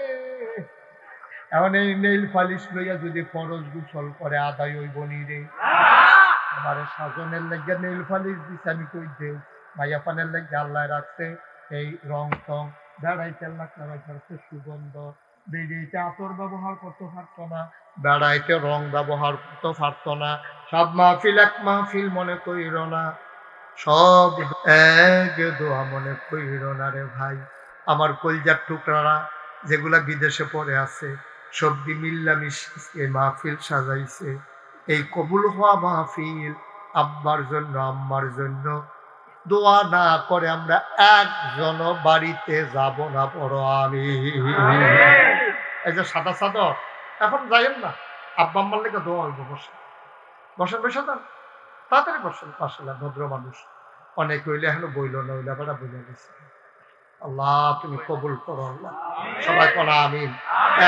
এখন এই নেইল পালিশ লইয়া যদি ফরজ গোসল করে আদায় হইব নি রে? আমার সাজনের লেগে নেইল পালিশ দিচ্ছে, আমি কই দেও মাইয়া পানের লেগে আল্লাহ রাখছে এই রং টং, বেড়াইতে লাগাইতে সুগন্ধ, বেরিয়েতে আতর ব্যবহার করতে পারতো না, বেড়াইতে রং ব্যবহার করতে পারতো না। সব মাহফিল এক মাহফিল মনে করিল না, সব এক দোয়া মনে করিল না রে ভাই। আমার কলজার টুকরারা যেগুলা বিদেশে পড়ে আছে সবদি মিল্লামিশে মাহফিল সাজাইছে। এই কবুল হওয়া মাহফিল আব্বার জন্য আম্মার জন্য দোয়া না করে আমরা একজন বাড়িতে যাব না। পড়ো আমি এই যে সাদা চাদর এখন যাইেন না, আব্বা আম্মার লেগে দোয়া হইব। বসেন বসেন বসে যান, তাড়াতাড়ি বসেন। আসলে ভদ্র মানুষ অনেক হইলে এখনো বইল না, হইলে আবার বইলে গেছে। আল্লাহ তুমি কবুল করো আল্লাহ, সবাই করা আমিন।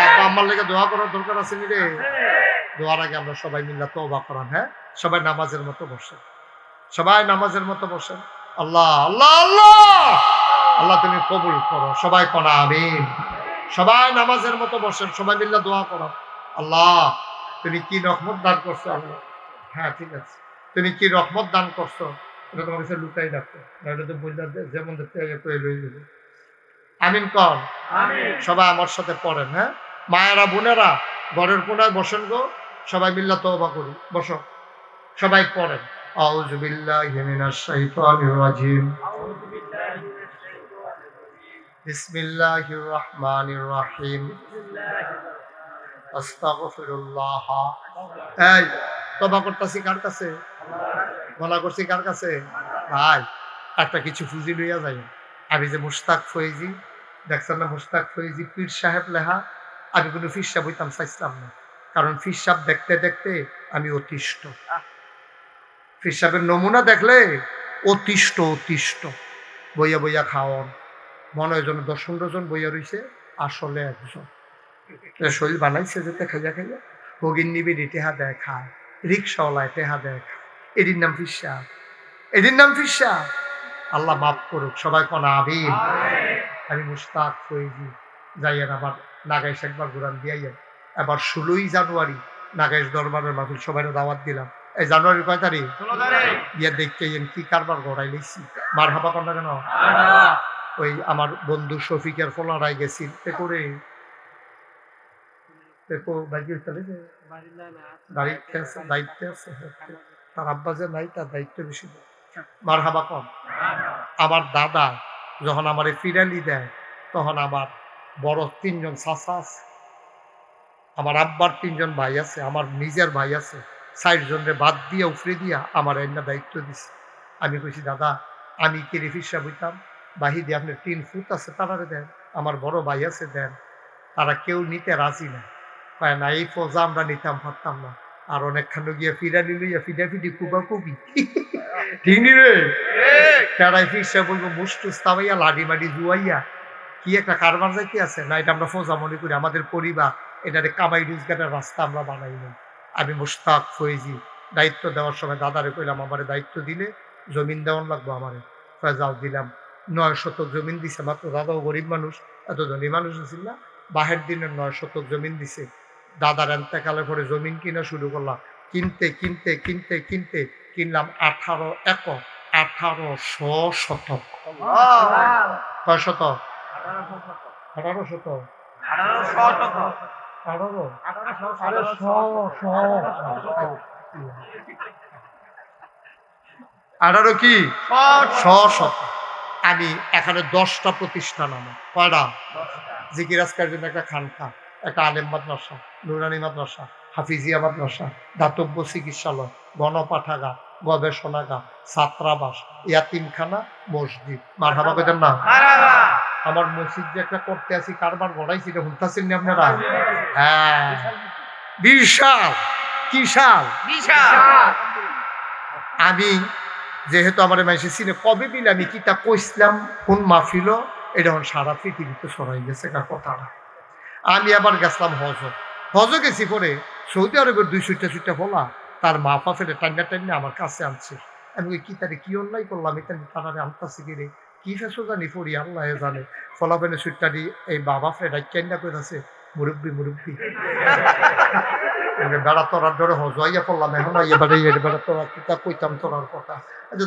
আব্বা আম্মার লেগে দোয়া করার দরকার আছে নি রে? দোয়ার আগে আমরা সবাই মিল্লা তওবা করান। হ্যাঁ, সবাই নামাজের মতো বসেন, সবাই নামাজের মতো বসেন। আল্লাহ আল্লাহ আল্লাহ আল্লাহ তুমি কবুল করো, সবাই করা আমিন। সবাই নামাজের মতো বসেন, সবাই মিল্লা দোয়া করো। আল্লাহ তুমি কি রহমত দান করছো আল্লাহ। হ্যাঁ ঠিক আছে, তুমি কি রহমত দান করছো এটা তোমার কাছে লুকাই রাখো, এটা তো বললে যেমন দেখতে লয়ে যাবে। আমিন কর। সবাই আমার সাথে পড়েন। হ্যাঁ, মায়েরা বোনেরা ঘরের কোনায় বসেন গো, সবাই মিল্লা তওবা করি, বসো সবাই পড়েন। আউযু বিল্লাহি মিনাশ শাইতানির রাজিম, বিসমিল্লাহির রহমানির রহিম, আস্তাগফিরুল্লাহ। এই তওবা করতেছি কার কাছে? বলা করছি কার কাছে? ভাই একটা কিছু ফুজি লইয়া যাই। আমি যে মুশতাক ফয়েজি দেখছেন না, মুশতাক ফয়েজি পীর সাহেব লেহা, আমি কোনো পীর সাহেব হইতাম চাইছিলাম না, কারণ পীর সাহেব দেখতে দেখতে আমি অতিষ্ঠ। পীর সাহেবের নমুনা দেখলে অতিষ্ঠ অতিষ্ঠ, বইয়া বইয়া খাওয়ান, মনে হয় যেন 10-15 জন বইয়া রয়েছে, আসলে একজন শরীর বানাইছে যেতে খাইয়া খাইয়া। ভগিন নিবি টেহা দেয় খায়, রিক্সাওয়ালায় টেহা দেয় খায়, এটির নাম পীর সাহেব, এটির নাম পীর সাহেব। আল্লাহ মাফ করুক, সবাই কনা আমিন। আমি মুশতাক ফয়েজি যাইয়েন আবার নাগাইশ একবার ঘুরান দিয়াইয়েন। এবার 16ই জানুয়ারি নাগাইশ দরবারের মাহফিল সবাই দাওয়াত দিলাম। এই জানুয়ারির কয় তারিখ? গিয়ে দেখতে কি কারবার গড়াই লেছি। মার হাবা কর না কেন? ওই আমার বন্ধু শফিকের ফলারাই গেছি করে দায়িত্বে আছে, তার আব্বা যে নাই তার দায়িত্ব বেশি। মার হাবা কম। আমার দাদা যখন আমার ফিরালি দেয় তখন আমার বড় 3 জন চাচা আছে, আমার আব্বার 3 জন ভাই আছে, আমার নিজের ভাই আছে, 60 জনরে বাদ দিয়ে উফরে দিয়া আমার এমনা দায়িত্ব দিছে। আমি কইছি দাদা আমি কি রেফিসা বইতাম, বাহি দিয়ে আপনার 3 ফুট আছে তারারে দেন, আমার বড় ভাই আছে দেন। তারা কেউ নিতে রাজি না, পায় না, এই ফোজা আমরা নিতাম পারতাম না। আর অনেকখানে গিয়ে ফিরালি লইয়া ফিডাফিডি কুবা কুবি, ঠিক নি রে? কেড়াই ফিসা বলবো মুস্টুস তাবাইয়া লাডি মাডি জুয়াইয়া কি একটা কারবার যাইতে আছে না, এটা আমরা ফোজা মনে করি, আমাদের পরিবার এটারে কামাই রোজগারের রাস্তা আমরা বানাই নাই। আমি মুশতাক ফয়েজি দায়িত্ব দেওয়ার সময় দাদারে কইলাম আমারে দায়িত্ব দিলে জমিন দেওয়ান লাগবো, আমারে যাও দিলাম। 9 শতক জমিন দিছে মাত্র, দাদাও গরিব মানুষ, এত ধনী মানুষ ছিল না। বাহের দিনের 9 শতক জমিন দিছে। দাদার এন্তেকালের পরে জমিন কিনা শুরু করলাম, কিনতে কিনতে কিনতে কিনতে কিনলাম 18 একর, 1800 শতক। কয় শতক? 18 শতক। 18 কি আমি এখানে 10টা প্রতিষ্ঠান, আমার কয়টা জিকির আজকার জন্য একটা খানকা, একটা আলেম মাদ্রাসা, নুরানি মাদ্রাসা, হাফিজিয়া মাদ্রাসা, দাতব্য চিকিৎসালয়, গণপাঠাগার, গবেষণাগার, ছাত্রাবাস, ইয়াতিমখানা, মসজিদ। মারহাবা কইতেন না? আমার মসজিদ যে একটা করতে আসি কারবার গড়াইছি, এটা শুনতেছেন না আপনারা? হ্যাঁ, বিশাল বিশাল বিশাল। আমি যেহেতু আমার মাইসে চিনে কবে বিলে আমি কিতাব কইছিলাম কোন মাহফিল, এটা এখন সারা পৃথিবীতে ছড়াই গেছে কথাটা। আমি আবার গেছিলাম হজ গেছি পরে সৌদি আরবের 200টা বলা তার মা ফেলে টান্না আমার কাছে আনছে। আমি ওই কিতাবে কি অন্যায় করলাম, এটা তারারে আনতাছি কিরে কি ফেসো জানি পড়ি আল্লাহ জানে। ফলাফেলে সুইটারি এই বাবা ফেলে টান্না করে আছে, মুরব্বী বেড়া তোরার ধরে হজাইয়া পড়লাম, এখন এবারে বেড়া তোরা কিতাব কইতাম তোরার কথা।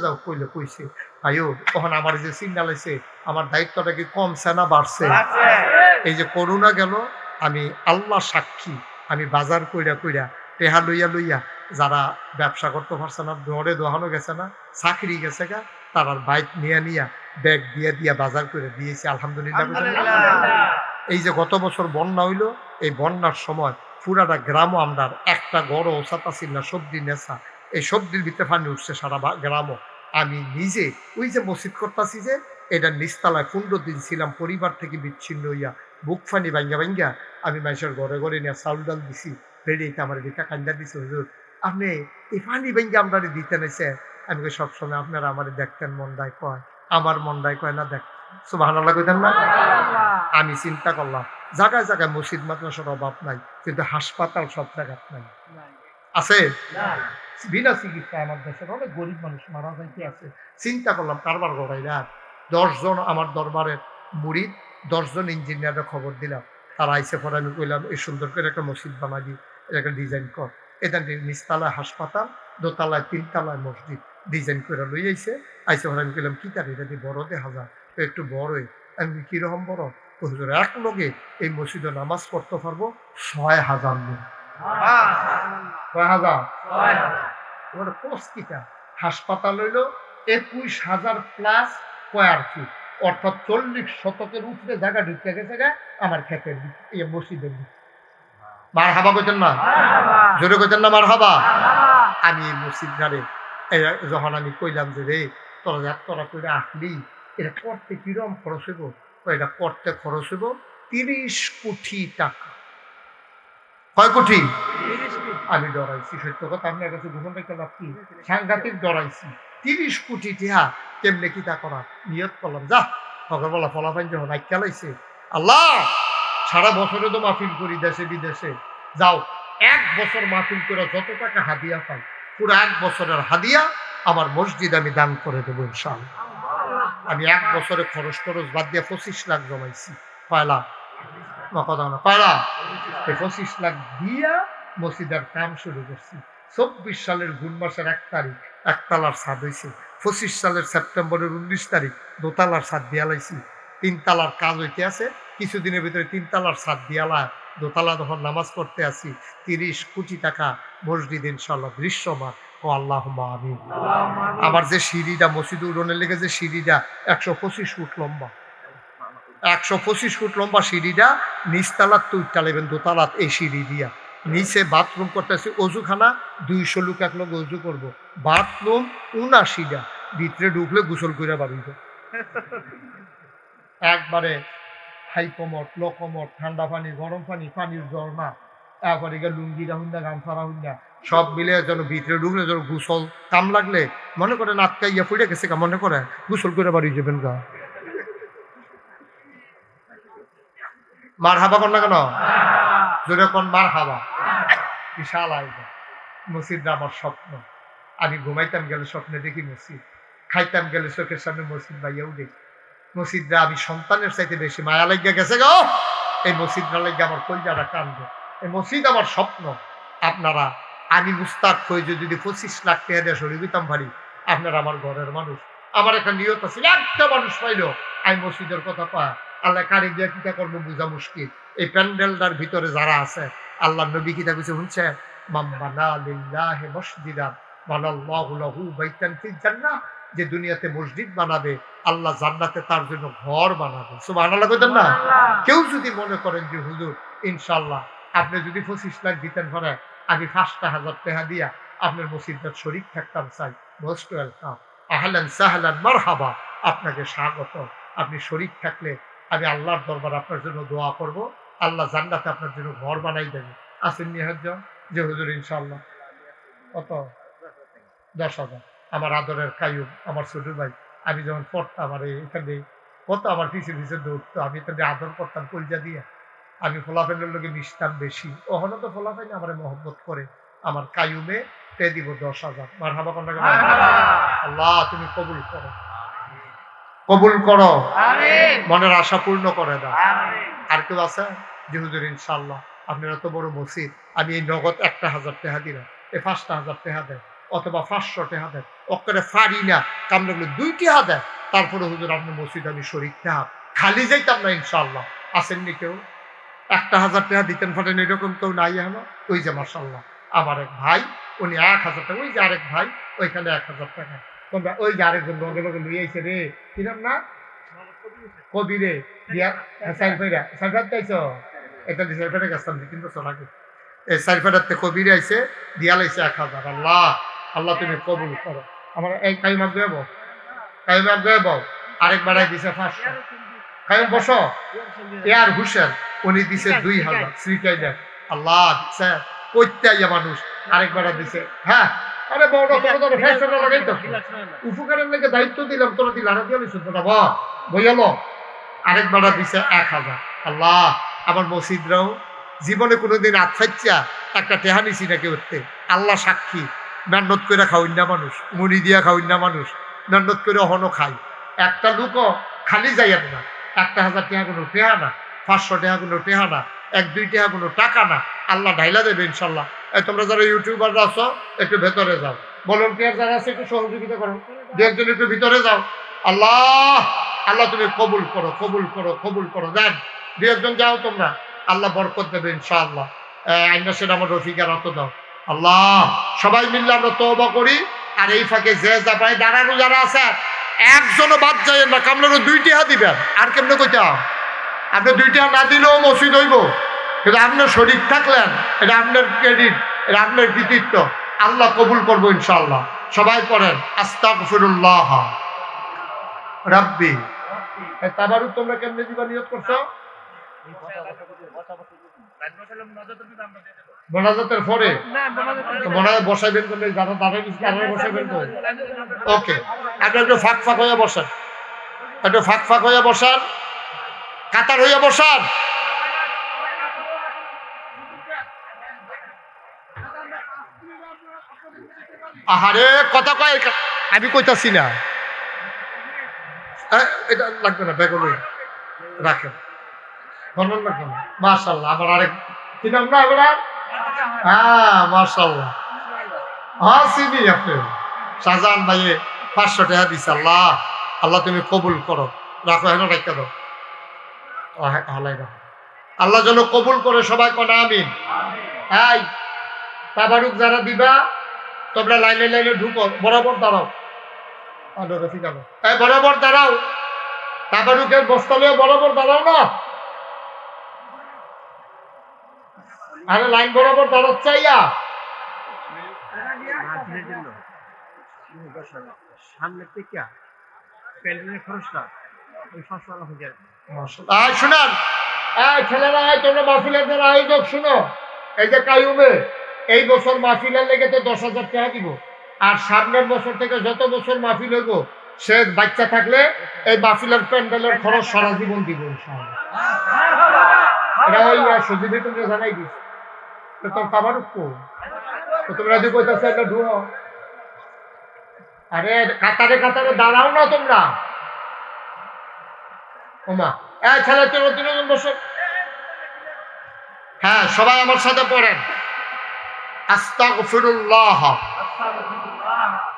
যাও কইলে কইছে ভাইও, তখন আমার যে চিন্তা লাগছে আমার দায়িত্বটা কি কমছে না বাড়ছে? এই যে করোনা গেল, আমি আল্লাহ সাক্ষী, আমি বাজার কইরা টেহা লইয়া যারা ব্যবসা করতে পারছে না, দৌড়ে দোহানো গেছে না, চাকরি গেছে গা, তারার বাইক নিয়া ব্যাগ দিয়া বাজার করে দিয়েছি আলহামদুলিল্লাহ। এই যে গত বছর বন্যা হইলো, এই বন্যার সময় পুরাটা গ্রামও আমরা একটা গড় ওসাতা ছিল না, সবজি নেশা, এই সবজির ভিতরে পানি উঠছে সারা গ্রামও। আমি নিজে ওই যে মসজিদ করতেছি যে এটা নিচতলায় 15 দিন ছিলাম, পরিবার থেকে বিচ্ছিন্ন হইয়া বুক ফানি ভাঙ্গা আমি মানুষের ঘরে নিয়ে চাউল ডাল দিছি, বেরিয়েতে আমার দিকে কান্দা দিছে, হুজুর আপনি এই পানি ভাঙ্গা আমরা দিতে নেছে। আমি সবসময় আপনারা আমার দেখতেন, মন্দায় কয়, আমার মন্দায় কয় না দেখ, সুবহানাল্লাহ কইতেন না? আমি চিন্তা করলাম জায়গায় জায়গায় মসজিদ মাদ্রাসার অভাব নাই, কিন্তু হাসপাতাল সব জায়গায় নাই, আছে বিনা চিকিৎসায় আমার দেশের অনেক গরিব মানুষ মারা যাইতে আছে। চিন্তা করলাম কারবার গড়াইরা 10 জন আমার দরবারের মুরিদ, 10 জন ইঞ্জিনিয়ারের খবর দিলাম, তারা আইসে পরে আমি কইলাম এই সুন্দর করে একটা মসজিদ বানাবি, একটা ডিজাইন কর। এটা নিচতলায় হাসপাতাল, দোতলায় 3 তলায় মসজিদ ডিজাইন করে লই আইসে পরে আমি কইলাম কি তার এটা দিয়ে বড় দেখা যায়, একটু বড়ই। আমি কিরকম বড়? হুজুর এক লগে এই মসজিদে নামাজ পড়তে পারবো 6000 লোক। 6000 পোস্টকিটা হাসপাতাল হইল 21,000 প্লাস স্কয়ার ফিট, অর্থাৎ 40 শতকের উপরে জায়গা ঢুকে গেছে আমার ক্ষেতের এই মসজিদের দিকে। মারহাবা কইতেন না? জোরে কইতেন না মারহাবা? আমি এই মসজিদ ধারে যখন আমি কইলাম যে রে তোরা করে আসলি, এটা করতে কিরম খরচ হইব? এটা করতে খরচ হইব 30 কোটি টাকা। কয় কোটি? আমি ডরাইছি, সত্য কথা আপনার কাছে গোপন রেখে লাভ কি, সাংঘাতিক ডরাইছি। 30 কোটি টিহা কেমনে কি তা করা নিয়ত করলাম, যা সকালবেলা ফলাফাইন যখন আইকা লাইছে, আল্লাহ সারা বছরে তো মাহফিল করি দেশে বিদেশে, যাও 1 বছর মাহফিল করে যত টাকা হাদিয়া পাই পুরো 1 বছরের হাদিয়া আমার মসজিদ আমি দান করে দেবো ইনশাআল্লাহ। আমি 1 বছরে খরচ বাদ দিয়ে 25 লাখ জমাইছি। পয়লা কথা না, পয়লা 25 লাখ দিয়া মসজিদের কাম শুরু করছি। 24 সালের জুন মাসের 1 তারিখ একতলার ছাদ হয়েছে। 25 সালের সেপ্টেম্বরের 19 তারিখ দোতলার ছাদ দিয়া লাইছি। 3 তলার কাজ হইতে আছে, কিছুদিনের ভিতরে 3 তলার ছাদ দিয়ালা, দোতলা যখন নামাজ পড়তে আসি 30 কোটি টাকা মসজিদ ইনশাআল্লাহ দৃশ্যমান। ও আল্লাহুম্মা আমিন। আমার যে সিঁড়িটা মসজিদ উড়নের লেগে যে সিঁড়িটা 125 ফুট লম্বা, 125 ফুট লম্বা সিঁড়িটা, নিচতলার তো উঠতে দোতলাত এই সিঁড়ি দিয়া নিচে বাথরুম করতেছি, অজুখানা 200 লোক এক লোক অজু করবো, বাথরুম 79টা, ভিতরে ঢুকলে গোসল করে বাড়িব একবারে, হাই কমট লো কমট, ঠান্ডা পানি গরম পানি, পানির ঝর্ণা, তারপরে লুঙ্গিরা হুন্ডা গামছাড়া হুন্ডা সব মিলে যেন ভিতরে ঢুকলে যেন গোসল কাম লাগলে মনে করে নাটকা ইয়া ফুটে গেছে কা, মনে করে গোসল করে বাড়ি যাবেন গা। মার হাবা কর না কেন? জোরে কোন মার হাবা। বিশাল আয়োজন। মসজিদটা আমার স্বপ্ন। আমি ঘুমাইতাম গেলে স্বপ্নে দেখি মসজিদ, খাইতাম গেলে চোখের সামনে মসজিদ বাইয়াও দেখি। মসজিদটা আমি সন্তানের চাইতে বেশি মায়া লাগিয়া গেছে গো, এই মসজিদটা লাগিয়ে আমার কলজাটা কান্দে। এই মসজিদ আমার স্বপ্ন। আপনারা, আমি মুস্তাক হয়ে যদি 25 লাখ টাকা দিয়ে সরিয়ে দিতাম ভারি, আপনারা আমার ঘরের মানুষ, আমার একটা নিয়ত আছে, একটা মানুষ পাইল আমি মসজিদের কথা পা আল্লাহ কারি দিয়া কিতা করবো বুঝা মুশকিল। এই প্যান্ডেলটার ভিতরে যারা আছে, আল্লাহ নবী কিতা কিছু শুনছে, মাম্বানা লিল্লাহি মসজিদান বানাল্লাহু লাহু বাইতান ফিল জান্নাহ, যে দুনিয়াতে মসজিদ বানাবে আল্লাহ জান্নাতে তার জন্য ঘর বানাবে। সুবহানাল্লাহ কইতেন না? কেউ যদি মনে করেন যে হুজুর ইনশাআল্লাহ আপনি যদি 25 লাখ দিতেন পারে, আমি 5,000 টাকা দিয়া আপনার মসজিদের শরীক থাকতাম চাই, মোস্ট ওয়েলকাম, আহলান সাহলান মারহাবা, আপনাকে স্বাগত। আপনি শরীক থাকলে আমি আল্লাহর দরবার আপনার জন্য দোয়া করব, আল্লাহ জান্নাতে আপনার জন্য ঘর বানাই দেবে। আসেন নিহাজ্জ যে হুজুর ইনশাআল্লাহ কত 10,000। আমার আদরের কায়ুম, আমার ছোট ভাই, আমি যখন পড়তাম আমার এখানে কত আমার পিছিয়ে দৌড়তো, আমি এখানে আদর করতাম কলজা দিয়ে, আমি ফোলাফেনের লোকে মিশতাম বেশি। ওখানে তো ফোলাফেন আমার মহব্বত করে, আমার কায়ুমে তে দিব 10,000। মারহাবা কোন আল্লাহ তুমি কবুল করো, কবুল করো, মনের আশা পূর্ণ করে দাও। আর কেউ আছে যে হুজুর ইনশাআল্লাহ আপনার এত বড় মসজিদ, আমি এই নগদ 1,000 টাকা দিলাম, এই 5,000 টাকা দেয় অথবা 500 টাকা দেয়, অক্ষরে ফারি না কামলে 2 টাকা দেয়, তারপরে হুজুর আপনার মসজিদ আমি শরীক থাক, খালি যাইতাম না ইনশাআল্লাহ। আসেননি কেউ? 1,000 টাকা দিতেন ফাটেন এরকম কেউ নাই এখনো? ওই যে মাশাআল্লাহ আমার এক ভাই, উনি 1,000 টাকা, ওই যে আরেক ভাই ওইখানে 1,000 টাকা, তোমরা ওই যে আরেকজন লগে লগে লুই আইছে রে, কিরম না কবি রে দিয়া সাইফাইরা সাইফাত চাইছ এটা দিয়ে সাইফারে গেছতাম কিন্তু সোনাকে এই সাইফারাতে কবিরে আইছে দিয়া লাইছে 1,000। আল্লাহ আল্লাহ তুমি কবুল করো। আমার এই কাইমাক দেব, কাইমাক দেব, আরেক বাড়াই দিছে 500। কাইম বসো এয়ার হুসেন উনি দিছে 2,000 শ্রীকাইলে। আল্লাহ দিছে কইতাইয়া মানুষ আরেক বাড়া দিছে। হ্যাঁ আরে বড় কত ফেসটা লাগাইতো উপকারের লাগে দায়িত্ব দিলাম, তোরা দিল আর দিয়ে শুনতো না বা বইয়ালো। আরেক বাড়া দিছে 1,000। আল্লাহ আমার মসজিদরাও জীবনে কোনোদিন আত্মাচ্ছা একটা টেহা নিছি নাকি উঠতে, আল্লাহ সাক্ষী, মেহনত করে খাওয়াই না মানুষ, মুড়ি দিয়া খাওয়াই না মানুষ, মেহনত করে অহনো খাই। একটা লোকও খালি যাইয়েন না, 1,000 টাকা কোনো টেহা না, 500 টাকা কোনো টেহা না, 1-2 টাকা কোনো টাকা না, আল্লাহ ঢাইলা দেবে ইনশাল্লাহ। তোমরা যারা ইউটিউবাররা আছো একটু ভেতরে যাও, ভলান্টিয়ার যারা আছে একটু সহযোগিতা করো, 2-1 জন একটু ভিতরে যাও। আল্লাহ আল্লাহ তুমি কবুল করো, কবুল করো, কবুল করো। যান 2-1 জন যাও তোমরা, আল্লাহ বরকত দেবে ইনশাআল্লাহ। আইনা সেটা আমার রফিকার অত দাও। আল্লাহ সবাই মিললে আমরা তওবা করি। আর এই ফাঁকে যে যা পায় দাঁড়ানো যারা আছে একজনও বাদ যায় না, কামলারও 2 টাকা দিবেন। আর কেমনে কইতাম আপনি 2 টাকা না দিলেও মসজিদ হইব, কিন্তু আপনার শরীক থাকলেন এটা আপনার ক্রেডিট, এটা আপনার কৃতিত্ব, আল্লাহ কবুল করবো ইনশাআল্লাহ। সবাই পড়েন আস্তাগফিরুল্লাহ রাব্বি। তাবারুক তোমরা কেমনে দিবা নিয়ত করছো? মোনাজাতের পরে মোনাজাত বসাইবেন বলে যারা দাঁড়ায় বসাইবেন তো ওকে। আপনি একটু ফাঁক ফাঁক হয়ে বসান, একটু ফাঁক ফাঁক হয়ে বসান, কাতার হইয়া বসান। আহারে কথা কয় আমি কইতাছি না, এটা লাগবে না, ব্যাগ রাখেন, লাগবে না। মাশাআল্লাহ আমার আরেক কি নাম না এবার? হ্যাঁ মাশাআল্লাহ, হ্যাঁ চিনি আপনি শাহজাহান ভাইয়ে 500 টাকা দিছে। আল্লাহ আল্লাহ তুমি কবুল করো, রাখো হেন রাখা দাও, হালাই রাখো, আল্লাহ যেন কবুল করে। সবাই কোন আমিন। এই তাবারুক যারা দিবা তোমরা লাইনে লাইনে ঢুকো, বরাবর দাঁড়াও, বরাবর দাঁড়াও, তাবারুকের বস্তালেও বরাবর দাঁড়াও না, আরে লাইন বরাবর দাঁড়াচ্ছে ইয়া সামনে থেকে প্যান্ডেলের খরচটা ওই 500 হয়ে যায়। শুনান ছেলেরা, তোমরা মাহফিলের যারা আয়োজক শুনো, এই যে কায়ুমে এই বছর মাহফিলের লেগে তো 10,000 টাকা দিব, আর সামনের বছর থেকে যত বছর মাহফিল হইব সে বাচ্চা থাকলে এই মাহফিলের প্যান্ডেলের খরচ সারা জীবন দিব ইনশাআল্লাহ। এটা ওই সজীবে তোমরা জানাই দিস তোর খাবার তোমরা যদি কইতাছে এটা ঢুকো, আরে কাতারে কাতারে দাঁড়াও না তোমরা। ওমা ছেলে 3 জন বসে। হ্যাঁ সবাই আমার সাথে পড়েন আস্তাগফিরুল্লাহ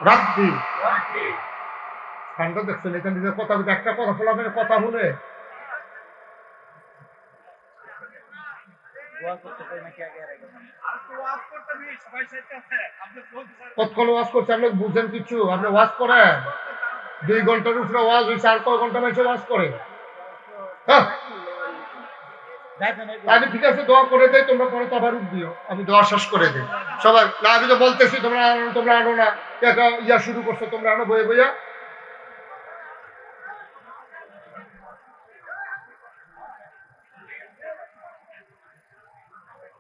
রাব্বি। দেখছেন এখানে কথা, একটা কথা ফলাফের কথা বলে কতক্ষণ ওয়াজ করছে আপনি বুঝেন কিছু? আপনি ওয়াজ করেন 2 ঘন্টার উপরে ওয়াজ হয়েছে, আর কয় ঘন্টা মানুষ ওয়াজ করে? হ্যাঁ আমি ঠিক আছে দোয়া করে দেয়, তোমরা পরে তাবারুক দিও, আমি দোয়া শেষ করে দিই সবাই। না আমি তো বলতেছি তোমরা আনো না, ইয়া শুরু করছো তোমরা আনো বইয়ে বইয়া।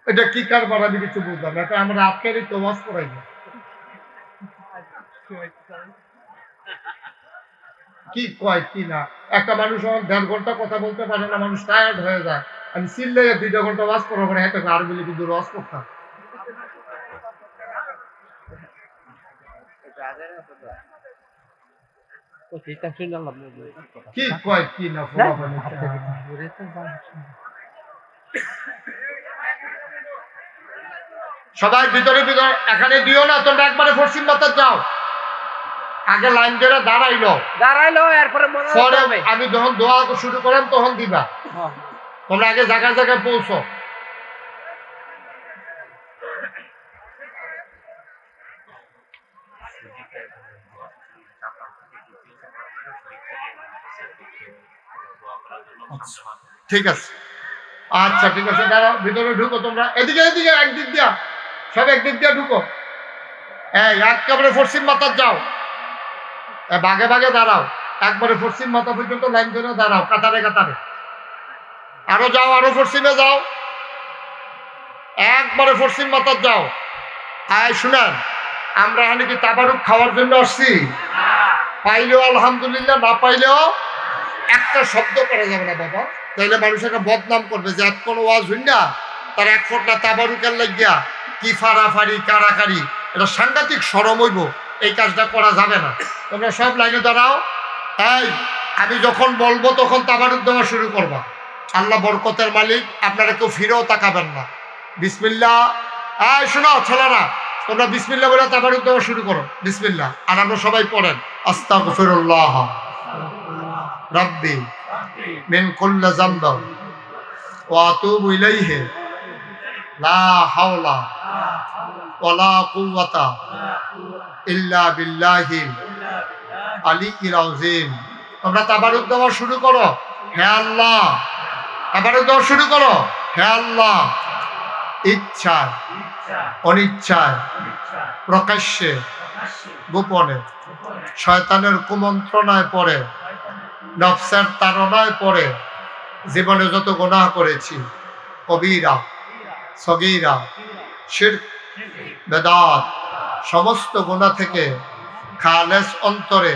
এটা কি কারবার আমি কিছু বুঝলাম, এটা আমরা আজকেরই তো ওয়াজ করাই না। কি কয় কি না, একটা মানুষ 1.5 ঘন্টা কথা বলতে পারে না, মানুষ টায়ার্ড হয়ে যায়। আমি চিল্লে 2 ঘন্টা ওয়াজ করার পরে হ্যাঁ আর বলি কিন্তু ওয়াজ করতাম। কি কয় কি না সবাই ভিতরে এখানে দিও না, তোমরা একবারে পশ্চিম বাতার যাও। আগে লাইন ধরে দাঁড়াইলো এরপরে আমি যখন দোয়া শুরু করলাম তখন দিবা। তোমরা আগে জায়গায় জায়গায় পৌঁছো। ঠিক আছে, আচ্ছা ঠিক আছে, দাঁড়াও ভিতরে ঢুকো তোমরা, এদিকে একদিক দিয়া সব একদিক দিয়া ঢুকো। একেবারে পশ্চিম মাথার যাও, ভাগে ভাগে দাঁড়াও, একবারে পশ্চিম মাথা পর্যন্ত লাইন ধরে দাঁড়াও, কাতারে কাতারে। আরো যাও, আরো পশ্চিমে যাও, একবারে পশ্চিম মাথার যাও। শুনেন, আমরা এখানে কি তাবারুক খাওয়ার জন্য আসছি? পাইলেও আলহামদুলিল্লাহ, না পাইলেও একটা শব্দ করা যাবে না বাবা, তাইলে মানুষ একটা বদনাম করবে যে এক কোনো ওয়াজ হইন না তার 1 ফুট না তাবারুকের লাগিয়া কি ফাড়াফাড়ি কারাকারি, এটা সাংঘাতিক শরম হইব, এই কাজটা করা যাবে না। তোমরা সব লাইনে দাঁড়াও। আমি যখন বলবো তখন তাবারুক দেওয়া শুরু করবা। আল্লাহ বরকতের মালিক, আপনারা কেউ ফিরেও তাকাবেন না। বিসমিল্লাহ। শোনো ছেলেরা, তোমরা বিসমিল্লাহ বলে তাবারুক দেওয়া শুরু করো, বিসমিল্লাহ। আর আমরা সবাই পড়েন আস্তাগফিরুল্লাহ রাব্বি মিন কুল্লি যামব ওয়া আতুবু ইলাইহি লা হাওলা ওয়ালা কুওয়াতা ইল্লা বিল্লাহিল আলিয়্যিল আযীম। তোমরা তাবারুক দেওয়া শুরু করো। হে আল্লাহ, তাবারুক দেওয়া শুরু করো। হে আল্লাহ, ইচ্ছায় অনিচ্ছায় প্রকাশ্যে গোপনে শয়তানের কুমন্ত্রণায় পড়ে, নফসের তাড়নায় পড়ে জীবনে যত গুনাহ করেছি, কবিরা সগীরা শিরক বেদাত, সমস্ত গুনাহ থেকে খালেস অন্তরে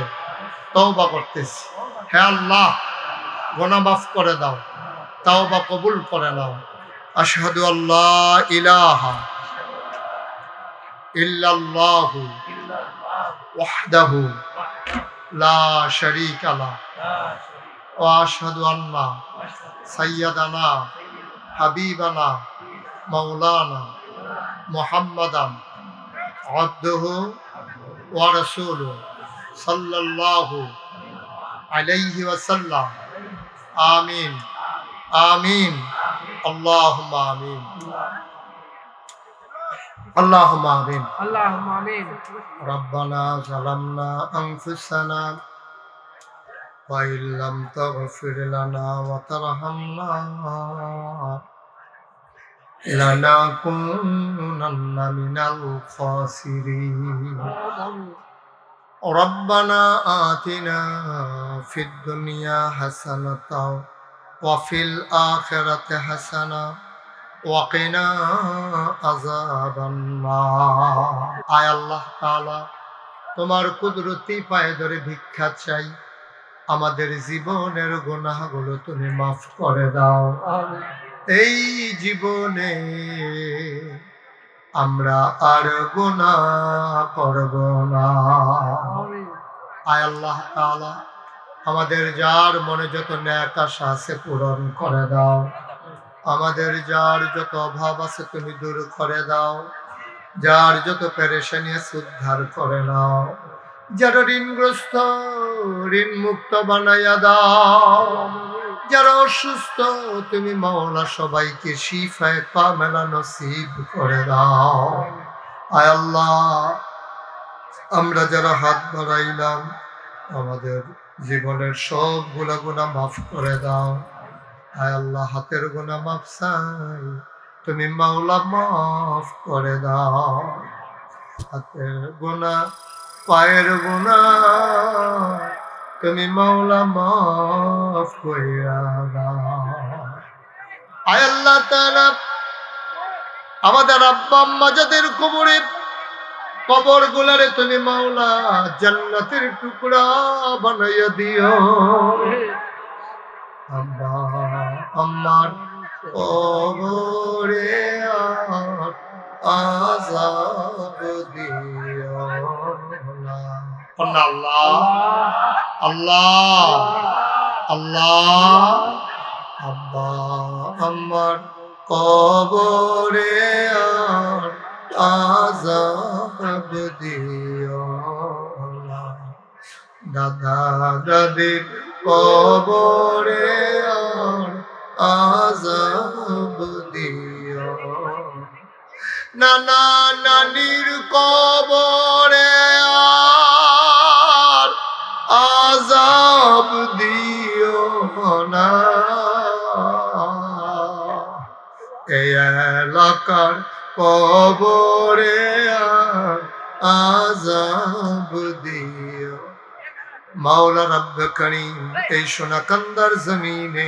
তওবা করতেছি। হে আল্লাহ, গুনাহ মাফ করে দাও, তওবা কবুল করে নাও। আশহাদু আল্লা ইলাহা ইল্লাল্লাহু ওয়াহদাহু লা শারীকা লাহু ওয়া আশহাদু আন্না সাইয়্যিদানা হাবিবানা মাওলানা মুহাম্মাদান আবদুহু ওয়া রাসূলুহু সাল্লাল্লাহু আলাইহি ওয়াসাল্লাম। আমিন আমিন আল্লাহুম্মা আমিন আল্লাহুম্মা আমিন আল্লাহুম্মা আমিন। রব্বানা যালামনা আনফুসানা ওয়া ইল্লাম তাগফির লানা ওয়া তারহামনা লানাকুনান্না মিনাল খাসিরিন। রব্বানা আতিনা ফিদ দুনিয়া হাসানাতাও ওয়া ফিল আখিরাতি হাসানা ওয়া কিনা আযাবান নার। আয় আল্লাহ তাআলা, তোমার কুদরতি পায়ে ধরে ভিক্ষা চাই, আমাদের জীবনের গুনাহগুলো তুমি মাফ করে দাও। এই জীবনে আমরা আর গুনাহ করব না। আয় আল্লাহ তাআলা, আমাদের যার মনে যত নেক আশা আছে পূরণ করে দাও, আমাদের যার যত অভাব আছে তুমি দূর করে দাও, যার যত পেরেশানি আছে উদ্ধার করে নাও, যারা ঋণগ্রস্ত ঋণ মুক্ত বানাইয়া দাও। যারা অসুস্থ তুমি মাওলা সবাইকে শিফায়ে কামেলা নসিব করে দাও। আয় আল্লাহ, আমরা যারা হাত বাড়াইলাম আমাদের জীবনের সব গুনাহ মাফ করে দাও। আয় আল্লাহ, হাতের গুনাহ মাফ চাই, তুমি মাওলা মাফ করে দাও। হাতের গুনাহ, পায়ের গুনাহ তুমি মাওলা মাফ কইরা দাও। আয় আল্লাহ তাআলা, আমাদের আব্বা আম্মা যাদের কবরে, কবর গুলারে তুমি মাওলা জান্নাতের টুকরা বানাইয়া দিও। আব্বা আম্মার কবরে আযাব দিও না। আল্লাহ আল্লাহ আল্লাহ। আব্বা আম্মার কবরে আযাব দিও না। দাদা দাদির কবরে আযাব দিও। নানা নানির কবরে আযাব দিও না। এই এলাকার কবরে আযাব দিও। মাওলা রব্ব করিম, এই সোনাকান্দার জমিনে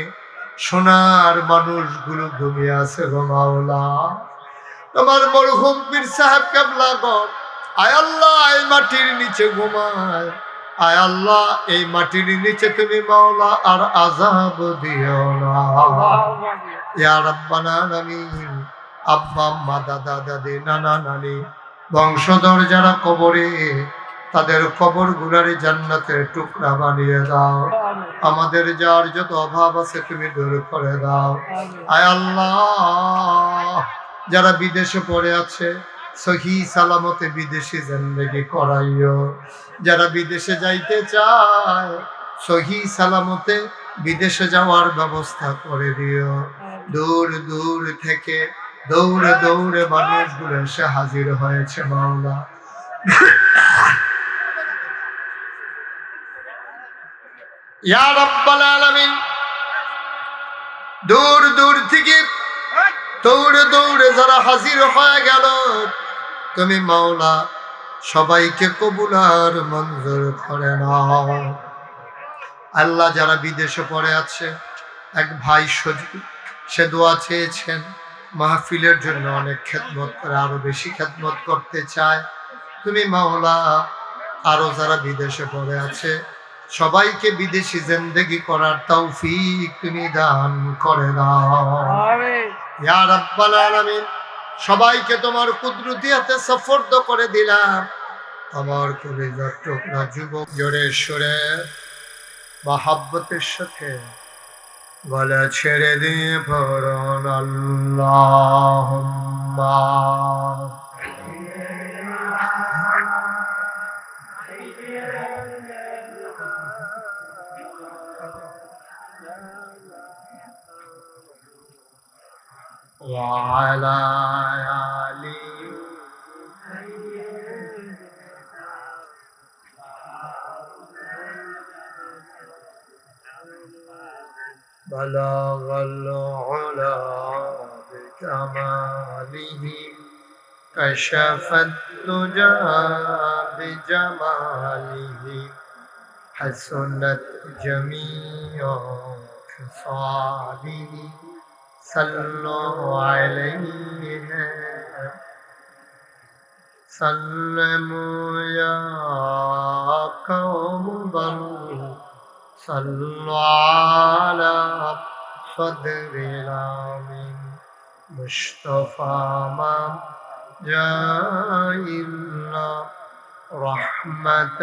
সোনার মানুষগুলো ঘুমিয়ে আছে গো মাওলা। তোমার মরহুম পীর সাহেব কেবলাগণ আয় আল্লাহ এই মাটির নিচে ঘুমায়। আয় আল্লাহ, এই মাটির নিচে তুমি মাওলা আর আযাব দিও না। ইয়া রাব্বানা আলামিন। আব্বা আম্মা, দাদা দাদি, নানা নানি, বংশধর যারা কবরে, তাদের কবর গুলারে জান্নাতের টুকরা বানিয়ে দাও। আমাদের যার যত অভাব আছে তুমি দূর করে দাও। আয় আল্লাহ, যারা বিদেশে পড়ে আছে সহি সালামতে বিদেশি জিন্দেগি করাইও। যারা বিদেশে যাইতে চায় সহি সালামতে বিদেশে যাওয়ার ব্যবস্থা করে দিও। দূর দূর থেকে দৌড়ে দৌড়ে মানুষগুলো এসে হাজির হয়েছে মাওলা। ইয়া রাব্বাল আলামিন, দূর দূর থেকে দৌড়ে দৌড়ে যারা হাজির হয়ে গেল, তুমি মাওলা সবাইকে কবুল আর মঞ্জুর করে নাও। আল্লাহ, যারা বিদেশে পড়ে আছে, এক ভাই সজীব, সে দোয়া চেয়েছেন মাহফিলের জন্য অনেক খেদমত করে, আরো বেশি খেদমত করতে চায়। তুমি মাওলা আরো যারা বিদেশে পড়ে আছে সবাইকে বিদেশি জিন্দেগি করার তৌফিক তুমি দান করে দাও। ইয়া রাব্বাল আলামিন, সবাইকে তোমার কুদরতি হাতে সুপর্দ করে দিলাম। আমার কলিজার টুকরা যুবক জোরে সুরে মহব্বতের সাথে গলা ছেড়ে দিয়ে পড়ুন আল্লাহুম্মা وعلى آل بلغ العلا بكماله كشف الدجى بجماله حسنت جميع خصاله صلوا عليه سلموا يا قوم بل صلوا على صدر العظيم مصطفى ما جاء إلا رحمة